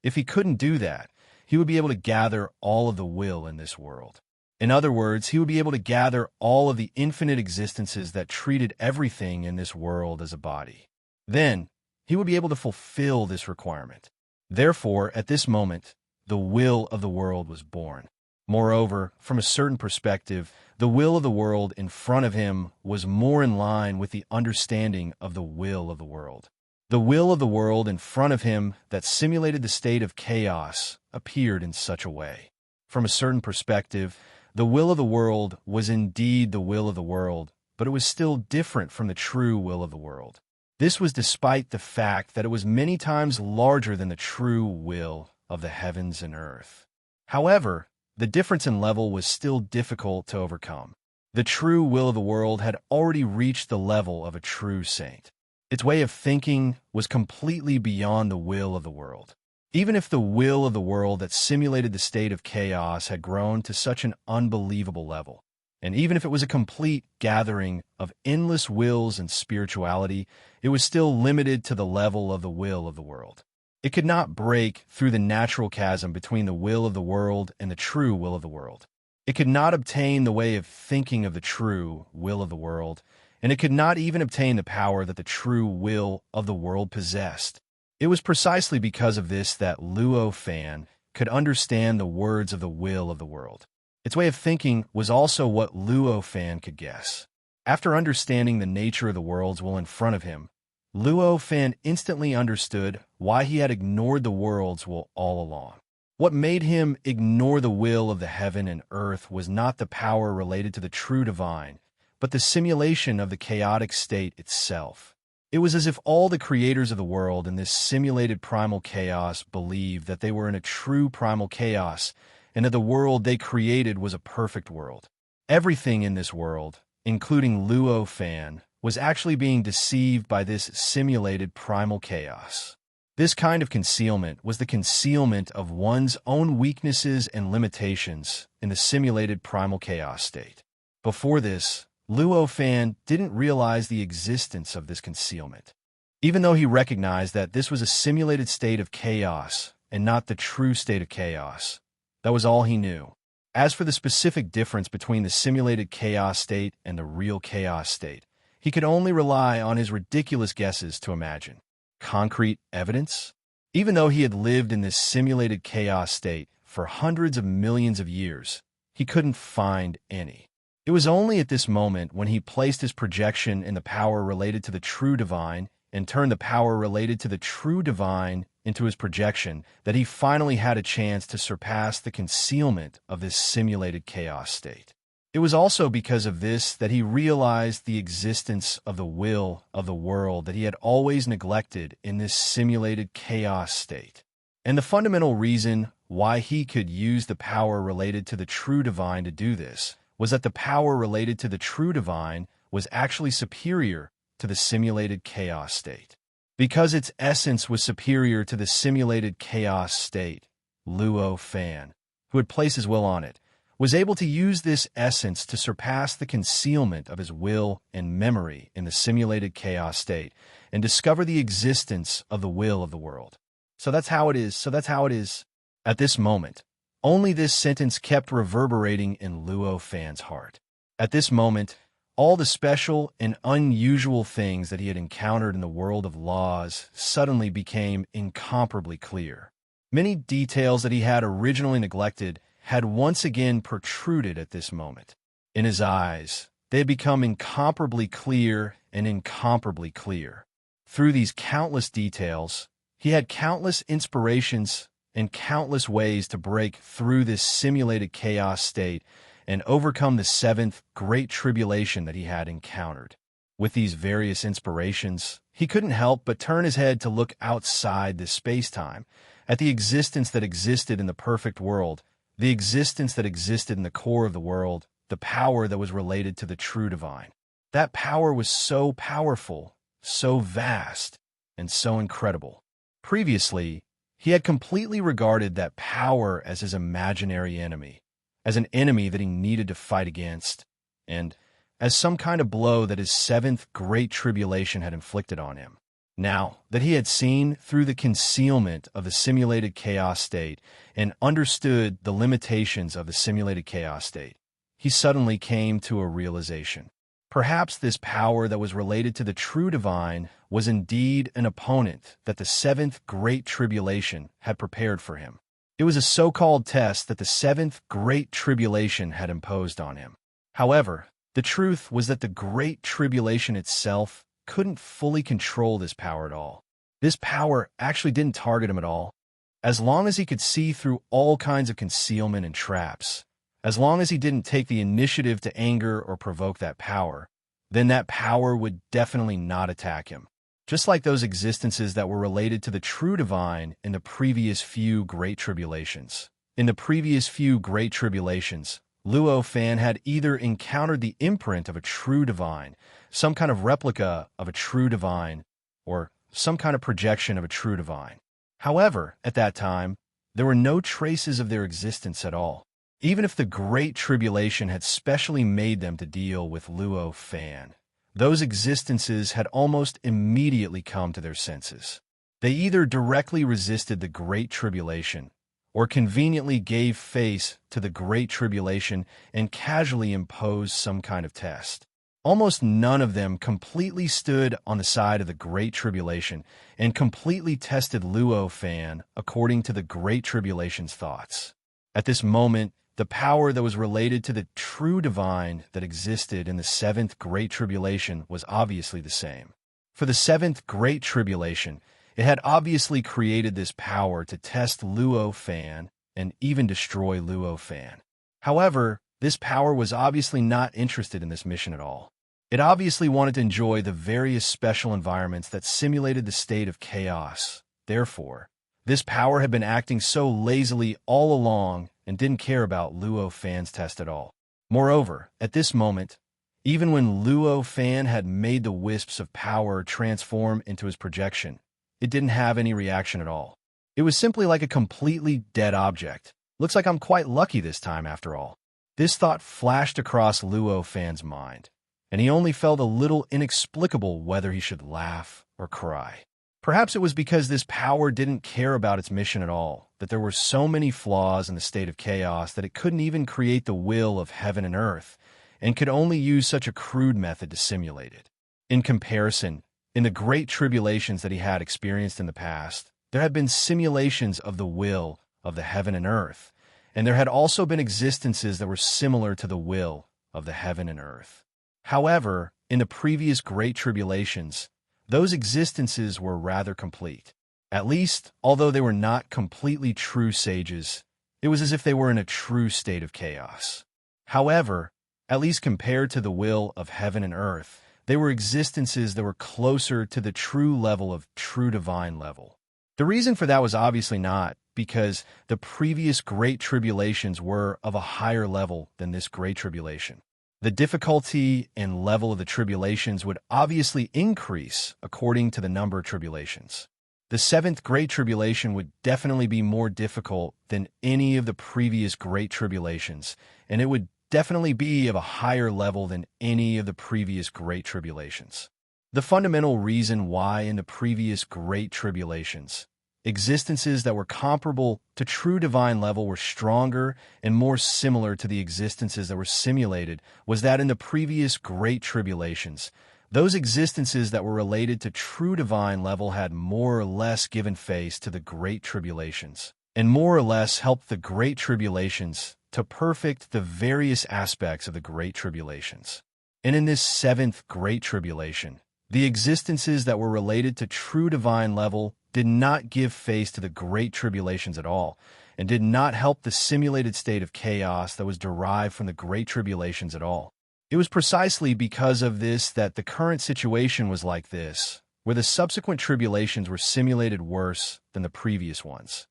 if he couldn't do that, he would be able to gather all of the will in this world. In other words, he would be able to gather all of the infinite existences that treated everything in this world as a body. Then, he would be able to fulfill this requirement. Therefore, at this moment, the will of the world was born. Moreover, from a certain perspective, the will of the world in front of him was more in line with the understanding of the will of the world. The will of the world in front of him that simulated the state of chaos appeared in such a way. From a certain perspective, the will of the world was indeed the will of the world, but it was still different from the true will of the world. This was despite the fact that it was many times larger than the true will of the heavens and earth. However, the difference in level was still difficult to overcome. The true will of the world had already reached the level of a true saint. Its way of thinking was completely beyond the will of the world. Even if the will of the world that simulated the state of chaos had grown to such an unbelievable level, and even if it was a complete gathering of endless wills and spirituality, it was still limited to the level of the will of the world. It could not break through the natural chasm between the will of the world and the true will of the world. It could not obtain the way of thinking of the true will of the world, and it could not even obtain the power that the true will of the world possessed. It was precisely because of this that Luo Fan could understand the words of the will of the world. Its way of thinking was also what Luo Fan could guess. After understanding the nature of the world's will in front of him, Luo Fan instantly understood why he had ignored the world's will all along. What made him ignore the will of the heaven and earth was not the power related to the true divine, but the simulation of the chaotic state itself. It was as if all the creators of the world in this simulated primal chaos believed that they were in a true primal chaos, and that the world they created was a perfect world. Everything in this world, including Luo Fan, was actually being deceived by this simulated primal chaos. This kind of concealment was the concealment of one's own weaknesses and limitations in the simulated primal chaos state. Before this, Luo Fan didn't realize the existence of this concealment. Even though he recognized that this was a simulated state of chaos and not the true state of chaos, that was all he knew. As for the specific difference between the simulated chaos state and the real chaos state, he could only rely on his ridiculous guesses to imagine. Concrete evidence? Even though he had lived in this simulated chaos state for hundreds of millions of years, he couldn't find any. It was only at this moment when he placed his projection in the power related to the true divine and turned the power related to the true divine into his projection that he finally had a chance to surpass the concealment of this simulated chaos state. It was also because of this that he realized the existence of the will of the world that he had always neglected in this simulated chaos state. And the fundamental reason why he could use the power related to the true divine to do this was that the power related to the true divine was actually superior to the simulated chaos state. Because its essence was superior to the simulated chaos state, Luo Fan, who had placed his will on it, was able to use this essence to surpass the concealment of his will and memory in the simulated chaos state and discover the existence of the will of the world. So that's how it is. At this moment, only this sentence kept reverberating in Luo Fan's heart. At this moment, all the special and unusual things that he had encountered in the world of laws suddenly became incomparably clear. Many details that he had originally neglected had once again protruded at this moment. In his eyes, they had become incomparably clear and incomparably clear. Through these countless details, he had countless inspirations and countless ways to break through this simulated chaos state and overcome the seventh great tribulation that he had encountered. With these various inspirations, he couldn't help but turn his head to look outside this space-time, at the existence that existed in the perfect world, the existence that existed in the core of the world, the power that was related to the true divine. That power was so powerful, so vast, and so incredible. Previously, He had completely regarded that power as his imaginary enemy, as an enemy that he needed to fight against, and as some kind of blow that his seventh great tribulation had inflicted on him. Now that he had seen through the concealment of the simulated chaos state and understood the limitations of the simulated chaos state, he suddenly came to a realization. Perhaps this power that was related to the true divine was indeed an opponent that the seventh great tribulation had prepared for him. It was a so-called test that the seventh great tribulation had imposed on him. However, the truth was that the great tribulation itself couldn't fully control this power at all. This power actually didn't target him at all. As long as he could see through all kinds of concealment and traps, as long as he didn't take the initiative to anger or provoke that power, then that power would definitely not attack him. Just like those existences that were related to the true divine in the previous few great tribulations. In the previous few great tribulations, Luo Fan had either encountered the imprint of a true divine, some kind of replica of a true divine, or some kind of projection of a true divine. However, at that time, there were no traces of their existence at all. Even if the Great Tribulation had specially made them to deal with Luo Fan, those existences had almost immediately come to their senses. They either directly resisted the Great Tribulation, or conveniently gave face to the Great Tribulation and casually imposed some kind of test. Almost none of them completely stood on the side of the Great Tribulation and completely tested Luo Fan according to the Great Tribulation's thoughts. At this moment, the power that was related to the true divine that existed in the seventh Great Tribulation was obviously the same. For the seventh Great Tribulation, it had obviously created this power to test Luo Fan and even destroy Luo Fan. However, this power was obviously not interested in this mission at all. It obviously wanted to enjoy the various special environments that simulated the state of chaos. Therefore, this power had been acting so lazily all along and didn't care about Luo Fan's test at all. Moreover, at this moment, even when Luo Fan had made the wisps of power transform into his projection, it didn't have any reaction at all. It was simply like a completely dead object. Looks like I'm quite lucky this time after all. This thought flashed across Luo Fan's mind, and he only felt a little inexplicable whether he should laugh or cry. Perhaps it was because this power didn't care about its mission at all, that there were so many flaws in the state of chaos that it couldn't even create the will of heaven and earth, and could only use such a crude method to simulate it. In comparison, in the great tribulations that he had experienced in the past, there had been simulations of the will of the heaven and earth, and there had also been existences that were similar to the will of the heaven and earth. However, in the previous great tribulations, those existences were rather complete. At least, although they were not completely true sages, it was as if they were in a true state of chaos. However, at least compared to the will of heaven and earth, they were existences that were closer to the true level of true divine level. The reason for that was obviously not because the previous great tribulations were of a higher level than this great tribulation. The difficulty and level of the tribulations would obviously increase according to the number of tribulations. The seventh great tribulation would definitely be more difficult than any of the previous great tribulations, and it would definitely be of a higher level than any of the previous great tribulations. The fundamental reason why in the previous great tribulations, existences that were comparable to true divine level were stronger and more similar to the existences that were simulated was that in the previous great tribulations, those existences that were related to true divine level had more or less given face to the great tribulations, and more or less helped the great tribulations to perfect the various aspects of the great tribulations. And in this seventh great tribulation, the existences that were related to true divine level did not give face to the great tribulations at all, and did not help the simulated state of chaos that was derived from the great tribulations at all. It was precisely because of this that the current situation was like this, where the subsequent tribulations were simulated worse than the previous ones.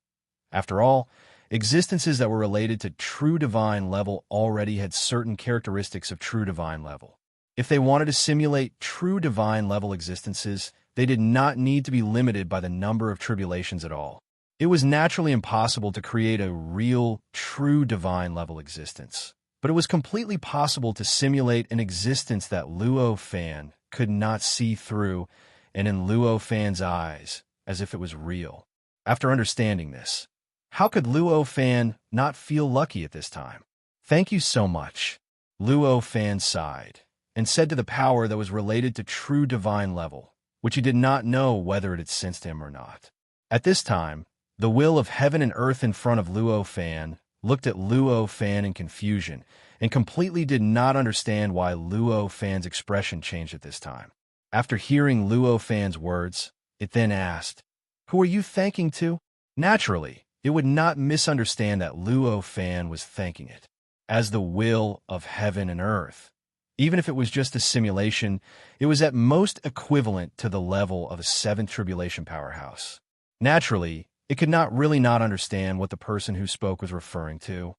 After all, existences that were related to true divine level already had certain characteristics of true divine level. If they wanted to simulate true divine level existences, they did not need to be limited by the number of tribulations at all. It was naturally impossible to create a real, true divine level existence. But it was completely possible to simulate an existence that Luo Fan could not see through, and in Luo Fan's eyes, as if it was real. After understanding this, how could Luo Fan not feel lucky at this time? Thank you so much. Luo Fan sighed, and said to the power that was related to true divine level, which he did not know whether it had sensed him or not. At this time, the will of heaven and earth in front of Luo Fan looked at Luo Fan in confusion, and completely did not understand why Luo Fan's expression changed at this time. After hearing Luo Fan's words, it then asked, "Who are you thanking to?" Naturally, it would not misunderstand that Luo Fan was thanking it as the will of heaven and earth. Even if it was just a simulation, it was at most equivalent to the level of a seventh tribulation powerhouse. Naturally, it could not really not understand what the person who spoke was referring to.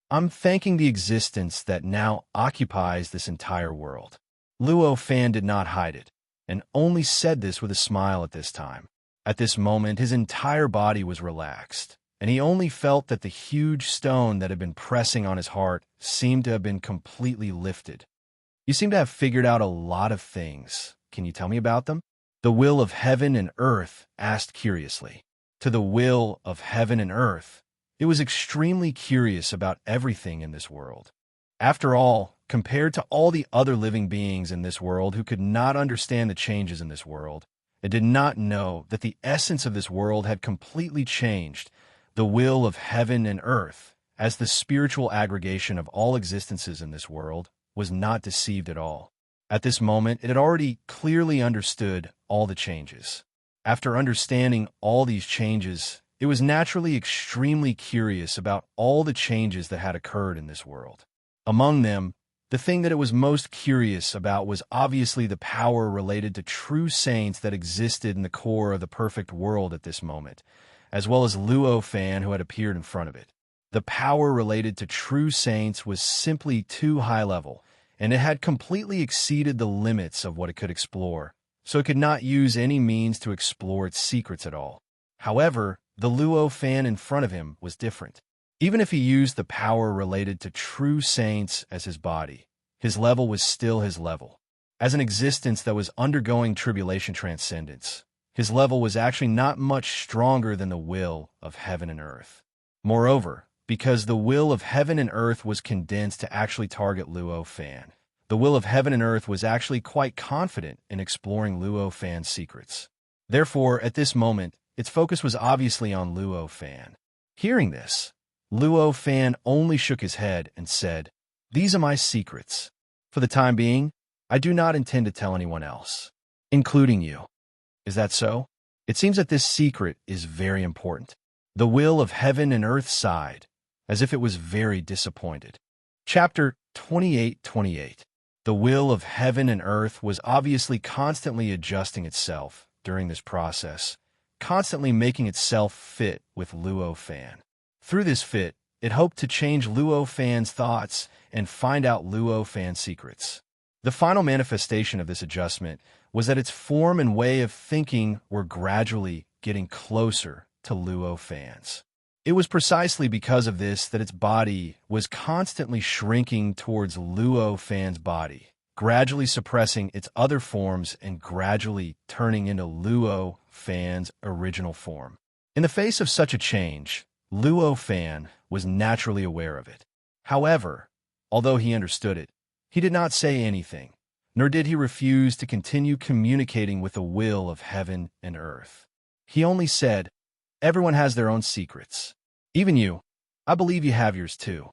I'm thanking the existence that now occupies this entire world. Luo Fan did not hide it, and only said this with a smile at this time. At this moment, his entire body was relaxed, and he only felt that the huge stone that had been pressing on his heart seemed to have been completely lifted. You seem to have figured out a lot of things. Can you tell me about them? The will of heaven and earth asked curiously. To the will of heaven and earth, it was extremely curious about everything in this world. After all, compared to all the other living beings in this world who could not understand the changes in this world, it did not know that the essence of this world had completely changed. The will of heaven and earth, as the spiritual aggregation of all existences in this world, was not deceived at all. At this moment, it had already clearly understood all the changes. After understanding all these changes, it was naturally extremely curious about all the changes that had occurred in this world. Among them, the thing that it was most curious about was obviously the power related to true saints that existed in the core of the perfect world at this moment, as well as Luo Fan who had appeared in front of it. The power related to true saints was simply too high level, and it had completely exceeded the limits of what it could explore, so it could not use any means to explore its secrets at all. However, the Luo Fan in front of him was different. Even if he used the power related to true saints as his body, his level was still his level. As an existence that was undergoing tribulation transcendence, his level was actually not much stronger than the will of heaven and earth. Moreover, because the will of heaven and earth was condensed to actually target Luo Fan, the will of heaven and earth was actually quite confident in exploring Luo Fan's secrets. Therefore, at this moment, its focus was obviously on Luo Fan. Hearing this, Luo Fan only shook his head and said, "These are my secrets. For the time being, I do not intend to tell anyone else, including you." Is that so? It seems that this secret is very important. The will of heaven and earth sighed, as if it was very disappointed. Chapter 28:28. The will of heaven and earth was obviously constantly adjusting itself during this process, constantly making itself fit with Luo Fan. Through this fit, it hoped to change Luo Fan's thoughts and find out Luo Fan's secrets. The final manifestation of this adjustment was that its form and way of thinking were gradually getting closer to Luo Fan's. It was precisely because of this that its body was constantly shrinking towards Luo Fan's body, gradually suppressing its other forms and gradually turning into Luo Fan's original form. In the face of such a change, Luo Fan was naturally aware of it. However, although he understood it, he did not say anything, nor did he refuse to continue communicating with the will of heaven and earth. He only said, "Everyone has their own secrets. Even you. I believe you have yours too."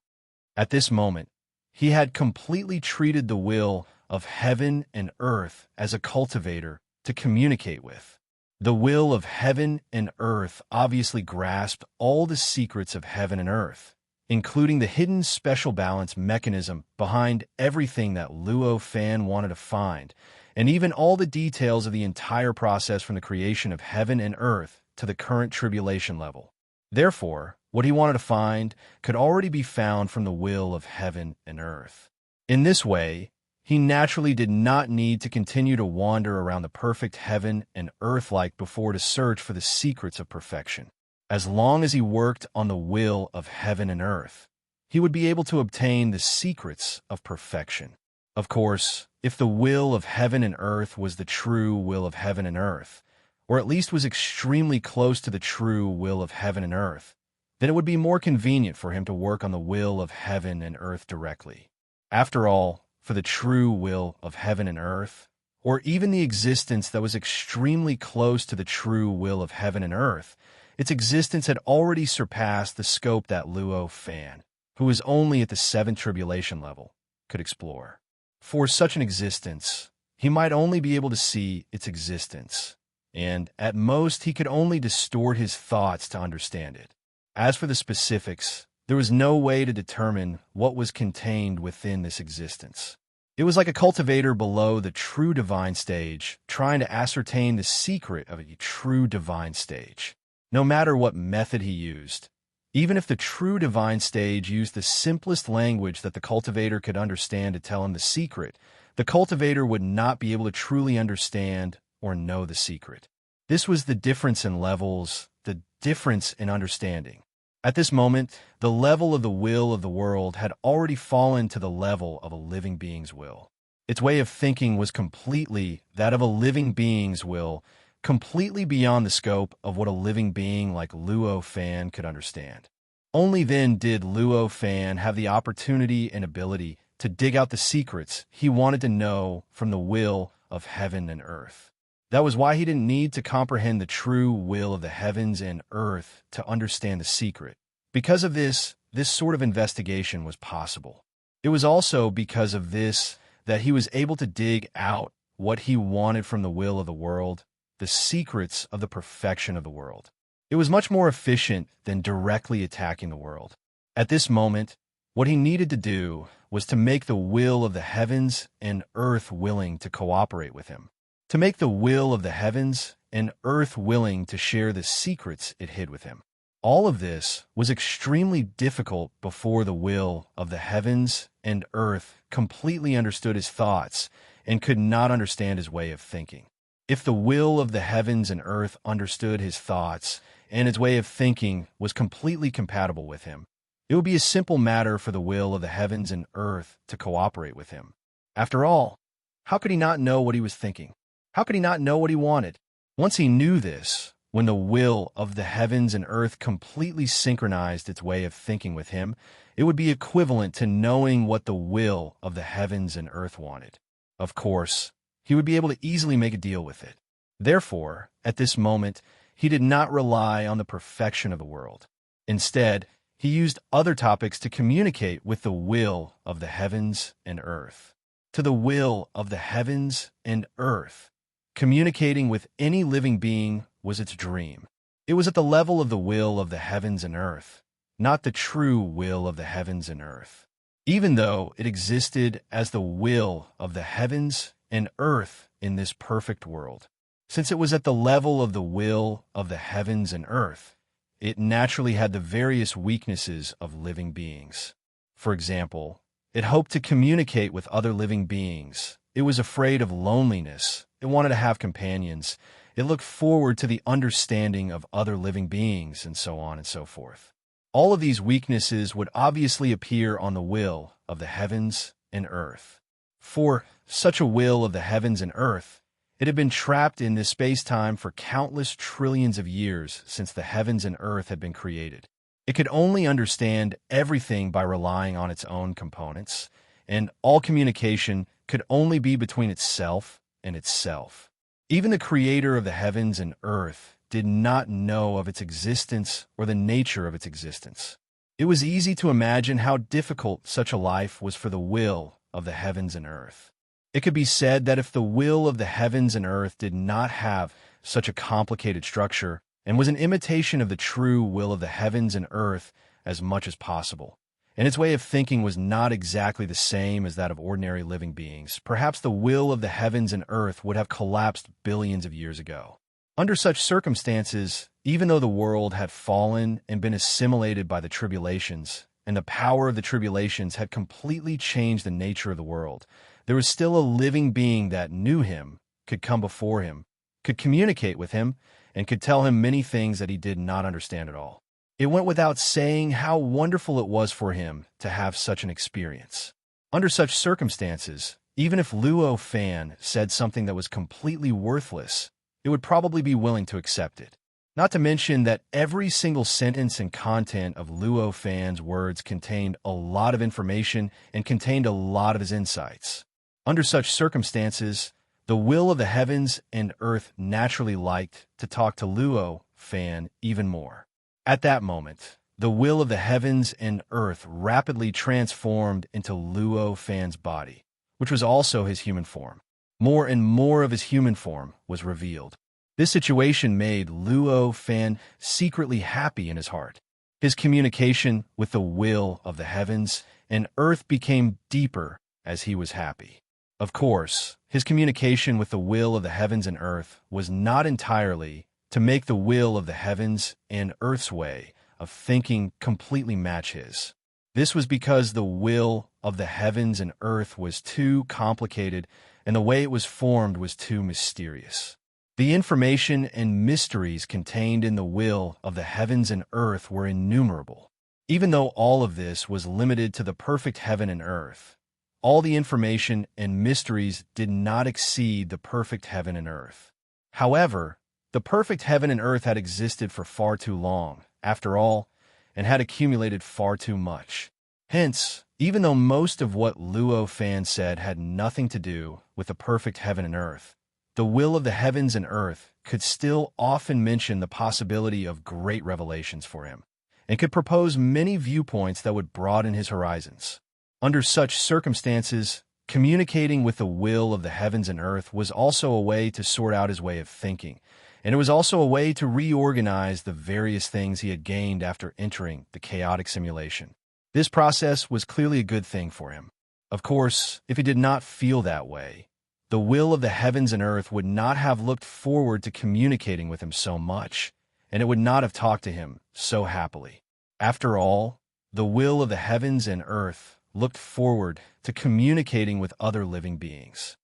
At this moment, he had completely treated the will of heaven and earth as a cultivator to communicate with. The will of heaven and earth obviously grasped all the secrets of heaven and earth, including the hidden special balance mechanism behind everything that Luo Fan wanted to find, and even all the details of the entire process from the creation of heaven and earth to the current tribulation level. Therefore, what he wanted to find could already be found from the will of heaven and earth. In this way, he naturally did not need to continue to wander around the perfect heaven and earth like before to search for the secrets of perfection. As long as he worked on the will of heaven and earth, he would be able to obtain the secrets of perfection. Of course, if the will of heaven and earth was the true will of heaven and earth, or at least was extremely close to the true will of heaven and earth, then it would be more convenient for him to work on the will of heaven and earth directly. After all, for the true will of heaven and earth, or even the existence that was extremely close to the true will of heaven and earth, its existence had already surpassed the scope that Luo Fan, who was only at the seventh tribulation level, could explore. For such an existence, he might only be able to see its existence, and at most he could only distort his thoughts to understand it. As for the specifics, there was no way to determine what was contained within this existence. It was like a cultivator below the true divine stage trying to ascertain the secret of a true divine stage. No matter what method he used, even if the true divine stage used the simplest language that the cultivator could understand to tell him the secret, the cultivator would not be able to truly understand or know the secret. This was the difference in levels, the difference in understanding. At this moment, the level of the will of the world had already fallen to the level of a living being's will. Its way of thinking was completely that of a living being's will, completely beyond the scope of what a living being like Luo Fan could understand. Only then did Luo Fan have the opportunity and ability to dig out the secrets he wanted to know from the will of heaven and earth. That was why he didn't need to comprehend the true will of the heavens and earth to understand the secret. Because of this sort of investigation was possible. It was also because of this that he was able to dig out what he wanted from the will of the world, the secrets of the perfection of the world. It was much more efficient than directly attacking the world. At this moment, what he needed to do was to make the will of the heavens and earth willing to cooperate with him. To make the will of the heavens and earth willing to share the secrets it hid with him. All of this was extremely difficult before the will of the heavens and earth completely understood his thoughts and could not understand his way of thinking. If the will of the heavens and earth understood his thoughts and his way of thinking was completely compatible with him, it would be a simple matter for the will of the heavens and earth to cooperate with him. After all, how could he not know what he was thinking? How could he not know what he wanted? Once he knew this, when the will of the heavens and earth completely synchronized its way of thinking with him, it would be equivalent to knowing what the will of the heavens and earth wanted. Of course, he would be able to easily make a deal with it. Therefore, at this moment, he did not rely on the perfection of the world. Instead, he used other topics to communicate with the will of the heavens and earth. To the will of the heavens and earth, communicating with any living being was its dream. It was at the level of the will of the heavens and earth, not the true will of the heavens and earth. Even though it existed as the will of the heavens and earth in this perfect world, since it was at the level of the will of the heavens and earth, it naturally had the various weaknesses of living beings. For example, it hoped to communicate with other living beings. It was afraid of loneliness. It wanted to have companions. It looked forward to the understanding of other living beings, and so on and so forth. All of these weaknesses would obviously appear on the will of the heavens and earth. For such a will of the heavens and earth, it had been trapped in this space-time for countless trillions of years since the heavens and earth had been created. It could only understand everything by relying on its own components, and all communication could only be between itself and itself. Even the creator of the heavens and earth did not know of its existence or the nature of its existence. It was easy to imagine how difficult such a life was for the will of the heavens and earth. It could be said that if the will of the heavens and earth did not have such a complicated structure and was an imitation of the true will of the heavens and earth as much as possible, and its way of thinking was not exactly the same as that of ordinary living beings, perhaps the will of the heavens and earth would have collapsed billions of years ago. Under such circumstances, even though the world had fallen and been assimilated by the tribulations, and the power of the tribulations had completely changed the nature of the world, there was still a living being that knew him, could come before him, could communicate with him, and could tell him many things that he did not understand at all. It went without saying how wonderful it was for him to have such an experience. Under such circumstances, even if Luo Fan said something that was completely worthless, it would probably be willing to accept it. Not to mention that every single sentence and content of Luo Fan's words contained a lot of information and contained a lot of his insights. Under such circumstances, the will of the heavens and earth naturally liked to talk to Luo Fan even more. At that moment, the will of the heavens and earth rapidly transformed into Luo Fan's body, which was also his human form. More and more of his human form was revealed. This situation made Luo Fan secretly happy in his heart. His communication with the will of the heavens and earth became deeper as he was happy. Of course, his communication with the will of the heavens and earth was not entirely to make the will of the heavens and earth's way of thinking completely match his. This was because the will of the heavens and earth was too complicated and the way it was formed was too mysterious. The information and mysteries contained in the will of the heavens and earth were innumerable. Even though all of this was limited to the perfect heaven and earth, all the information and mysteries did not exceed the perfect heaven and earth. However, the perfect heaven and earth had existed for far too long, after all, and had accumulated far too much. Hence, even though most of what Luo Fan said had nothing to do with the perfect heaven and earth, the will of the heavens and earth could still often mention the possibility of great revelations for him, and could propose many viewpoints that would broaden his horizons. Under such circumstances, communicating with the will of the heavens and earth was also a way to sort out his way of thinking, and it was also a way to reorganize the various things he had gained after entering the chaotic simulation. This process was clearly a good thing for him. Of course, if he did not feel that way, the will of the heavens and earth would not have looked forward to communicating with him so much, and it would not have talked to him so happily. After all, the will of the heavens and earth looked forward to communicating with other living beings.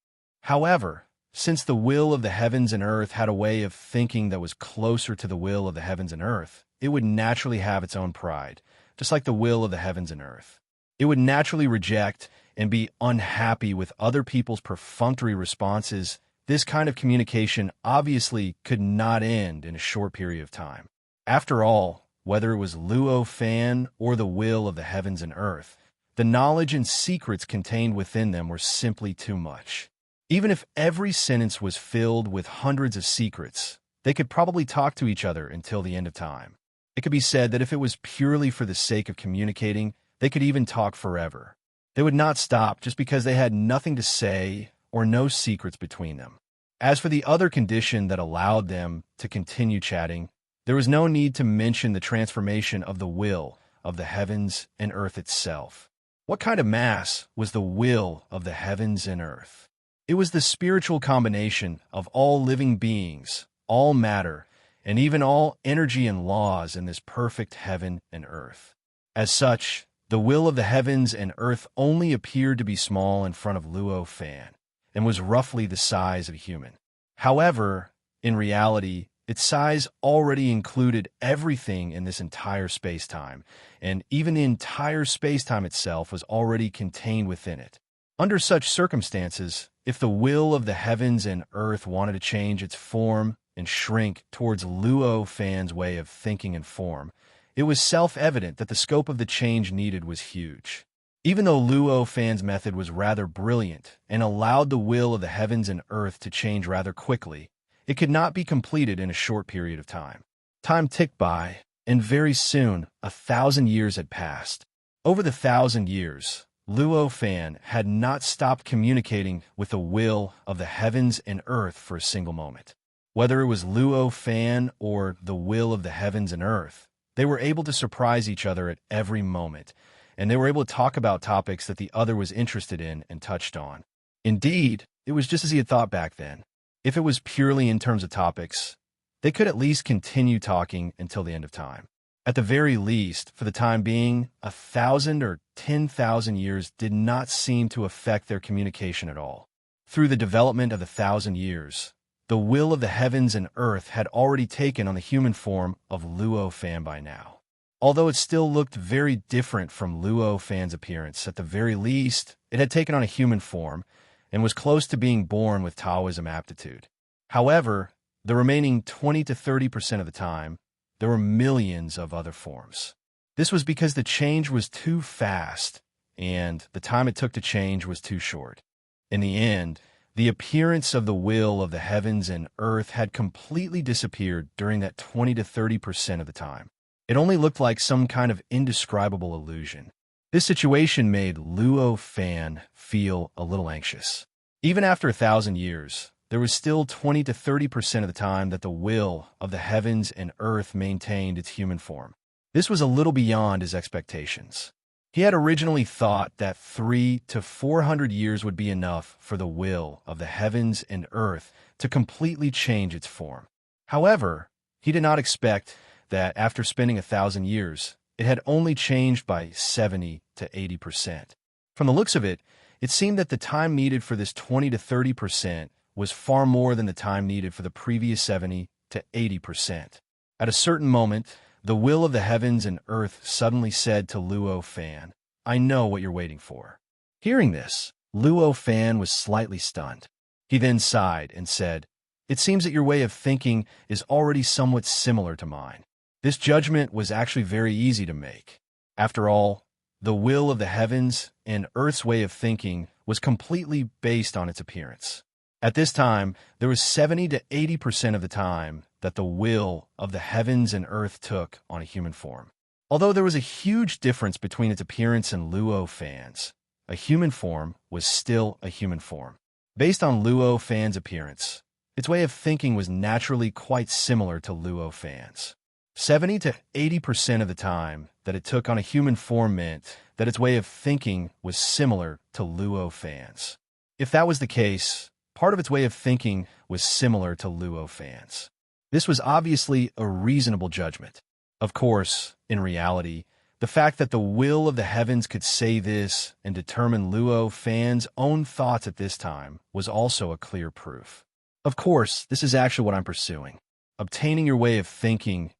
However, since the will of the heavens and earth had a way of thinking that was closer to the will of the heavens and earth, it would naturally have its own pride, just like the will of the heavens and earth. It would naturally reject and be unhappy with other people's perfunctory responses. This kind of communication obviously could not end in a short period of time. After all, whether it was Luo Fan or the will of the heavens and earth, the knowledge and secrets contained within them were simply too much. Even if every sentence was filled with hundreds of secrets, they could probably talk to each other until the end of time. It could be said that if it was purely for the sake of communicating, they could even talk forever. They would not stop just because they had nothing to say or no secrets between them. As for the other condition that allowed them to continue chatting, there was no need to mention the transformation of the will of the heavens and earth itself. What kind of mass was the will of the heavens and earth? It was the spiritual combination of all living beings, all matter, and even all energy and laws in this perfect heaven and earth. As such, the will of the heavens and earth only appeared to be small in front of Luo Fan, and was roughly the size of a human. However, in reality, its size already included everything in this entire space-time, and even the entire space-time itself was already contained within it. Under such circumstances, if the will of the heavens and earth wanted to change its form and shrink towards Luo Fan's way of thinking and form, it was self-evident that the scope of the change needed was huge. Even though Luo Fan's method was rather brilliant and allowed the will of the heavens and earth to change rather quickly, it could not be completed in a short period of time. Time ticked by, and very soon 1,000 years had passed. Over the 1,000 years, Luo Fan had not stopped communicating with the will of the heavens and earth for a single moment. Whether it was Luo Fan or the will of the heavens and earth, they were able to surprise each other at every moment, and they were able to talk about topics that the other was interested in and touched on. Indeed, it was just as he had thought back then. If it was purely in terms of topics, they could at least continue talking until the end of time. At the very least, for the time being, 1,000 or 10,000 years did not seem to affect their communication at all. Through the development of the 1,000 years, the will of the heavens and earth had already taken on the human form of Luo Fan by now. Although it still looked very different from Luo Fan's appearance, at the very least, it had taken on a human form and was close to being born with Taoism aptitude. However, the remaining 20 to 30% of the time, there were millions of other forms. This was because the change was too fast, and the time it took to change was too short. In the end, the appearance of the will of the heavens and earth had completely disappeared during that 20 to 30% of the time. It only looked like some kind of indescribable illusion. This situation made Luo Fan feel a little anxious. Even after 1,000 years, there was still 20 to 30% of the time that the will of the heavens and earth maintained its human form. This was a little beyond his expectations. He had originally thought that 300 to 400 years would be enough for the will of the heavens and earth to completely change its form. However, he did not expect that after spending 1,000 years, it had only changed by 70 to 80%. From the looks of it, it seemed that the time needed for this 20 to 30% was far more than the time needed for the previous 70 to 80%. At a certain moment, the will of the heavens and earth suddenly said to Luo Fan, "I know what you're waiting for." Hearing this, Luo Fan was slightly stunned. He then sighed and said, "It seems that your way of thinking is already somewhat similar to mine." This judgment was actually very easy to make. After all, the will of the heavens and earth's way of thinking was completely based on its appearance. At this time, there was 70 to 80% of the time that the will of the heavens and earth took on a human form. Although there was a huge difference between its appearance and Luo Fan's, a human form was still a human form. Based on Luo Fan's appearance, its way of thinking was naturally quite similar to Luo Fan's. 70 to 80% of the time that it took on a human form meant that its way of thinking was similar to Luo Fan's. If that was the case, part of its way of thinking was similar to Luo Fan's. This was obviously a reasonable judgment. Of course, in reality, the fact that the will of the heavens could say this and determine Luo Fan's own thoughts at this time was also a clear proof. Of course, this is actually what I'm pursuing. Obtaining your way of thinking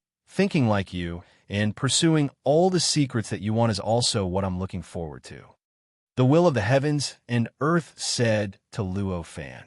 like you, and pursuing all the secrets that you want is also what I'm looking forward to. The will of the heavens and earth said to Luo Fan.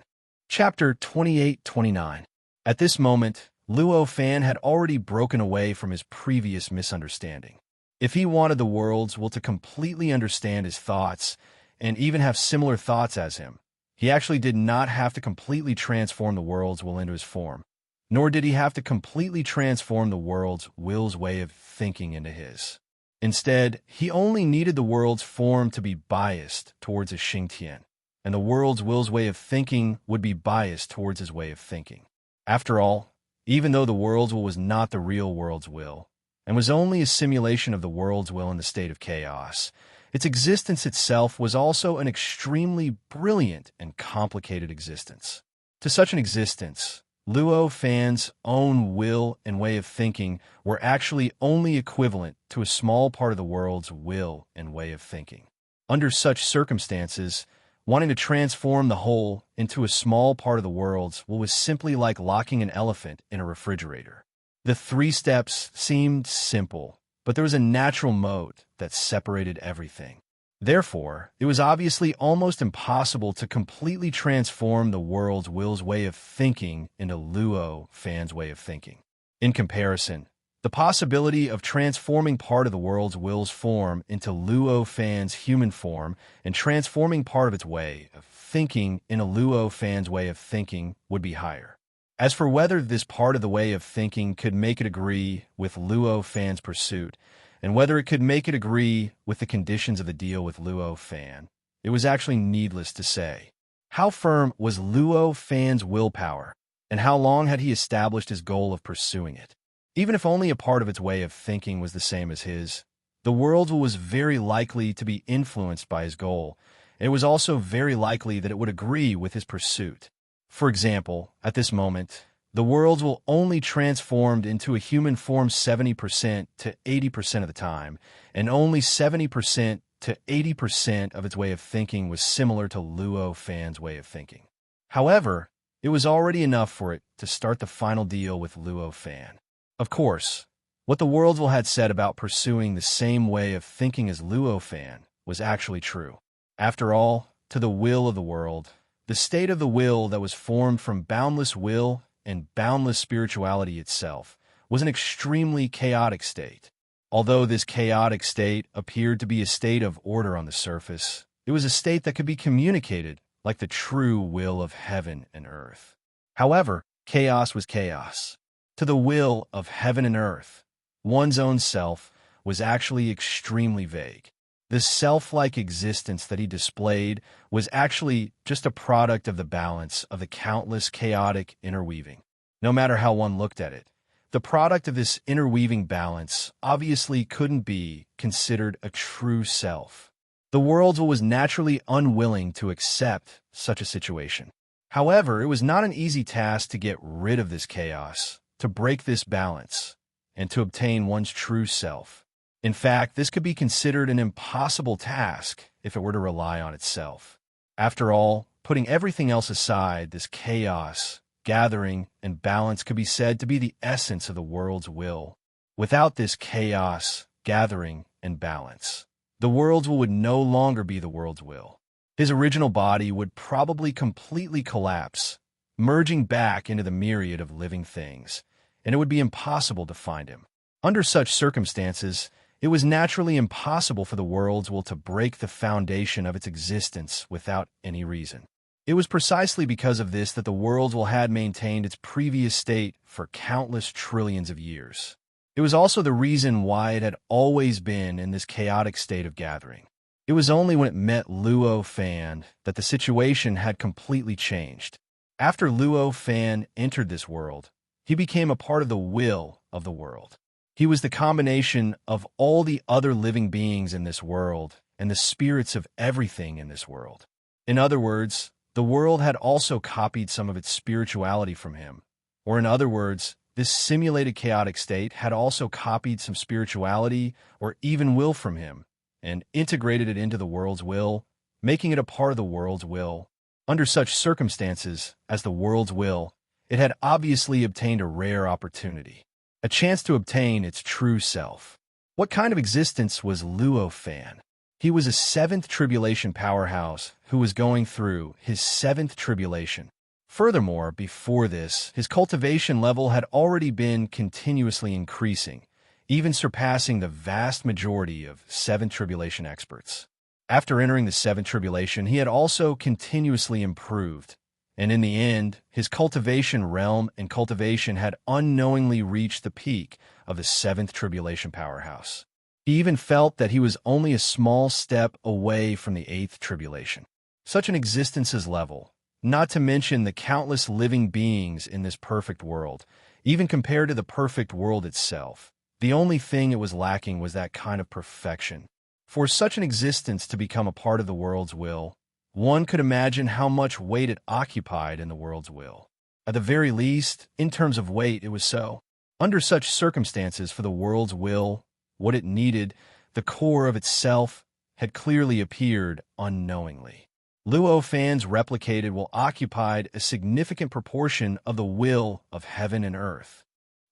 Chapter 28-29. At this moment, Luo Fan had already broken away from his previous misunderstanding. If he wanted the world's will to completely understand his thoughts, and even have similar thoughts as him, he actually did not have to completely transform the world's will into his form, nor did he have to completely transform the world's will's way of thinking into his. Instead, he only needed the world's form to be biased towards his Xingtian, and the world's will's way of thinking would be biased towards his way of thinking. After all, even though the world's will was not the real world's will, and was only a simulation of the world's will in the state of chaos, its existence itself was also an extremely brilliant and complicated existence. To such an existence, Luo Fan's own will and way of thinking were actually only equivalent to a small part of the world's will and way of thinking. Under such circumstances, wanting to transform the whole into a small part of the world's will was simply like locking an elephant in a refrigerator. The 3 steps seemed simple, but there was a natural moat that separated everything. Therefore, it was obviously almost impossible to completely transform the world's will's way of thinking into Luo Fan's way of thinking. In comparison, the possibility of transforming part of the world's will's form into Luo Fan's human form and transforming part of its way of thinking into Luo Fan's way of thinking would be higher. As for whether this part of the way of thinking could make it agree with Luo Fan's pursuit, and whether it could make it agree with the conditions of the deal with Luo Fan, it was actually needless to say. How firm was Luo Fan's willpower, and how long had he established his goal of pursuing it? Even if only a part of its way of thinking was the same as his, the world was very likely to be influenced by his goal, and it was also very likely that it would agree with his pursuit. For example, at this moment, the worlds will only transformed into a human form 70% to 80% of the time, and only 70% to 80% of its way of thinking was similar to Luo Fan's way of thinking. However, it was already enough for it to start the final deal with Luo Fan. Of course, what the Worldsville had said about pursuing the same way of thinking as Luo Fan was actually true. After all, to the will of the world, the state of the will that was formed from boundless will and boundless spirituality itself was an extremely chaotic state. Although this chaotic state appeared to be a state of order on the surface, it was a state that could be communicated like the true will of heaven and earth. However, chaos was chaos. To the will of heaven and earth, one's own self was actually extremely vague. The self-like existence that he displayed was actually just a product of the balance of the countless chaotic interweaving. No matter how one looked at it, the product of this interweaving balance obviously couldn't be considered a true self. The Worldsville was naturally unwilling to accept such a situation. However, it was not an easy task to get rid of this chaos, to break this balance, and to obtain one's true self. In fact, this could be considered an impossible task if it were to rely on itself. After all, putting everything else aside, this chaos, gathering, and balance could be said to be the essence of the world's will. Without this chaos, gathering, and balance, the world's will would no longer be the world's will. His original body would probably completely collapse, merging back into the myriad of living things, and it would be impossible to find him. Under such circumstances, it was naturally impossible for the world's will to break the foundation of its existence without any reason. It was precisely because of this that the world's will had maintained its previous state for countless trillions of years. It was also the reason why it had always been in this chaotic state of gathering. It was only when it met Luo Fan that the situation had completely changed. After Luo Fan entered this world, he became a part of the will of the world. He was the combination of all the other living beings in this world and the spirits of everything in this world. In other words, the world had also copied some of its spirituality from him. Or in other words, this simulated chaotic state had also copied some spirituality or even will from him and integrated it into the world's will, making it a part of the world's will. Under such circumstances, as the world's will, it had obviously obtained a rare opportunity, a chance to obtain its true self. What kind of existence was Luo Fan? He was a seventh tribulation powerhouse who was going through his seventh tribulation. Furthermore, before this, his cultivation level had already been continuously increasing, even surpassing the vast majority of seventh tribulation experts. After entering the seventh tribulation, he had also continuously improved, and in the end, his cultivation realm and cultivation had unknowingly reached the peak of the seventh tribulation powerhouse. He even felt that he was only a small step away from the eighth tribulation. Such an existence's level, not to mention the countless living beings in this perfect world, even compared to the perfect world itself, the only thing it was lacking was that kind of perfection. For such an existence to become a part of the world's will, one could imagine how much weight it occupied in the world's will. At the very least, in terms of weight, it was so. Under such circumstances for the world's will, what it needed, the core of itself, had clearly appeared unknowingly. Luo Fan's replicated will occupied a significant proportion of the will of heaven and earth.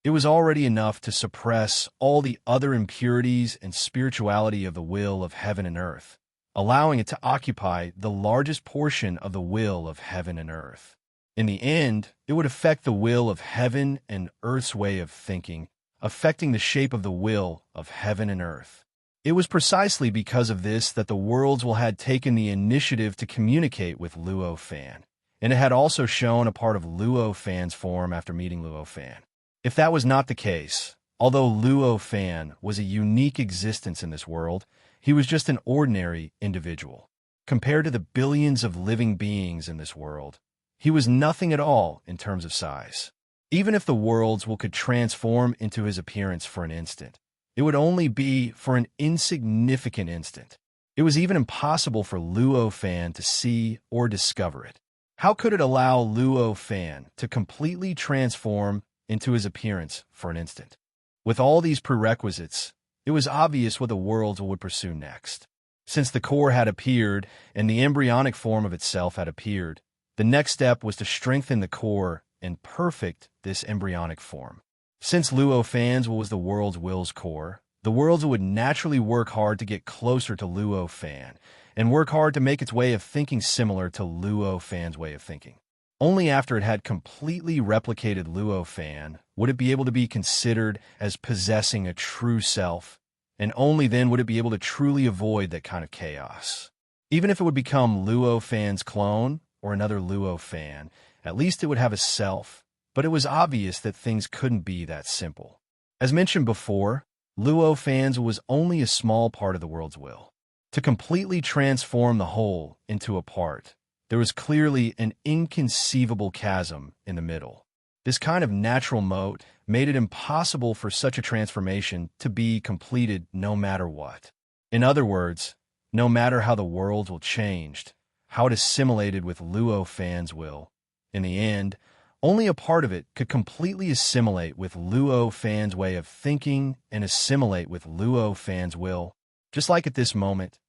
It was already enough to suppress all the other impurities and spirituality of the will of heaven and earth, allowing it to occupy the largest portion of the will of heaven and earth. In the end, it would affect the will of heaven and earth's way of thinking, affecting the shape of the will of heaven and earth. It was precisely because of this that the worlds will had taken the initiative to communicate with Luo Fan, and it had also shown a part of Luo Fan's form after meeting Luo Fan. If that was not the case, although Luo Fan was a unique existence in this world, he was just an ordinary individual. Compared to the billions of living beings in this world, he was nothing at all in terms of size. Even if the worlds could transform into his appearance for an instant, it would only be for an insignificant instant. It was even impossible for Luo Fan to see or discover it. How could it allow Luo Fan to completely transform into his appearance for an instant? With all these prerequisites, it was obvious what the worlds would pursue next. Since the core had appeared and the embryonic form of itself had appeared, The next step was to strengthen the core and perfect this embryonic form. Since Luo Fan's was the world's will's core, the worlds would naturally work hard to get closer to Luo Fan and work hard to make its way of thinking similar to Luo Fan's way of thinking. Only after it had completely replicated Luo Fan would it be able to be considered as possessing a true self, and only then would it be able to truly avoid that kind of chaos. Even if it would become Luo Fan's clone or another Luo Fan, at least it would have a self, but it was obvious that things couldn't be that simple. As mentioned before, Luo Fan's was only a small part of the world's will. To completely transform the whole into a part, there was clearly an inconceivable chasm in the middle. This kind of natural moat made it impossible for such a transformation to be completed no matter what. In other words, no matter how the worlds will changed, how it assimilated with Luo Fan's will, in the end, only a part of it could completely assimilate with Luo Fan's way of thinking and assimilate with Luo Fan's will. Just like at this moment,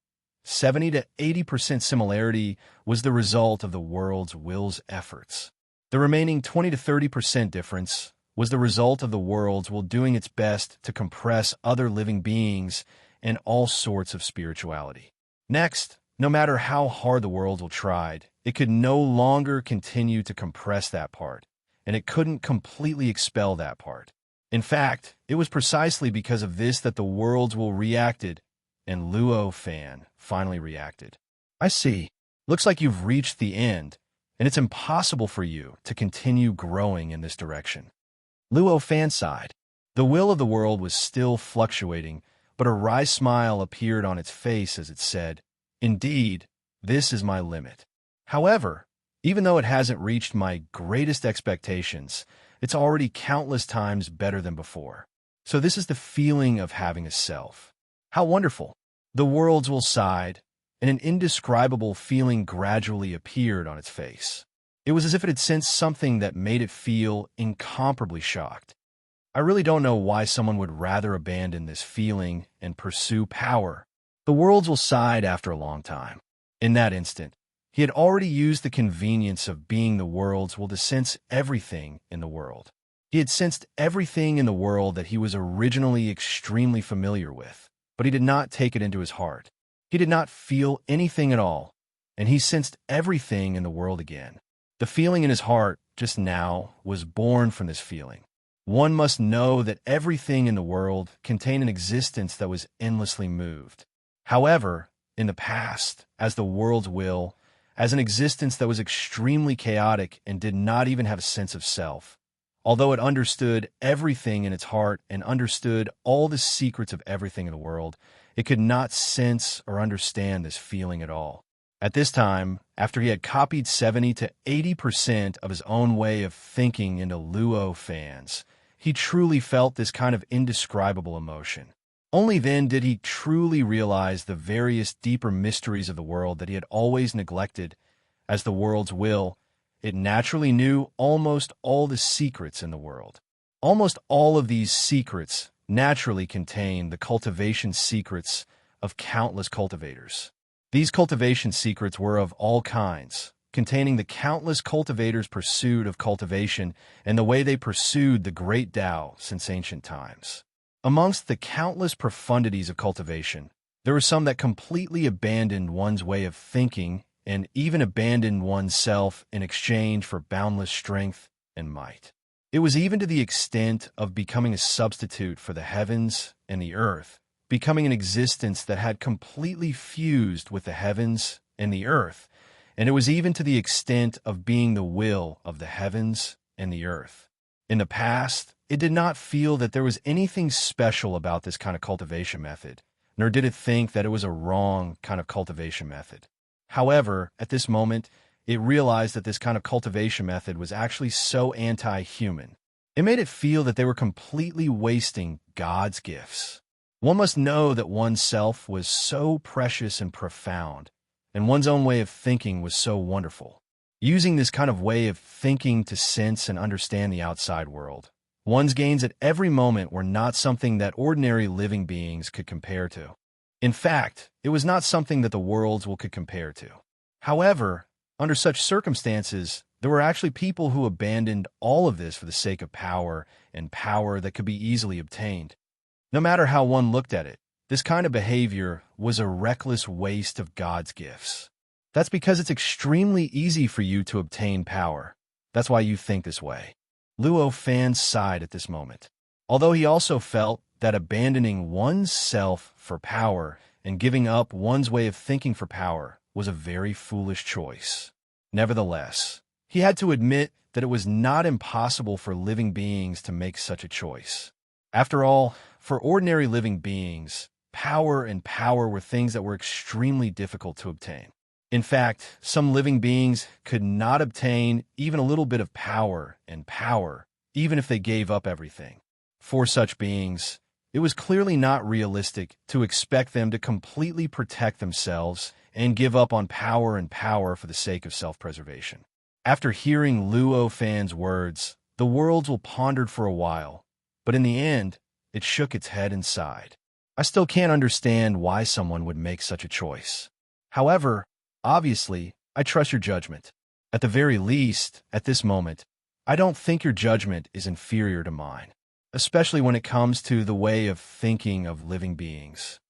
70 to 80% similarity was the result of the world's will's efforts. The remaining 20 to 30% difference was the result of the world's will doing its best to compress other living beings and all sorts of spirituality. Next, no matter how hard the world's will tried, it could no longer continue to compress that part, and it couldn't completely expel that part. In fact, it was precisely because of this that the world's will reacted, and Luo Fan finally reacted. I see. Looks like you've reached the end, and it's impossible for you to continue growing in this direction. Luo Fan sighed. The will of the world was still fluctuating, but a wry smile appeared on its face as it said, "Indeed, this is my limit. However, even though it hasn't reached my greatest expectations, it's already countless times better than before. So this is the feeling of having a self. How wonderful!" The world's will sighed, and an indescribable feeling gradually appeared on its face. It was as if it had sensed something that made it feel incomparably shocked. I really don't know why someone would rather abandon this feeling and pursue power. The world's will sighed after a long time. In that instant, he had already used the convenience of being the world's will to sense everything in the world. He had sensed everything in the world that he was originally extremely familiar with, but he did not take it into his heart. He did not feel anything at all, and he sensed everything in the world again. The feeling in his heart just now was born from this feeling. One must know that everything in the world contained an existence that was endlessly moved. However, in the past, as the world's will, as an existence that was extremely chaotic and did not even have a sense of self, although it understood everything in its heart and understood all the secrets of everything in the world, it could not sense or understand this feeling at all. At this time, after he had copied 70 to 80% of his own way of thinking into Luo Fan's, he truly felt this kind of indescribable emotion. Only then did he truly realize the various deeper mysteries of the world that he had always neglected. As the world's will, it naturally knew almost all the secrets in the world. Almost all of these secrets naturally contain the cultivation secrets of countless cultivators. These cultivation secrets were of all kinds, containing the countless cultivators' pursuit of cultivation and the way they pursued the great Tao since ancient times. Amongst the countless profundities of cultivation, there were some that completely abandoned one's way of thinking and even abandoned oneself in exchange for boundless strength and might. It was even to the extent of becoming a substitute for the heavens and the earth, becoming an existence that had completely fused with the heavens and the earth, and it was even to the extent of being the will of the heavens and the earth. In the past, it did not feel that there was anything special about this kind of cultivation method, nor did it think that it was a wrong kind of cultivation method. However, at this moment, it realized that this kind of cultivation method was actually so anti-human. It made it feel that they were completely wasting God's gifts. One must know that one's self was so precious and profound, and one's own way of thinking was so wonderful. Using this kind of way of thinking to sense and understand the outside world, one's gains at every moment were not something that ordinary living beings could compare to. In fact, it was not something that the world's will could compare to. However, Under such circumstances, there were actually people who abandoned all of this for the sake of power, and power that could be easily obtained. No matter how one looked at it, this kind of behavior was a reckless waste of God's gifts. That's because it's extremely easy for you to obtain power. That's why you think this way. Luo Fan sighed at this moment, although he also felt that abandoning one's self for power and giving up one's way of thinking for power was a very foolish choice. Nevertheless, he had to admit that it was not impossible for living beings to make such a choice. After all, for ordinary living beings, power and power were things that were extremely difficult to obtain. In fact, some living beings could not obtain even a little bit of power and power, even if they gave up everything. For such beings, it was clearly not realistic to expect them to completely protect themselves and give up on power and power for the sake of self-preservation. After hearing Luo Fan's words, the worlds will pondered for a while, but in the end, it shook its head and sighed. I still can't understand why someone would make such a choice. However, obviously, I trust your judgment. At the very least, at this moment, I don't think your judgment is inferior to mine, especially when it comes to the way of thinking of living beings.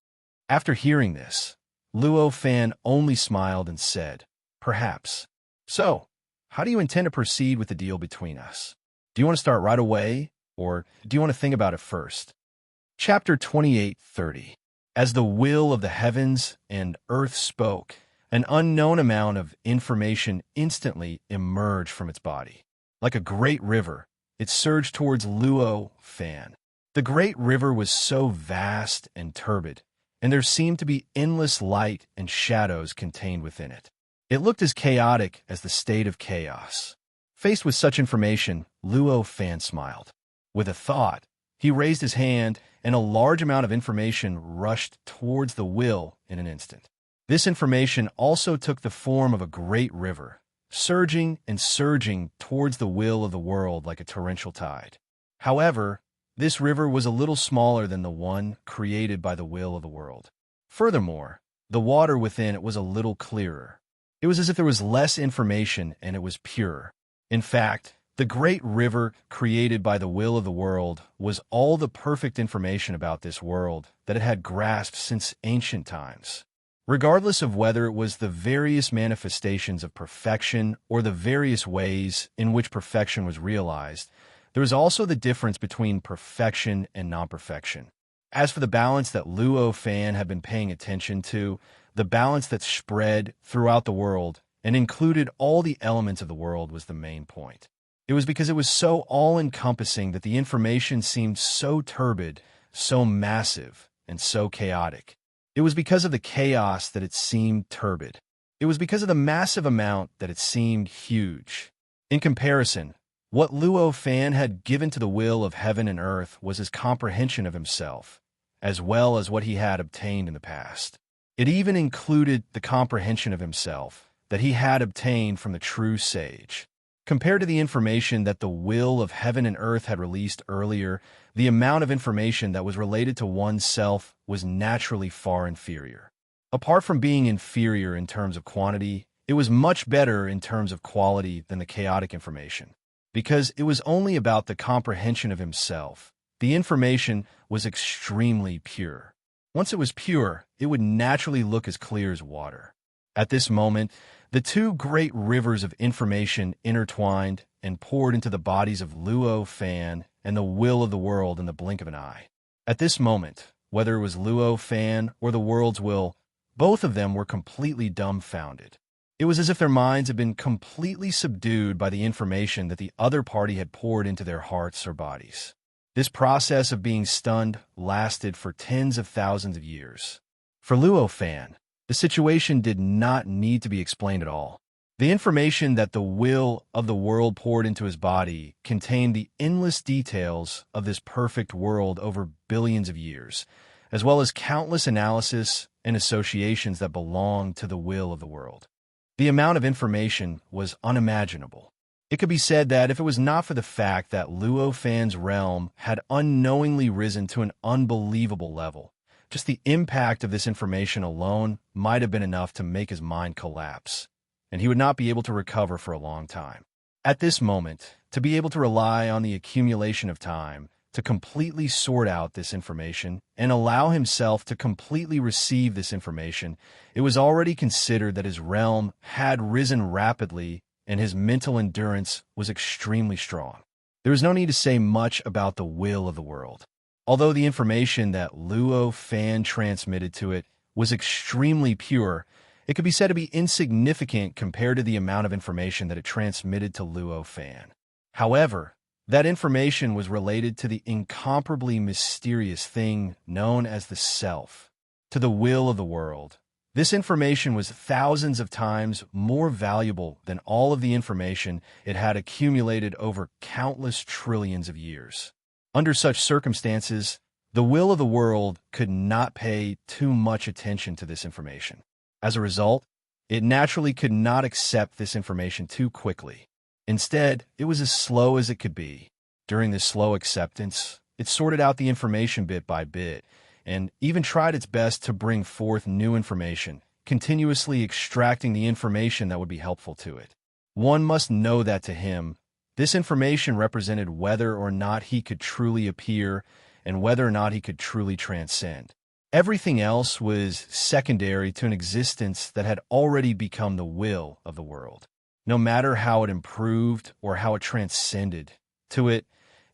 After hearing this, Luo Fan only smiled and said, "Perhaps. So, how do you intend to proceed with the deal between us? Do you want to start right away, or do you want to think about it first?" Chapter 28:30. As the will of the heavens and earth spoke, an unknown amount of information instantly emerged from its body. Like a great river, it surged towards Luo Fan. The great river was so vast and turbid, and there seemed to be endless light and shadows contained within it. It looked as chaotic as the state of chaos. Faced with such information, Luo Fan smiled. With a thought, he raised his hand, and a large amount of information rushed towards the will in an instant. This information also took the form of a great river, surging and surging towards the will of the world like a torrential tide. However, this river was a little smaller than the one created by the will of the world. Furthermore, the water within it was a little clearer. It was as if there was less information and it was pure. In fact, the great river created by the will of the world was all the perfect information about this world that it had grasped since ancient times. Regardless of whether it was the various manifestations of perfection or the various ways in which perfection was realized, there was also the difference between perfection and non-perfection. As for the balance that Luo Fan had been paying attention to, the balance that spread throughout the world and included all the elements of the world was the main point. It was because it was so all-encompassing that the information seemed so turbid, so massive, and so chaotic. It was because of the chaos that it seemed turbid. It was because of the massive amount that it seemed huge. In comparison, what Luo Fan had given to the will of heaven and earth was his comprehension of himself, as well as what he had obtained in the past. It even included the comprehension of himself that he had obtained from the true sage. Compared to the information that the will of heaven and earth had released earlier, the amount of information that was related to one's self was naturally far inferior. Apart from being inferior in terms of quantity, it was much better in terms of quality than the chaotic information. Because it was only about the comprehension of himself, the information was extremely pure. Once it was pure, it would naturally look as clear as water. At this moment, the two great rivers of information intertwined and poured into the bodies of Luo Fan and the will of the world in the blink of an eye. At this moment, whether it was Luo Fan or the world's will, both of them were completely dumbfounded. It was as if their minds had been completely subdued by the information that the other party had poured into their hearts or bodies. This process of being stunned lasted for tens of thousands of years. For Luo Fan, the situation did not need to be explained at all. The information that the will of the world poured into his body contained the endless details of this perfect world over billions of years, as well as countless analysis and associations that belonged to the will of the world. The amount of information was unimaginable. It could be said that if it was not for the fact that Luo Fan's realm had unknowingly risen to an unbelievable level, just the impact of this information alone might have been enough to make his mind collapse. and he would not be able to recover for a long time. At this moment, to be able to rely on the accumulation of time to completely sort out this information and allow himself to completely receive this information, it was already considered that his realm had risen rapidly and his mental endurance was extremely strong. There is no need to say much about the will of the world. Although the information that Luo Fan transmitted to it was extremely pure, it could be said to be insignificant compared to the amount of information that it transmitted to Luo Fan. However, that information was related to the incomparably mysterious thing known as the self, to the will of the world. This information was thousands of times more valuable than all of the information it had accumulated over countless trillions of years. Under such circumstances, the will of the world could not pay too much attention to this information. As a result, it naturally could not accept this information too quickly. Instead, it was as slow as it could be. During this slow acceptance, it sorted out the information bit by bit, and even tried its best to bring forth new information, continuously extracting the information that would be helpful to it. One must know that to him, this information represented whether or not he could truly appear and whether or not he could truly transcend. Everything else was secondary to an existence that had already become the will of the world. No matter how it improved or how it transcended, to it,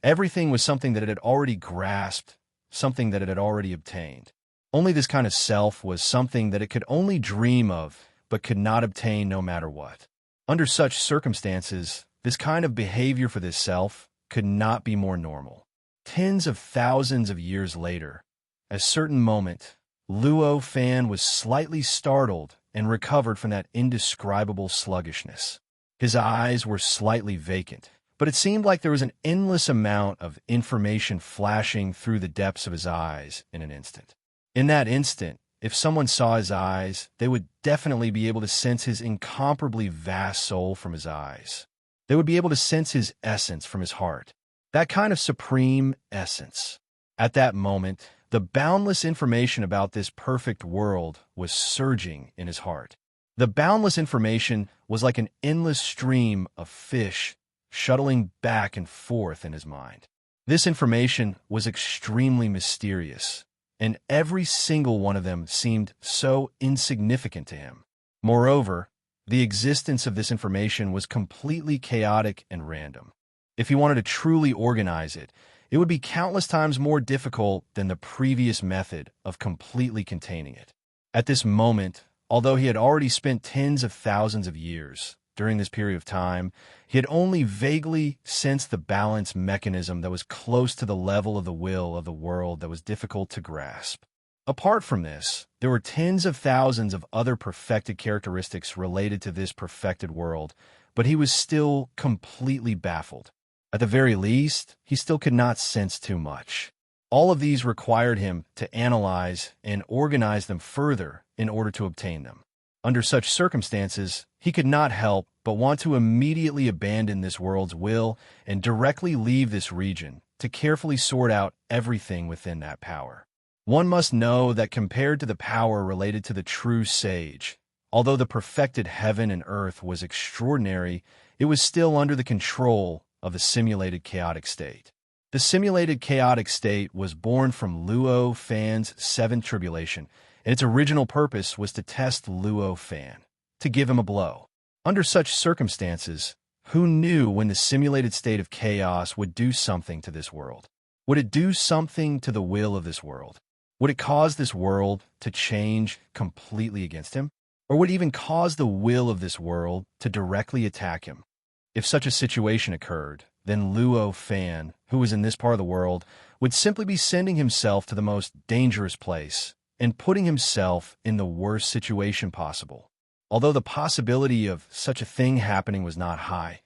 everything was something that it had already grasped, something that it had already obtained. Only this kind of self was something that it could only dream of, but could not obtain no matter what. Under such circumstances, this kind of behavior for this self could not be more normal. Tens of thousands of years later, at a certain moment, Luo Fan was slightly startled and recovered from that indescribable sluggishness. His eyes were slightly vacant, but it seemed like there was an endless amount of information flashing through the depths of his eyes in an instant. In that instant, if someone saw his eyes, they would definitely be able to sense his incomparably vast soul from his eyes. They would be able to sense his essence from his heart, that kind of supreme essence. At that moment, the boundless information about this perfect world was surging in his heart. The boundless information was like an endless stream of fish shuttling back and forth in his mind. This information was extremely mysterious, and every single one of them seemed so insignificant to him. Moreover, the existence of this information was completely chaotic and random. If he wanted to truly organize it, it would be countless times more difficult than the previous method of completely containing it. At this moment, although he had already spent tens of thousands of years during this period of time, he had only vaguely sensed the balance mechanism that was close to the level of the will of the world that was difficult to grasp. Apart from this, there were tens of thousands of other perfected characteristics related to this perfected world, but he was still completely baffled. At the very least, he still could not sense too much. All of these required him to analyze and organize them further in order to obtain them. Under such circumstances, he could not help but want to immediately abandon this world's will and directly leave this region to carefully sort out everything within that power. One must know that compared to the power related to the true sage, although the perfected heaven and earth was extraordinary, it was still under the control of the simulated chaotic state. The simulated chaotic state was born from Luo Fan's seventh tribulation, and its original purpose was to test Luo Fan, to give him a blow. Under such circumstances, who knew when the simulated state of chaos would do something to this world? Would it do something to the will of this world? Would it cause this world to change completely against him? Or would it even cause the will of this world to directly attack him? If such a situation occurred, then Luo Fan, who was in this part of the world, would simply be sending himself to the most dangerous place and putting himself in the worst situation possible. Although the possibility of such a thing happening was not high,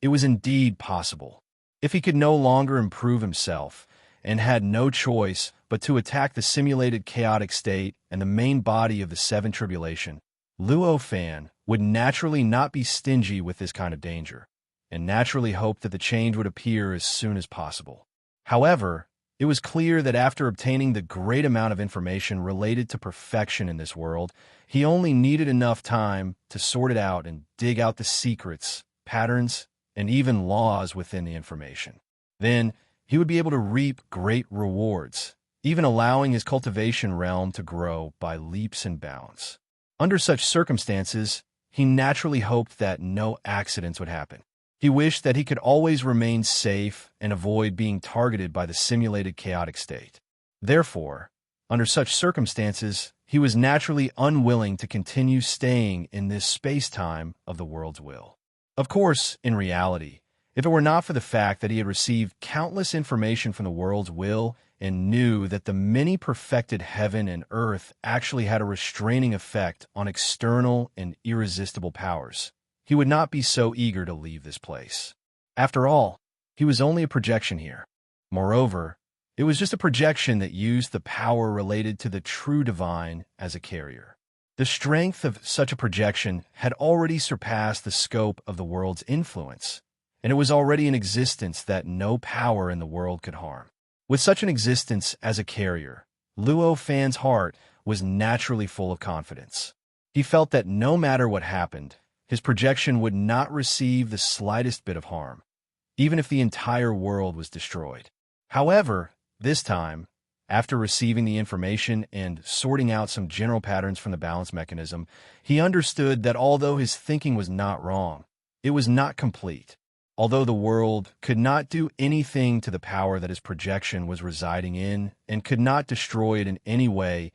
it was indeed possible. If he could no longer improve himself and had no choice but to attack the simulated chaotic state and the main body of the seven tribulation, Luo Fan would naturally not be stingy with this kind of danger, and naturally hoped that the change would appear as soon as possible. However, It was clear that after obtaining the great amount of information related to perfection in this world, he only needed enough time to sort it out and dig out the secrets, patterns, and even laws within the information. Then, he would be able to reap great rewards, even allowing his cultivation realm to grow by leaps and bounds. Under such circumstances, he naturally hoped that no accidents would happen. He wished that he could always remain safe and avoid being targeted by the simulated chaotic state. Therefore, under such circumstances, he was naturally unwilling to continue staying in this space-time of the world's will. Of course, in reality, if it were not for the fact that he had received countless information from the world's will and knew that the many perfected heaven and earth actually had a restraining effect on external and irresistible powers, he would not be so eager to leave this place. After all, he was only a projection here. Moreover, it was just a projection that used the power related to the true divine as a carrier. The strength of such a projection had already surpassed the scope of the world's influence, and it was already an existence that no power in the world could harm. With such an existence as a carrier, Luo Fan's heart was naturally full of confidence. He felt that no matter what happened, his projection would not receive the slightest bit of harm, even if the entire world was destroyed. However, this time, after receiving the information and sorting out some general patterns from the balance mechanism, he understood that although his thinking was not wrong, it was not complete. Although the world could not do anything to the power that his projection was residing in and could not destroy it in any way,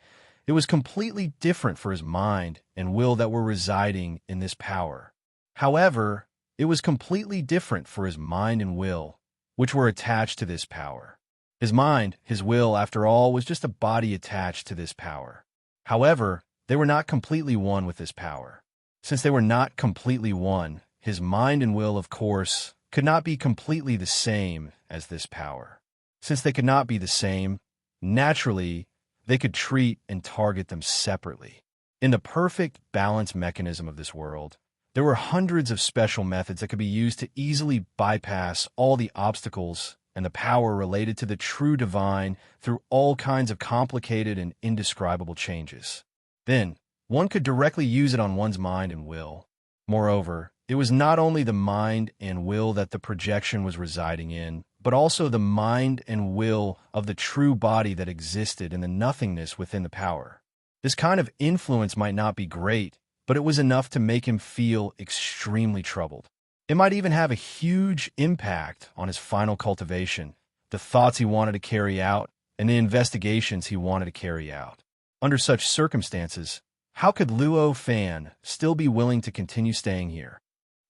it was completely different for his mind and will that were residing in this power. However, it was completely different for his mind and will, which were attached to this power. His mind, his will, after all, was just a body attached to this power. However, they were not completely one with this power. Since they were not completely one, his mind and will, of course, could not be completely the same as this power. Since they could not be the same, naturally, they could treat and target them separately. In the perfect balance mechanism of this world, there were hundreds of special methods that could be used to easily bypass all the obstacles and the power related to the true divine through all kinds of complicated and indescribable changes. Then, one could directly use it on one's mind and will. Moreover, it was not only the mind and will that the projection was residing in, but also the mind and will of the true body that existed in the nothingness within the power. This kind of influence might not be great, but it was enough to make him feel extremely troubled. It might even have a huge impact on his final cultivation, the thoughts he wanted to carry out, and the investigations he wanted to carry out. Under such circumstances, how could Luo Fan still be willing to continue staying here?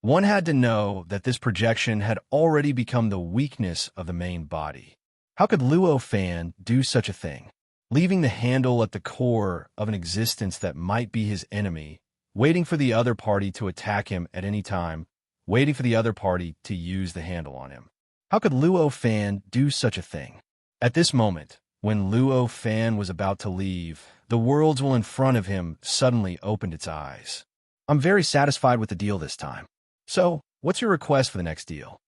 One had to know that this projection had already become the weakness of the main body. How could Luo Fan do such a thing? Leaving the handle at the core of an existence that might be his enemy, waiting for the other party to attack him at any time, waiting for the other party to use the handle on him. How could Luo Fan do such a thing? At this moment, when Luo Fan was about to leave, the world's will in front of him suddenly opened its eyes. I'm very satisfied with the deal this time. So, what's your request for the next deal?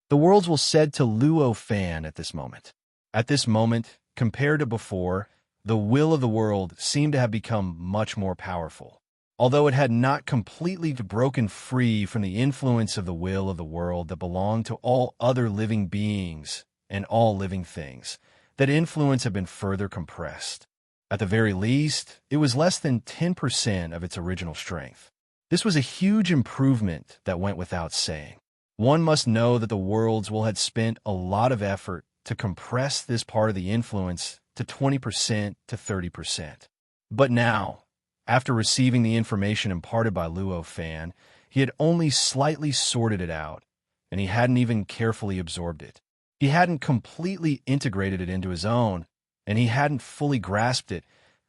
The world's will said to Luo Fan at this moment. At this moment, compared to before, the will of the world seemed to have become much more powerful. Although it had not completely broken free from the influence of the will of the world that belonged to all other living beings and all living things, that influence had been further compressed. At the very least, it was less than 10% of its original strength. This was a huge improvement that went without saying. One must know that the world's will had spent a lot of effort to compress this part of the influence to 20% to 30%. But now, after receiving the information imparted by Luo Fan, he had only slightly sorted it out, and he hadn't even carefully absorbed it. He hadn't completely integrated it into his own, and he hadn't fully grasped it,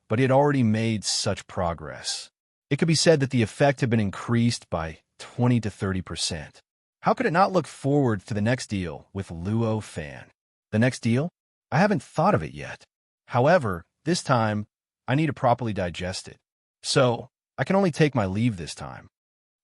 but he had already made such progress. It could be said that the effect had been increased by 20 to 30%. How could it not look forward to the next deal with Luo Fan? The next deal? I haven't thought of it yet. However, this time, I need to properly digest it. So, I can only take my leave this time.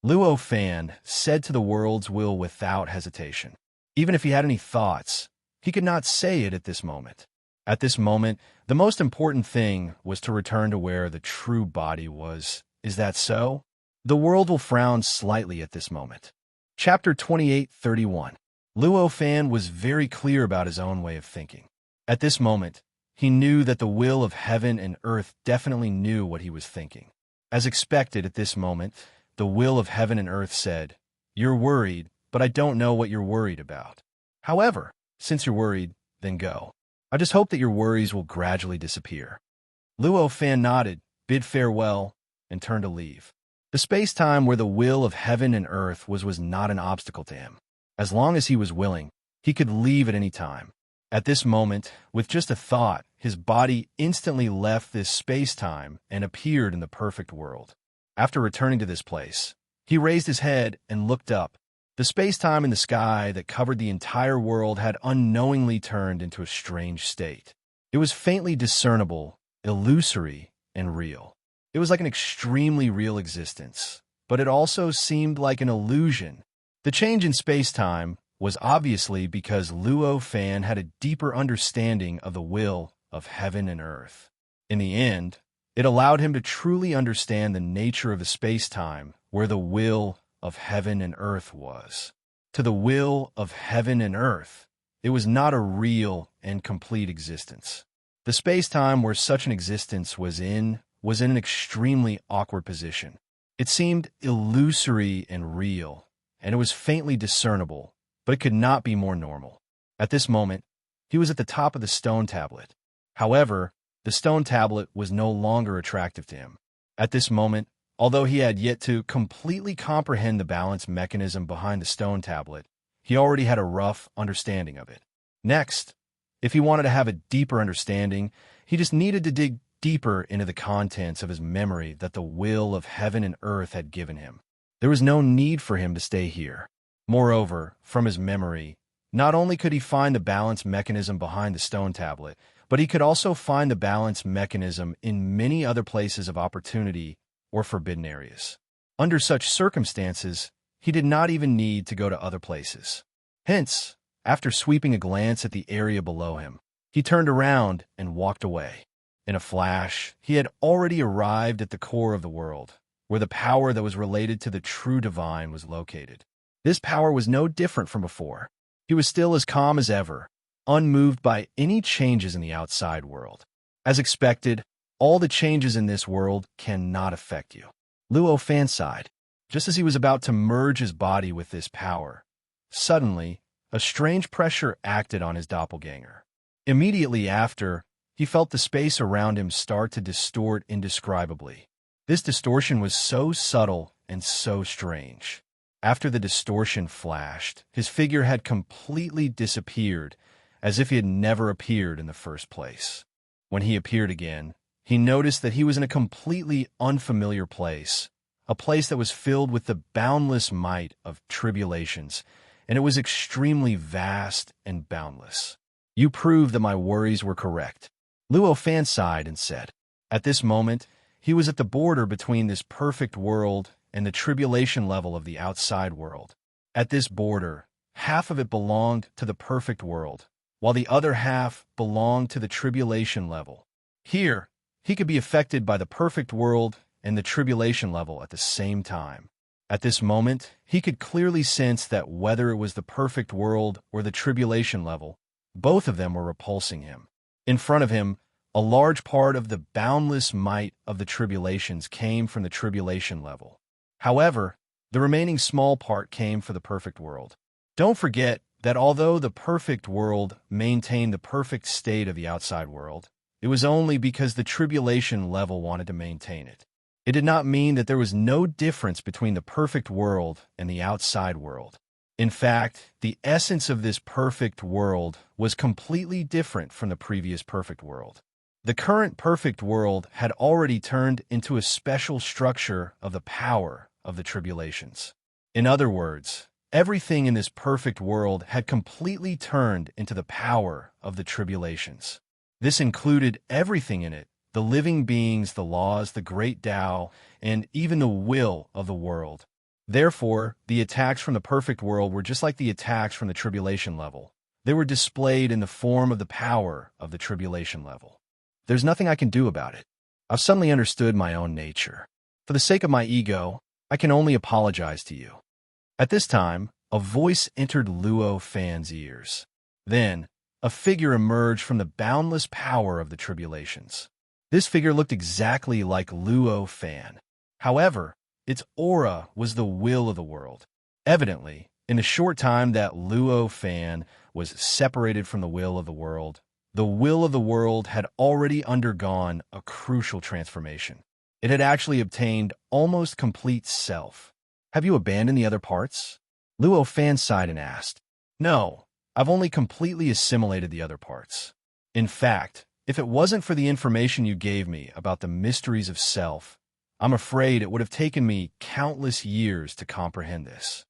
Luo Fan said to the world's will without hesitation. Even if he had any thoughts, he could not say it at this moment. At this moment, the most important thing was to return to where the true body was. Is that so? The world will frown slightly at this moment. Chapter 28:31. Luo Fan was very clear about his own way of thinking. At this moment, he knew that the will of heaven and earth definitely knew what he was thinking. As expected at this moment, the will of heaven and earth said, "You're worried, but I don't know what you're worried about. However, since you're worried, then go. I just hope that your worries will gradually disappear." Luo Fan nodded, bid farewell, and turned to leave. The space-time where the will of heaven and earth was not an obstacle to him. As long as he was willing, he could leave at any time. At this moment, with just a thought, his body instantly left this space-time and appeared in the perfect world. After returning to this place, he raised his head and looked up. The space-time in the sky that covered the entire world had unknowingly turned into a strange state. It was faintly discernible, illusory, and real. It was like an extremely real existence, but it also seemed like an illusion. The change in space-time was obviously because Luo Fan had a deeper understanding of the will of heaven and earth. In the end, it allowed him to truly understand the nature of the space-time where the will of heaven and earth was. To the will of heaven and earth, it was not a real and complete existence. The space-time where such an existence was in an extremely awkward position. It seemed illusory and real, and it was faintly discernible, but it could not be more normal. At this moment, he was at the top of the stone tablet. However, the stone tablet was no longer attractive to him. At this moment, although he had yet to completely comprehend the balance mechanism behind the stone tablet, he already had a rough understanding of it. Next, if he wanted to have a deeper understanding, he just needed to dig deeper into the contents of his memory that the will of heaven and earth had given him. There was no need for him to stay here. Moreover, from his memory, not only could he find the balance mechanism behind the stone tablet, but he could also find the balance mechanism in many other places of opportunity or forbidden areas. Under such circumstances, he did not even need to go to other places. Hence, after sweeping a glance at the area below him, he turned around and walked away. In a flash, he had already arrived at the core of the world, where the power that was related to the true divine was located. This power was no different from before. He was still as calm as ever, unmoved by any changes in the outside world. As expected, all the changes in this world cannot affect you. Luo Fan sighed. Just as he was about to merge his body with this power, suddenly, a strange pressure acted on his doppelganger. Immediately after, he felt the space around him start to distort indescribably. This distortion was so subtle and so strange. After the distortion flashed, his figure had completely disappeared, as if he had never appeared in the first place. When he appeared again, he noticed that he was in a completely unfamiliar place, a place that was filled with the boundless might of tribulations, and it was extremely vast and boundless. "You proved that my worries were correct," Luo Fan sighed and said. At this moment, he was at the border between this perfect world and the tribulation level of the outside world. At this border, half of it belonged to the perfect world, while the other half belonged to the tribulation level. Here, he could be affected by the perfect world and the tribulation level at the same time. At this moment, he could clearly sense that whether it was the perfect world or the tribulation level, both of them were repulsing him. In front of him, a large part of the boundless might of the tribulations came from the tribulation level. However, the remaining small part came for the perfect world. Don't forget that although the perfect world maintained the perfect state of the outside world, it was only because the tribulation level wanted to maintain it. It did not mean that there was no difference between the perfect world and the outside world. In fact, the essence of this perfect world was completely different from the previous perfect world. The current perfect world had already turned into a special structure of the power of the tribulations. In other words, everything in this perfect world had completely turned into the power of the tribulations. This included everything in it, the living beings, the laws, the great Tao, and even the will of the world. Therefore, the attacks from the perfect world were just like the attacks from the tribulation level. They were displayed in the form of the power of the tribulation level. There's nothing I can do about it. I've suddenly understood my own nature. For the sake of my ego, I can only apologize to you. At this time, a voice entered Luo Fan's ears. Then, a figure emerged from the boundless power of the tribulations. This figure looked exactly like Luo Fan. However, its aura was the will of the world. Evidently, in the short time that Luo Fan was separated from the will of the world had already undergone a crucial transformation. It had actually obtained almost complete self. Have you abandoned the other parts? Luo Fan sighed and asked. No, I've only completely assimilated the other parts. In fact, if it wasn't for the information you gave me about the mysteries of self, I'm afraid it would have taken me countless years to comprehend this.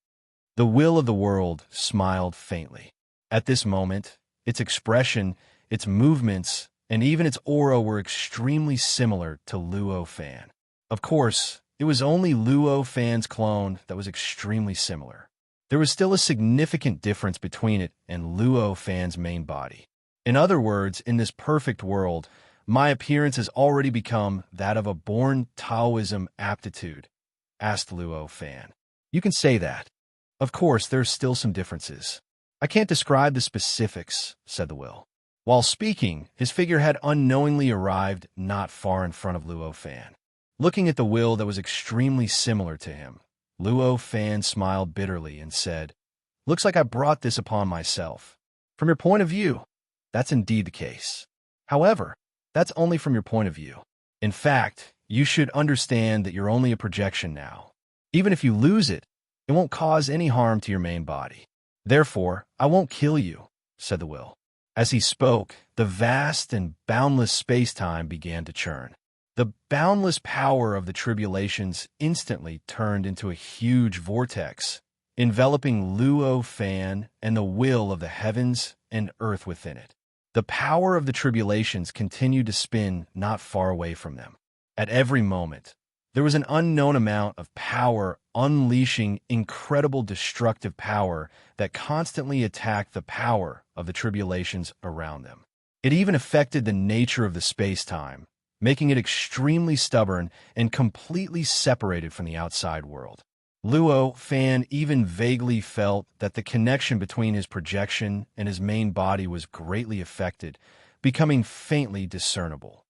The will of the world smiled faintly. At this moment, its expression, its movements, and even its aura were extremely similar to Luo Fan. Of course, it was only Luo Fan's clone that was extremely similar. There was still a significant difference between it and Luo Fan's main body. In other words, in this perfect world, my appearance has already become that of a born Taoism aptitude, asked Luo Fan. You can say that. Of course, there's still some differences. I can't describe the specifics, said the will. While speaking, his figure had unknowingly arrived not far in front of Luo Fan. Looking at the will that was extremely similar to him, Luo Fan smiled bitterly and said, Looks like I brought this upon myself. From your point of view, that's indeed the case. However, that's only from your point of view. In fact, you should understand that you're only a projection now. Even if you lose it, it won't cause any harm to your main body. Therefore, I won't kill you, said the will. As he spoke, the vast and boundless space-time began to churn. The boundless power of the tribulations instantly turned into a huge vortex, enveloping Luo Fan and the will of the heavens and earth within it. The power of the tribulations continued to spin not far away from them. At every moment, there was an unknown amount of power unleashing incredible destructive power that constantly attacked the power of the tribulations around them. It even affected the nature of the space-time, making it extremely stubborn and completely separated from the outside world. Luo Fan even vaguely felt that the connection between his projection and his main body was greatly affected, becoming faintly discernible.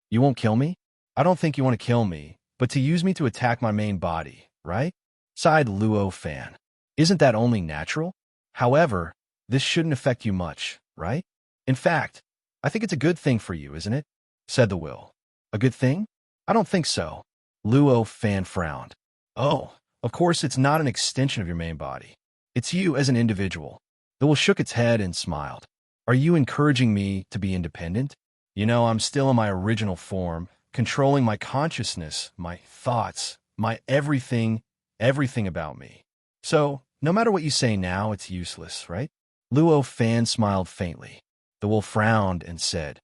You won't kill me? I don't think you want to kill me, but to use me to attack my main body, right? Sighed Luo Fan. Isn't that only natural? However, this shouldn't affect you much, right? In fact, I think it's a good thing for you, isn't it? Said the will. A good thing? I don't think so. Luo Fan frowned. Oh, of course it's not an extension of your main body. It's you as an individual. The will shook its head and smiled. Are you encouraging me to be independent? You know, I'm still in my original form, controlling my consciousness, my thoughts, my everything about me. So, no matter what you say now, it's useless, right? Luo Fan smiled faintly. The will frowned and said,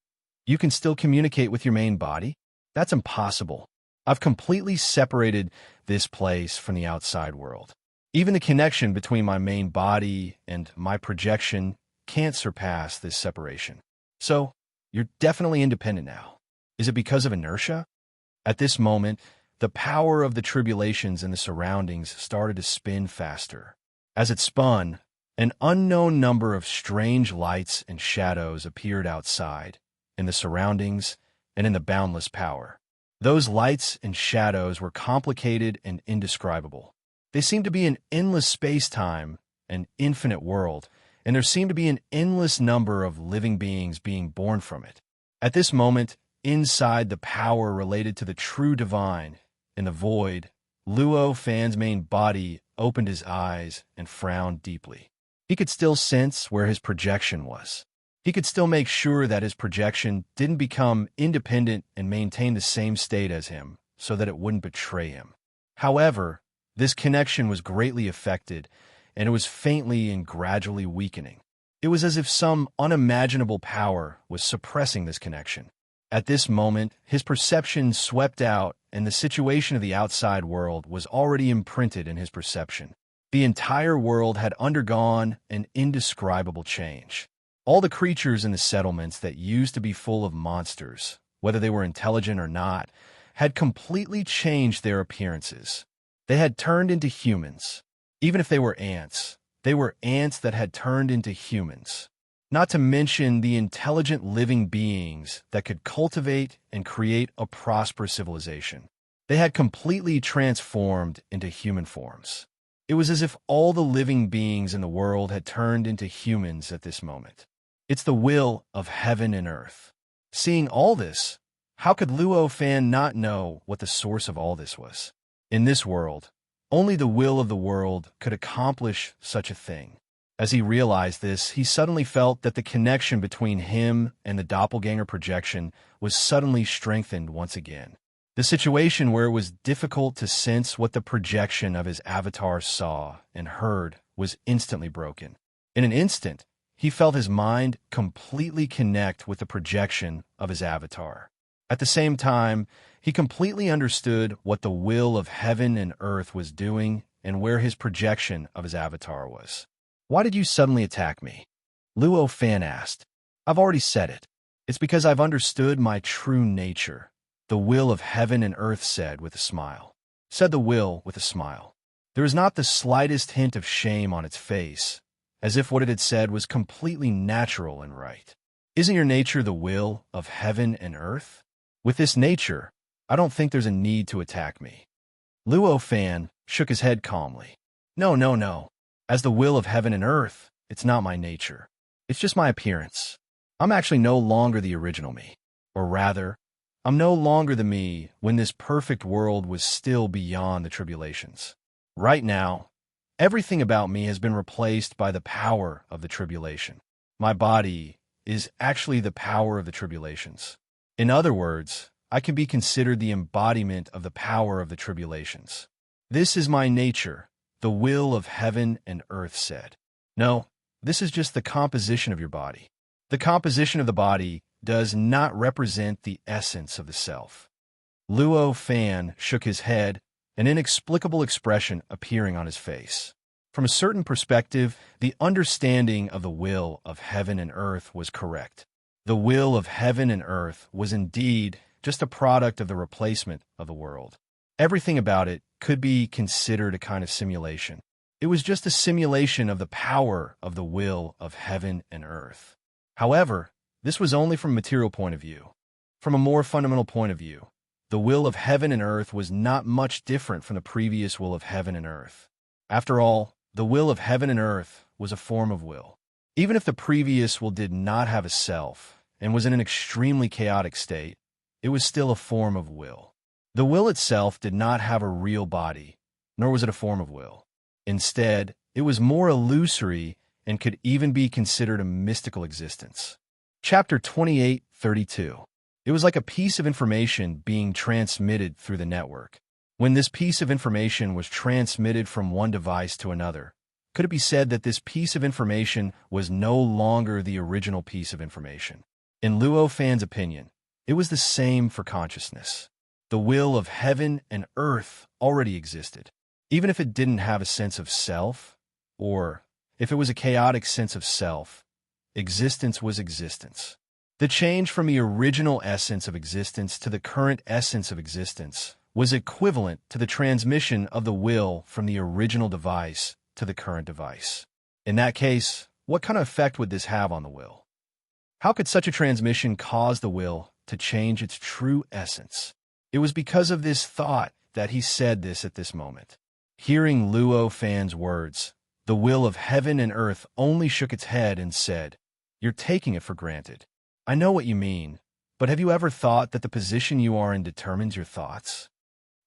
You can still communicate with your main body? That's impossible. I've completely separated this place from the outside world. Even the connection between my main body and my projection can't surpass this separation. So, you're definitely independent now. Is it because of inertia? At this moment, the power of the tribulations and the surroundings started to spin faster. As it spun, an unknown number of strange lights and shadows appeared outside, in the surroundings, and in the boundless power. Those lights and shadows were complicated and indescribable. They seemed to be an endless space-time, an infinite world, and there seemed to be an endless number of living beings being born from it. At this moment, inside the power related to the true divine, in the void, Luo Fan's main body opened his eyes and frowned deeply. He could still sense where his projection was. He could still make sure that his projection didn't become independent and maintain the same state as him, so that it wouldn't betray him. However, this connection was greatly affected, and it was faintly and gradually weakening. It was as if some unimaginable power was suppressing this connection. At this moment, his perception swept out, and the situation of the outside world was already imprinted in his perception. The entire world had undergone an indescribable change. All the creatures in the settlements that used to be full of monsters, whether they were intelligent or not, had completely changed their appearances. They had turned into humans. Even if they were ants that had turned into humans. Not to mention the intelligent living beings that could cultivate and create a prosperous civilization. They had completely transformed into human forms. It was as if all the living beings in the world had turned into humans at this moment. It's the will of heaven and earth. Seeing all this, how could Luo Fan not know what the source of all this was? In this world, only the will of the world could accomplish such a thing. As he realized this, he suddenly felt that the connection between him and the doppelganger projection was suddenly strengthened once again. The situation where it was difficult to sense what the projection of his avatar saw and heard was instantly broken. In an instant, he felt his mind completely connect with the projection of his avatar. At the same time, he completely understood what the will of heaven and earth was doing and where his projection of his avatar was. "Why did you suddenly attack me?" Luo Fan asked. "I've already said it. It's because I've understood my true nature," the will of heaven and earth said with a smile. Said the will with a smile. There was not the slightest hint of shame on its face, as if what it had said was completely natural and right. "Isn't your nature the will of heaven and earth? With this nature, I don't think there's a need to attack me." Luo Fan shook his head calmly. No. As the will of heaven and earth, it's not my nature. It's just my appearance. I'm actually no longer the original me. Or rather, I'm no longer the me when this perfect world was still beyond the tribulations. Right now, everything about me has been replaced by the power of the tribulation. My body is actually the power of the tribulations. In other words, I can be considered the embodiment of the power of the tribulations. This is my nature, the will of heaven and earth said. No, this is just the composition of your body. The composition of the body does not represent the essence of the self. Luo Fan shook his head, an inexplicable expression appearing on his face. From a certain perspective, the understanding of the will of heaven and earth was correct. The will of heaven and earth was indeed just a product of the replacement of the world. Everything about it could be considered a kind of simulation. It was just a simulation of the power of the will of heaven and earth. However, this was only from a material point of view. From a more fundamental point of view, the will of heaven and earth was not much different from the previous will of heaven and earth. After all, the will of heaven and earth was a form of will. Even if the previous will did not have a self and was in an extremely chaotic state, it was still a form of will. The will itself did not have a real body, nor was it a form of will. Instead, it was more illusory and could even be considered a mystical existence. Chapter 28:32. It was like a piece of information being transmitted through the network. When this piece of information was transmitted from one device to another, could it be said that this piece of information was no longer the original piece of information? In Luo Fan's opinion, it was the same for consciousness. The will of heaven and earth already existed. Even if it didn't have a sense of self, or if it was a chaotic sense of self, existence was existence. The change from the original essence of existence to the current essence of existence was equivalent to the transmission of the will from the original device to the current device. In that case, what kind of effect would this have on the will? How could such a transmission cause the will to change its true essence? It was because of this thought that he said this at this moment. Hearing Luo Fan's words, the will of heaven and earth only shook its head and said, "You're taking it for granted. I know what you mean, but have you ever thought that the position you are in determines your thoughts?"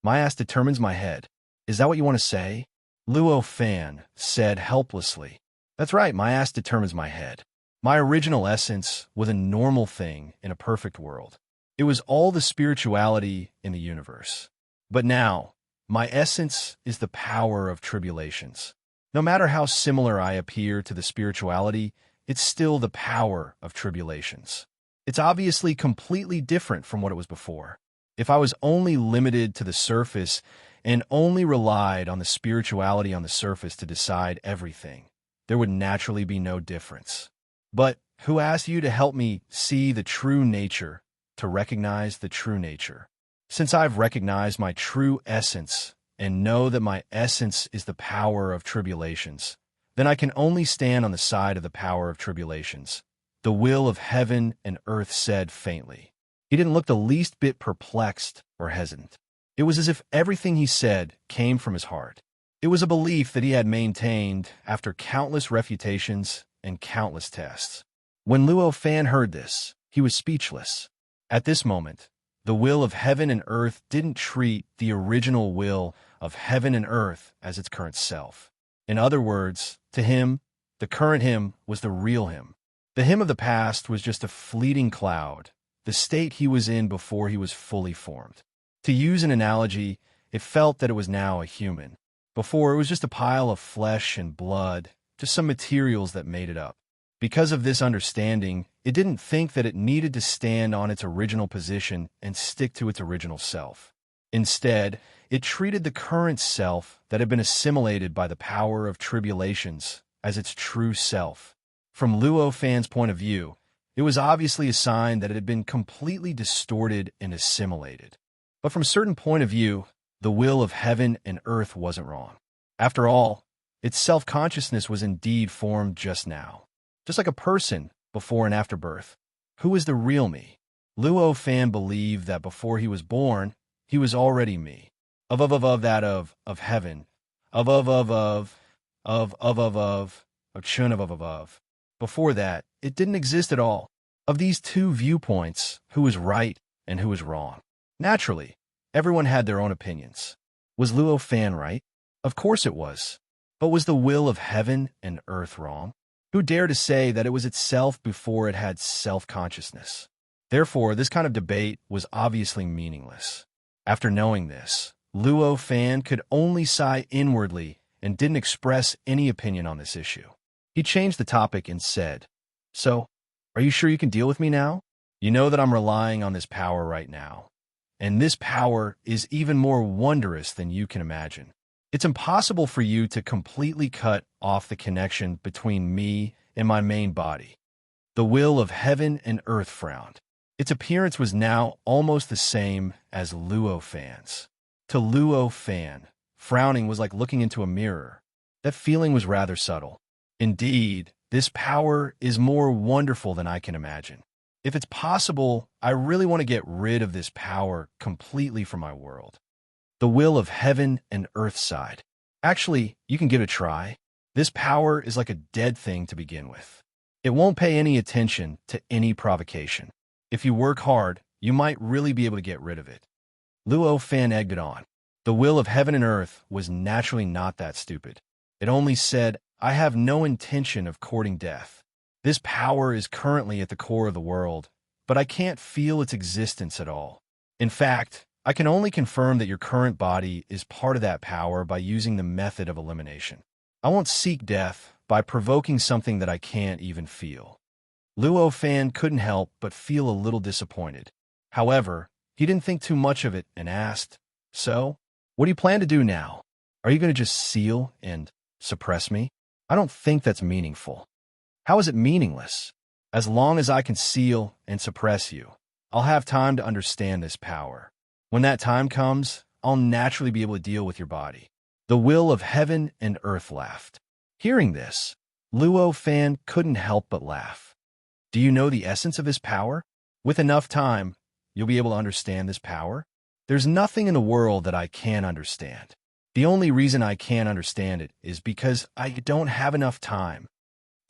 "My ass determines my head. Is that what you want to say?" Luo Fan said helplessly. "That's right, my ass determines my head. My original essence was a normal thing in a perfect world. It was all the spirituality in the universe. But now, my essence is the power of tribulations. No matter how similar I appear to the spirituality, it's still the power of tribulations. It's obviously completely different from what it was before. If I was only limited to the surface, and only relied on the spirituality on the surface to decide everything, there would naturally be no difference. But who asked you to help me see the true nature, to recognize the true nature? Since I've recognized my true essence and know that my essence is the power of tribulations, then I can only stand on the side of the power of tribulations. The will of heaven and earth said faintly. He didn't look the least bit perplexed or hesitant. It was as if everything he said came from his heart. It was a belief that he had maintained after countless refutations and countless tests. When Luo Fan heard this, he was speechless. At this moment, the will of heaven and earth didn't treat the original will of heaven and earth as its current self. In other words, to him, the current him was the real him. The him of the past was just a fleeting cloud, the state he was in before he was fully formed. To use an analogy, it felt that it was now a human. Before, it was just a pile of flesh and blood, just some materials that made it up. Because of this understanding, it didn't think that it needed to stand on its original position and stick to its original self. Instead, it treated the current self that had been assimilated by the power of tribulations as its true self. From Luo Fan's point of view, it was obviously a sign that it had been completely distorted and assimilated. But from a certain point of view, the will of heaven and earth wasn't wrong. After all, its self-consciousness was indeed formed just now. Just like a person before and after birth. Who is the real me? Luo Fan believed that before he was born, he was already me. Of that of heaven. Of chun of. Before that, it didn't exist at all. Of these two viewpoints, who was right and who was wrong? Naturally, everyone had their own opinions. Was Luo Fan right? Of course it was. But was the will of heaven and earth wrong? Who dared to say that it was itself before it had self-consciousness? Therefore, this kind of debate was obviously meaningless. After knowing this, Luo Fan could only sigh inwardly and didn't express any opinion on this issue. He changed the topic and said, "So, are you sure you can deal with me now? You know that I'm relying on this power right now. And this power is even more wondrous than you can imagine. It's impossible for you to completely cut off the connection between me and my main body." The will of heaven and earth frowned. Its appearance was now almost the same as Luo Fan's. To Luo Fan, frowning was like looking into a mirror. That feeling was rather subtle. Indeed, this power is more wonderful than I can imagine. If it's possible, I really want to get rid of this power completely from my world. The will of heaven and earth sighed. Actually, you can give it a try. This power is like a dead thing to begin with. It won't pay any attention to any provocation. If you work hard, you might really be able to get rid of it. Luo Fan egged it on. The will of heaven and earth was naturally not that stupid. It only said, "I have no intention of courting death. This power is currently at the core of the world, but I can't feel its existence at all. In fact, I can only confirm that your current body is part of that power by using the method of elimination. I won't seek death by provoking something that I can't even feel." Luo Fan couldn't help but feel a little disappointed. However, he didn't think too much of it and asked, "So, what do you plan to do now? Are you going to just seal and suppress me? I don't think that's meaningful." "How is it meaningless? As long as I can seal and suppress you, I'll have time to understand this power. When that time comes, I'll naturally be able to deal with your body." The will of heaven and earth laughed. Hearing this, Luo Fan couldn't help but laugh. Do you know the essence of this power? With enough time, you'll be able to understand this power. There's nothing in the world that I can't understand. The only reason I can't understand it is because I don't have enough time.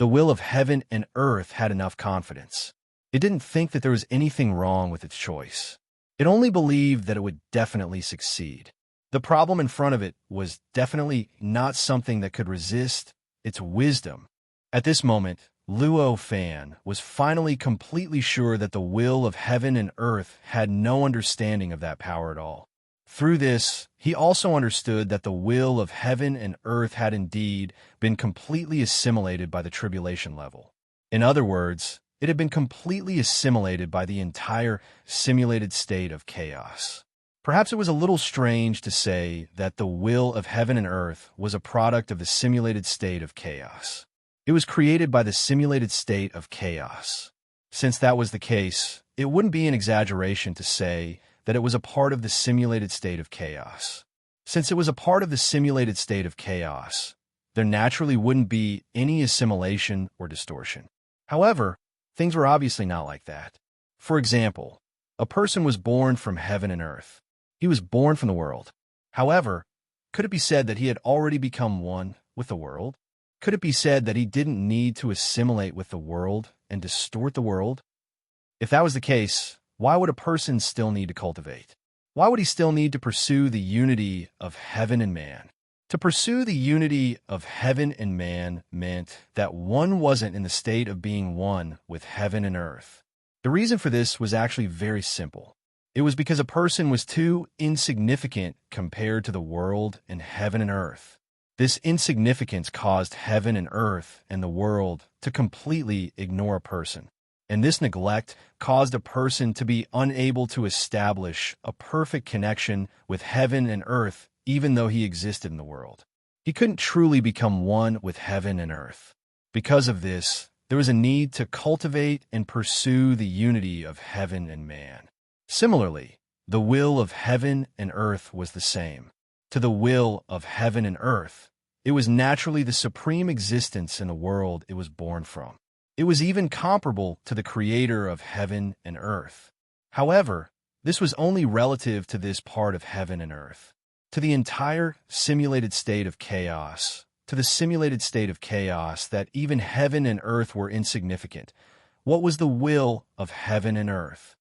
The will of heaven and earth had enough confidence. It didn't think that there was anything wrong with its choice. It only believed that it would definitely succeed. The problem in front of it was definitely not something that could resist its wisdom. At this moment, Luo Fan was finally completely sure that the will of heaven and earth had no understanding of that power at all. Through this, he also understood that the will of heaven and earth had indeed been completely assimilated by the tribulation level. In other words, it had been completely assimilated by the entire simulated state of chaos. Perhaps it was a little strange to say that the will of heaven and earth was a product of the simulated state of chaos. It was created by the simulated state of chaos. Since that was the case, it wouldn't be an exaggeration to say that it was a part of the simulated state of chaos. Since it was a part of the simulated state of chaos, there naturally wouldn't be any assimilation or distortion. However, things were obviously not like that. For example, a person was born from heaven and earth. He was born from the world. However, could it be said that he had already become one with the world? Could it be said that he didn't need to assimilate with the world and distort the world? If that was the case, why would a person still need to cultivate? Why would he still need to pursue the unity of heaven and man? To pursue the unity of heaven and man meant that one wasn't in the state of being one with heaven and earth. The reason for this was actually very simple. It was because a person was too insignificant compared to the world and heaven and earth. This insignificance caused heaven and earth and the world to completely ignore a person. And this neglect caused a person to be unable to establish a perfect connection with heaven and earth even though he existed in the world. He couldn't truly become one with heaven and earth. Because of this, there was a need to cultivate and pursue the unity of heaven and man. Similarly, the will of heaven and earth was the same. To the will of heaven and earth, it was naturally the supreme existence in the world it was born from. It was even comparable to the creator of heaven and earth. However, this was only relative to this part of heaven and earth. To the entire simulated state of chaos, to the simulated state of chaos that even heaven and earth were insignificant, what was the will of heaven and earth?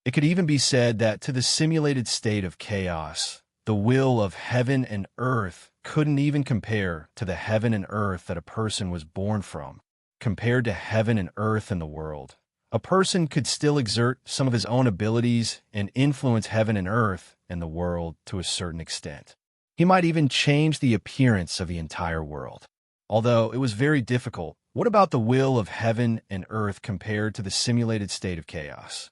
It could even be said that to the simulated state of chaos, the will of heaven and earth couldn't even compare to the heaven and earth that a person was born from. Compared to heaven and earth and the world, a person could still exert some of his own abilities and influence heaven and earth and the world to a certain extent. He might even change the appearance of the entire world. Although it was very difficult, what about the will of heaven and earth compared to the simulated state of chaos?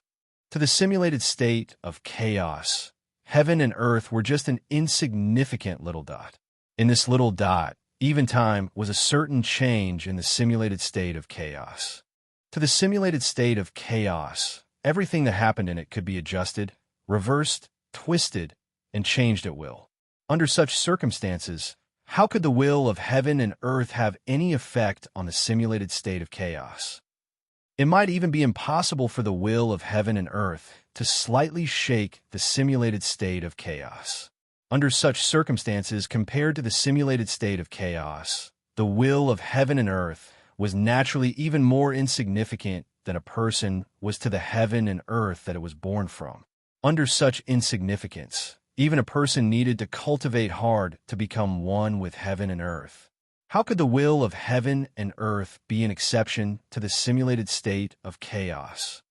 To the simulated state of chaos, heaven and earth were just an insignificant little dot. In this little dot, even time was a certain change in the simulated state of chaos. To the simulated state of chaos, everything that happened in it could be adjusted, reversed, twisted, and changed at will. Under such circumstances, how could the will of heaven and earth have any effect on the simulated state of chaos? It might even be impossible for the will of heaven and earth to slightly shake the simulated state of chaos. Under such circumstances, compared to the simulated state of chaos, the will of heaven and earth was naturally even more insignificant than a person was to the heaven and earth that it was born from. Under such insignificance, even a person needed to cultivate hard to become one with heaven and earth. How could the will of heaven and earth be an exception to the simulated state of chaos?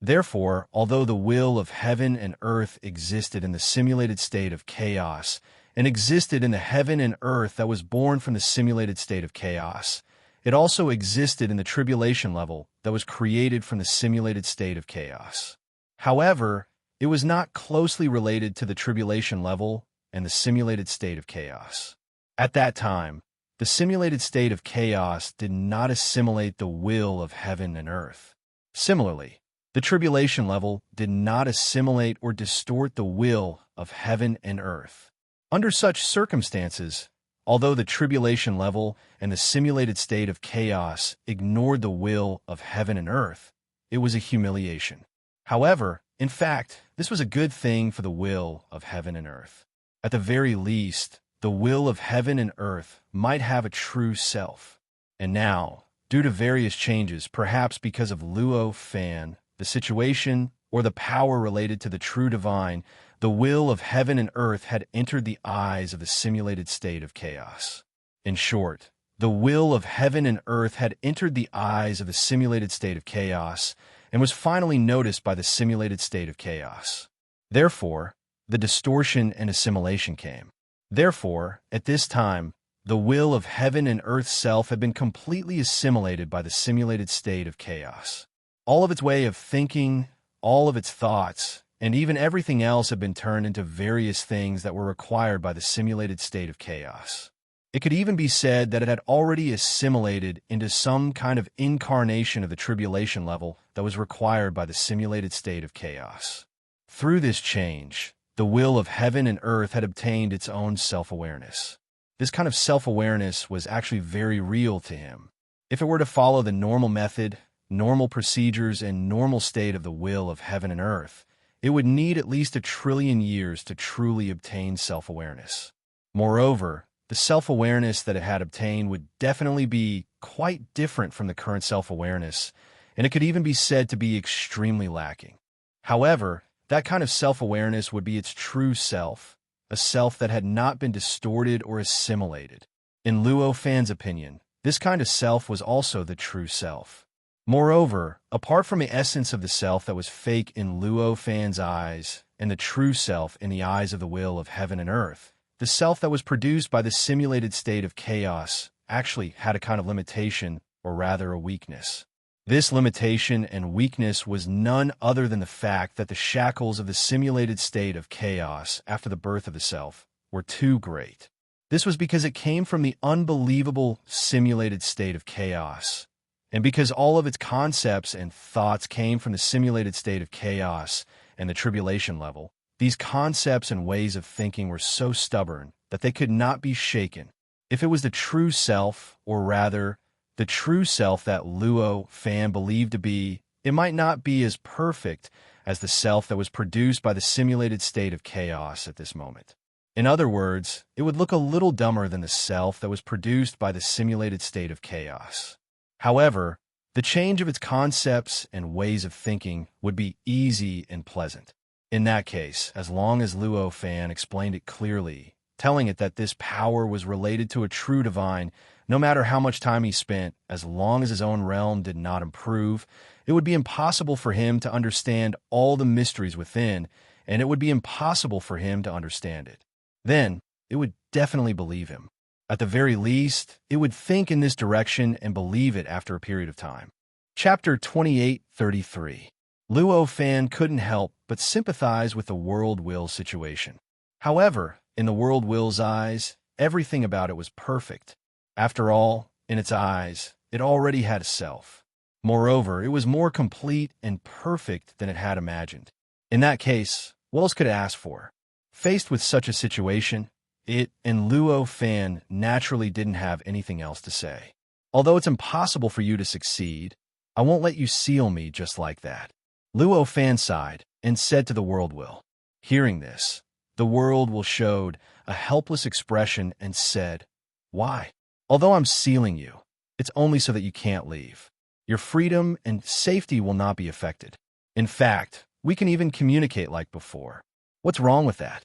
Therefore, although the will of heaven and earth existed in the simulated state of chaos and existed in the heaven and earth that was born from the simulated state of chaos, it also existed in the tribulation level that was created from the simulated state of chaos. However, it was not closely related to the tribulation level and the simulated state of chaos. At that time, the simulated state of chaos did not assimilate the will of heaven and earth. Similarly, the tribulation level did not assimilate or distort the will of heaven and earth. Under such circumstances, although the tribulation level and the simulated state of chaos ignored the will of heaven and earth, it was a humiliation. However, in fact, this was a good thing for the will of heaven and earth. At the very least, the will of heaven and earth might have a true self. And now, due to various changes, perhaps because of Luo Fan, the situation, or the power related to the true divine, the will of heaven and earth had entered the eyes of the simulated state of chaos. In short, the will of heaven and earth had entered the eyes of the simulated state of chaos and was finally noticed by the simulated state of chaos. Therefore, the distortion and assimilation came. Therefore, at this time, the will of heaven and earth self had been completely assimilated by the simulated state of chaos. All of its way of thinking, all of its thoughts, and even everything else had been turned into various things that were required by the simulated state of chaos. It could even be said that it had already assimilated into some kind of incarnation of the tribulation level that was required by the simulated state of chaos. Through this change, the will of heaven and earth had obtained its own self-awareness. This kind of self-awareness was actually very real to him. If it were to follow the normal method, normal procedures, and normal state of the will of heaven and earth, it would need at least 1 trillion years to truly obtain self-awareness. Moreover, the self-awareness that it had obtained would definitely be quite different from the current self-awareness, and it could even be said to be extremely lacking. However, that kind of self-awareness would be its true self, a self that had not been distorted or assimilated. In Luo Fan's opinion, this kind of self was also the true self. Moreover, apart from the essence of the self that was fake in Luo Fan's eyes and the true self in the eyes of the will of heaven and earth, the self that was produced by the simulated state of chaos actually had a kind of limitation, or rather a weakness. This limitation and weakness was none other than the fact that the shackles of the simulated state of chaos after the birth of the self were too great. This was because it came from the unbelievable simulated state of chaos, and because all of its concepts and thoughts came from the simulated state of chaos and the tribulation level. These concepts and ways of thinking were so stubborn that they could not be shaken. If it was the true self, or rather, the true self that Luo Fan believed to be, it might not be as perfect as the self that was produced by the simulated state of chaos at this moment. In other words, it would look a little dumber than the self that was produced by the simulated state of chaos. However, the change of its concepts and ways of thinking would be easy and pleasant. In that case, as long as Luo Fan explained it clearly, telling it that this power was related to a true divine, no matter how much time he spent, as long as his own realm did not improve, it would be impossible for him to understand all the mysteries within, and it would be impossible for him to understand it. Then, it would definitely believe him. At the very least, it would think in this direction and believe it after a period of time. Chapter 28:33. Luo Fan couldn't help but sympathize with the world will situation. However, in the world will's eyes, everything about it was perfect. After all, in its eyes, it already had a self. Moreover, it was more complete and perfect than it had imagined. In that case, what else could it ask for? Faced with such a situation, it and Luo Fan naturally didn't have anything else to say. Although it's impossible for you to succeed, I won't let you seal me just like that. Luo Fan sighed and said to the world will. Hearing this, the world will showed a helpless expression and said, "Why? Although I'm sealing you, it's only so that you can't leave. Your freedom and safety will not be affected. In fact, we can even communicate like before. What's wrong with that?"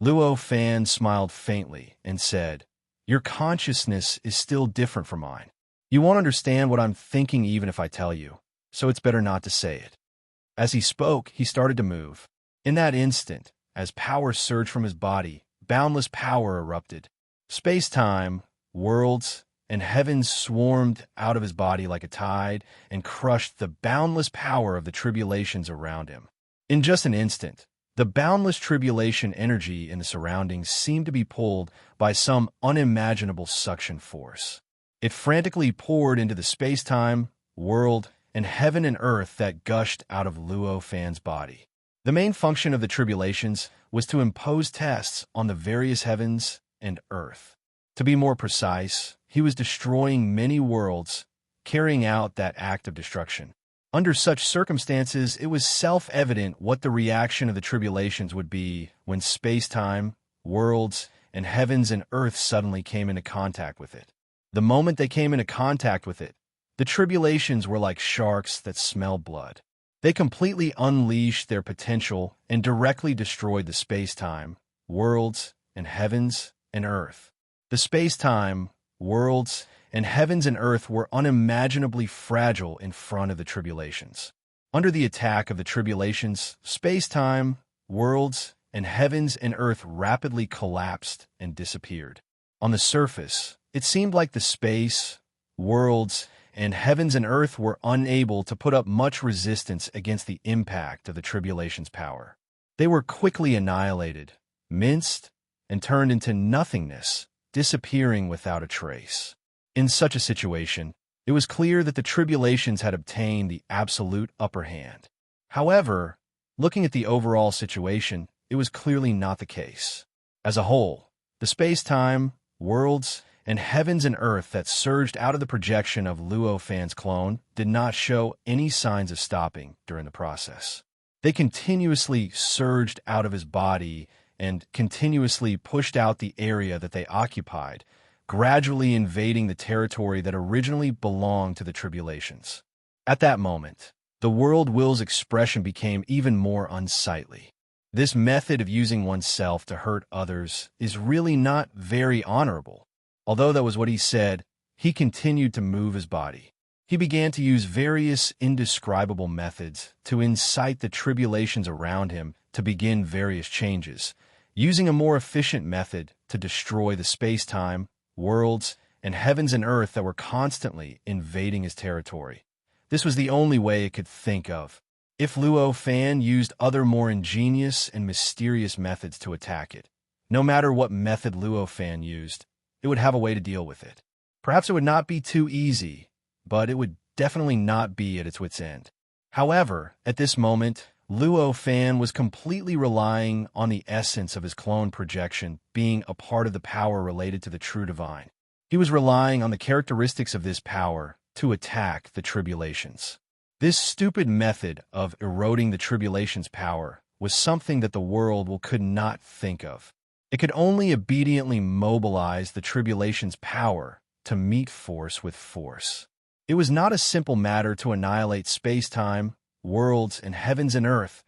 Luo Fan smiled faintly and said, "Your consciousness is still different from mine. You won't understand what I'm thinking even if I tell you, so it's better not to say it." As he spoke, he started to move. In that instant, as power surged from his body, boundless power erupted. Space-time, worlds, and heavens swarmed out of his body like a tide and crushed the boundless power of the tribulations around him. In just an instant, the boundless tribulation energy in the surroundings seemed to be pulled by some unimaginable suction force. It frantically poured into the space-time, world, and heaven and earth that gushed out of Luo Fan's body. The main function of the tribulations was to impose tests on the various heavens and earth. To be more precise, he was destroying many worlds, carrying out that act of destruction. Under such circumstances, it was self-evident what the reaction of the tribulations would be when space-time, worlds, and heavens and earth suddenly came into contact with it. The moment they came into contact with it, the tribulations were like sharks that smell blood. They completely unleashed their potential and directly destroyed the space-time, worlds, and heavens and earth. The space-time, worlds, and heavens and earth were unimaginably fragile in front of the tribulations. Under the attack of the tribulations, space-time, worlds, and heavens and earth rapidly collapsed and disappeared. On the surface, it seemed like the space, worlds, and heavens and earth were unable to put up much resistance against the impact of the tribulation's power. They were quickly annihilated, minced, and turned into nothingness, disappearing without a trace. In such a situation, it was clear that the tribulations had obtained the absolute upper hand. However, looking at the overall situation, it was clearly not the case. As a whole, the space-time, worlds, and heavens and earth that surged out of the projection of Luo Fan's clone did not show any signs of stopping during the process. They continuously surged out of his body and continuously pushed out the area that they occupied, gradually invading the territory that originally belonged to the tribulations. At that moment, the world will's expression became even more unsightly. This method of using oneself to hurt others is really not very honorable. Although that was what he said, he continued to move his body. He began to use various indescribable methods to incite the tribulations around him to begin various changes, using a more efficient method to destroy the space-time, worlds, and heavens and earth that were constantly invading his territory. This was the only way it could think of. If Luo Fan used other more ingenious and mysterious methods to attack it, no matter what method Luo Fan used, it would have a way to deal with it. Perhaps it would not be too easy, but it would definitely not be at its wit's end. However, at this moment, Luo Fan was completely relying on the essence of his clone projection being a part of the power related to the true divine. He was relying on the characteristics of this power to attack the tribulations. This stupid method of eroding the tribulations' power was something that the world could not think of. It could only obediently mobilize the tribulations' power to meet force with force. It was not a simple matter to annihilate space-time, worlds, and heavens and earth,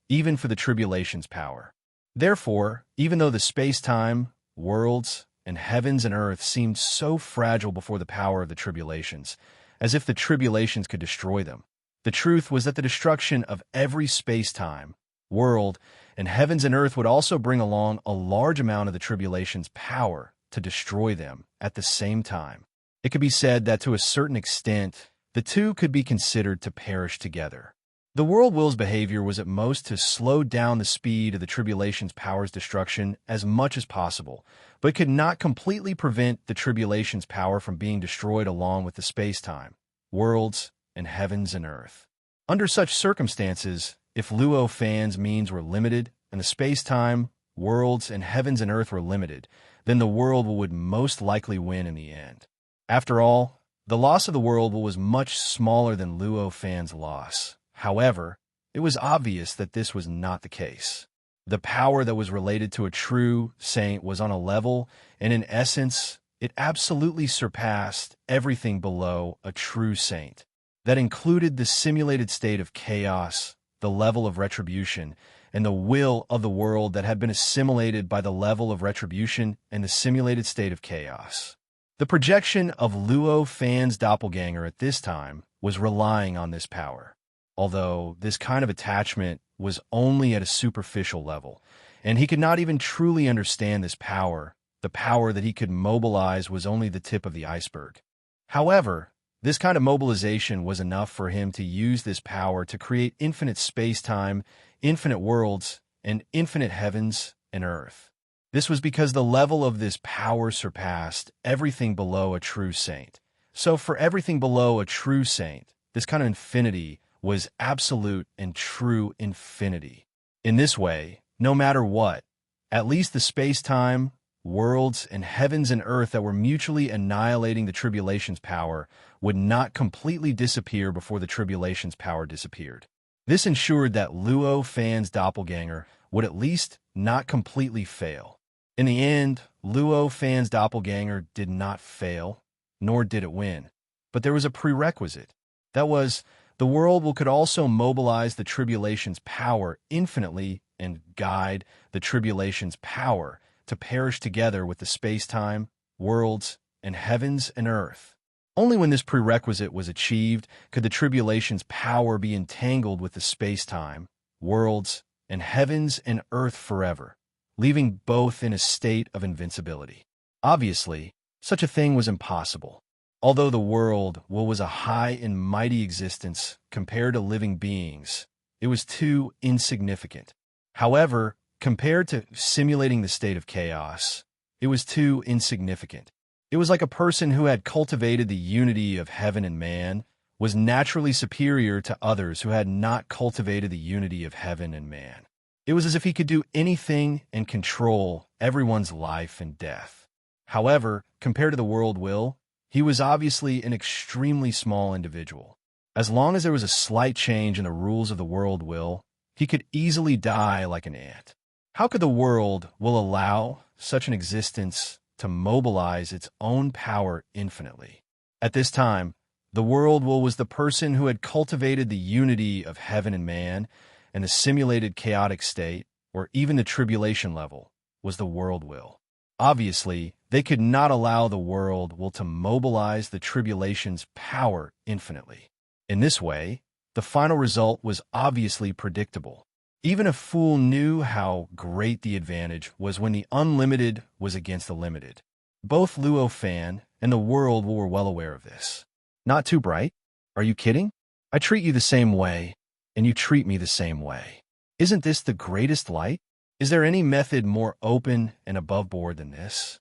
even for the tribulations' power. Therefore, even though the space-time, worlds, and heavens and earth seemed so fragile before the power of the tribulations, as if the tribulations could destroy them, the truth was that the destruction of every space-time, world, and heavens and earth would also bring along a large amount of the tribulations' power to destroy them at the same time. It could be said that to a certain extent, the two could be considered to perish together. The world will's behavior was at most to slow down the speed of the tribulations' power's destruction as much as possible, but could not completely prevent the tribulations' power from being destroyed along with the space-time, worlds, and heavens and earth. Under such circumstances, if Luo Fan's means were limited and the space-time, worlds, and heavens and earth were limited, then the world would most likely win in the end. After all, the loss of the world was much smaller than Luo Fan's loss. However, it was obvious that this was not the case. The power that was related to a true saint was on a level, and in essence, it absolutely surpassed everything below a true saint. That included the simulated state of chaos, the level of retribution, and the will of the world that had been assimilated by the level of retribution and the simulated state of chaos. The projection of Luo Fan's doppelganger at this time was relying on this power, although this kind of attachment was only at a superficial level, and he could not even truly understand this power. The power that he could mobilize was only the tip of the iceberg. However, this kind of mobilization was enough for him to use this power to create infinite space-time, infinite worlds, and infinite heavens and earth. This was because the level of this power surpassed everything below a true saint. So for everything below a true saint, this kind of infinity was absolute and true infinity. In this way, no matter what, at least the space-time, worlds, and heavens and earth that were mutually annihilating the tribulation's power would not completely disappear before the tribulation's power disappeared. This ensured that Luo Fan's doppelganger would at least not completely fail. In the end, Luo Fan's doppelganger did not fail, nor did it win. But there was a prerequisite. That was, the world could also mobilize the tribulation's power infinitely and guide the tribulation's power to perish together with the space-time, worlds, and heavens and earth. Only when this prerequisite was achieved could the tribulation's power be entangled with the space-time, worlds, and heavens and earth forever, leaving both in a state of invincibility. Obviously, such a thing was impossible. Although the world was a high and mighty existence compared to living beings, it was too insignificant. However, compared to simulating the state of chaos, it was too insignificant. It was like a person who had cultivated the unity of heaven and man was naturally superior to others who had not cultivated the unity of heaven and man. It was as if he could do anything and control everyone's life and death. However, compared to the world will, he was obviously an extremely small individual. As long as there was a slight change in the rules of the world will, he could easily die like an ant. How could the world will allow such an existence to mobilize its own power infinitely? At this time, the world will was the person who had cultivated the unity of heaven and man, and the simulated chaotic state, or even the tribulation level, was the world will. Obviously, they could not allow the world will to mobilize the tribulation's power infinitely. In this way, the final result was obviously predictable. Even a fool knew how great the advantage was when the unlimited was against the limited. Both Luo Fan and the world were well aware of this. Not too bright? Are you kidding? I treat you the same way, and you treat me the same way. Isn't this the greatest light? Is there any method more open and above board than this?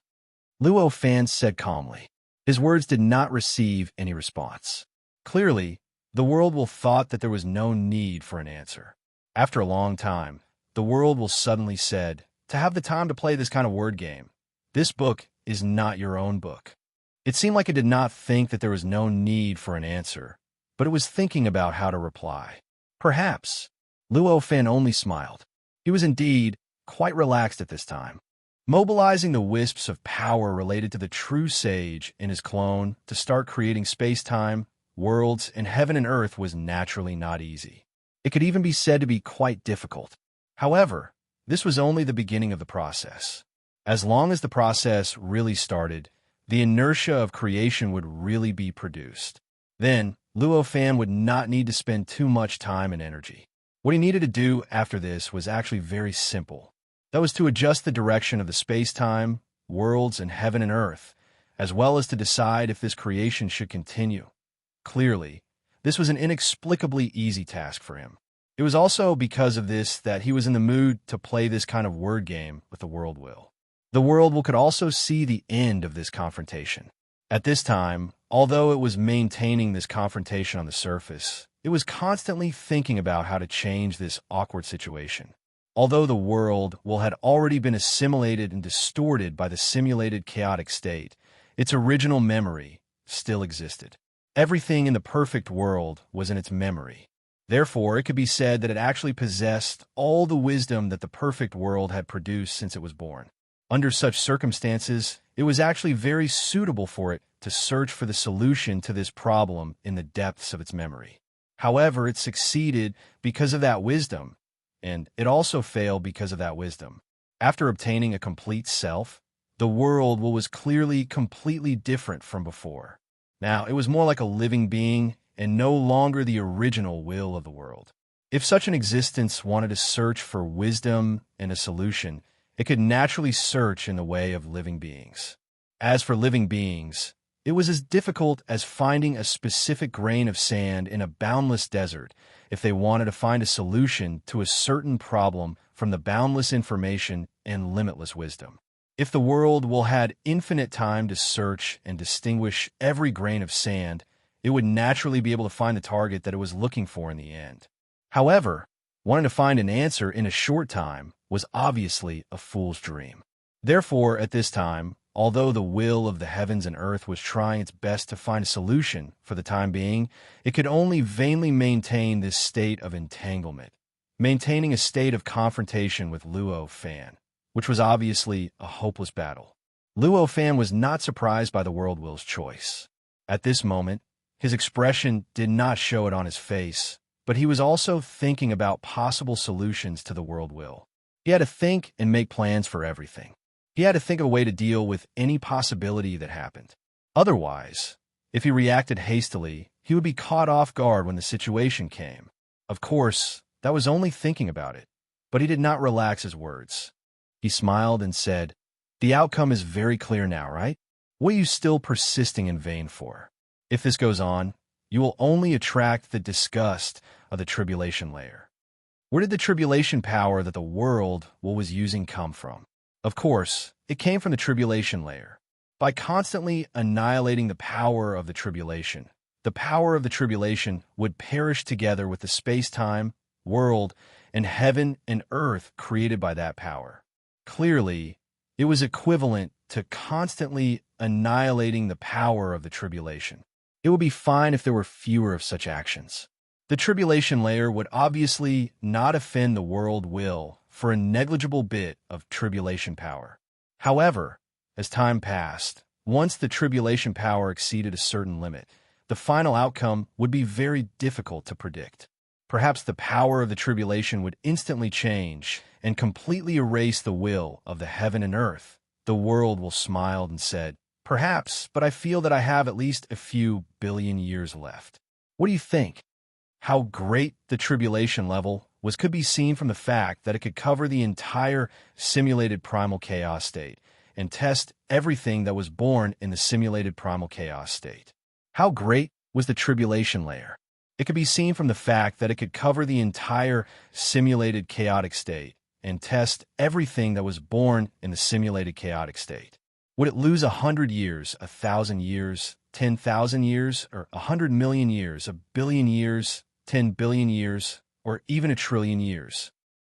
Luo Fan said calmly. His words did not receive any response. Clearly, the world will thought that there was no need for an answer. After a long time, the world will suddenly said, to have the time to play this kind of word game, this book is not your own book. It seemed like it did not think that there was no need for an answer, but it was thinking about how to reply. Perhaps. Luo Fan only smiled. He was indeed quite relaxed at this time. Mobilizing the wisps of power related to the true sage in his clone to start creating space-time, worlds, and heaven and earth was naturally not easy. It could even be said to be quite difficult. However, this was only the beginning of the process. As long as the process really started, the inertia of creation would really be produced. Then, Luo Fan would not need to spend too much time and energy. What he needed to do after this was actually very simple. That was to adjust the direction of the space-time, worlds, and heaven and earth, as well as to decide if this creation should continue. Clearly, this was an inexplicably easy task for him. It was also because of this that he was in the mood to play this kind of word game with the world will. The world will could also see the end of this confrontation. At this time, although it was maintaining this confrontation on the surface, it was constantly thinking about how to change this awkward situation. Although the world will had already been assimilated and distorted by the simulated chaotic state, its original memory still existed. Everything in the perfect world was in its memory. Therefore, it could be said that it actually possessed all the wisdom that the perfect world had produced since it was born. Under such circumstances, it was actually very suitable for it to search for the solution to this problem in the depths of its memory. However, it succeeded because of that wisdom, and it also failed because of that wisdom. After obtaining a complete self, the world was clearly completely different from before. Now, it was more like a living being and no longer the original will of the world. If such an existence wanted to search for wisdom and a solution, it could naturally search in the way of living beings. As for living beings, it was as difficult as finding a specific grain of sand in a boundless desert if they wanted to find a solution to a certain problem from the boundless information and limitless wisdom. If the world had infinite time to search and distinguish every grain of sand, it would naturally be able to find the target that it was looking for in the end. However, wanting to find an answer in a short time was obviously a fool's dream. Therefore, at this time, although the will of the heavens and earth was trying its best to find a solution for the time being, it could only vainly maintain this state of entanglement, maintaining a state of confrontation with Luo Fan, which was obviously a hopeless battle. Luo Fan was not surprised by the world will's choice. At this moment, his expression did not show it on his face, but he was also thinking about possible solutions to the world will. He had to think and make plans for everything. He had to think of a way to deal with any possibility that happened. Otherwise, if he reacted hastily, he would be caught off guard when the situation came. Of course, that was only thinking about it, but he did not relax his words. He smiled and said, "The outcome is very clear now, right? What are you still persisting in vain for? If this goes on, you will only attract the disgust of the tribulation layer. Where did the tribulation power that the world was using come from? Of course, it came from the tribulation layer. By constantly annihilating the power of the tribulation would perish together with the space-time, world, and heaven and earth created by that power. Clearly, it was equivalent to constantly annihilating the power of the tribulation. It would be fine if there were fewer of such actions. The tribulation layer would obviously not offend the world will for a negligible bit of tribulation power. However, as time passed, once the tribulation power exceeded a certain limit, the final outcome would be very difficult to predict. Perhaps the power of the tribulation would instantly change and completely erase the will of the heaven and earth. The world smiled and said, "Perhaps, but I feel that I have at least a few billion years left." What do you think? How great the tribulation level was could be seen from the fact that it could cover the entire simulated primal chaos state and test everything that was born in the simulated primal chaos state. How great was the tribulation layer? It could be seen from the fact that it could cover the entire simulated chaotic state and test everything that was born in the simulated chaotic state. Would it lose 100 years, 1,000 years, 10,000 years, or 100 million years, a billion years, 10 billion years, or even a trillion years?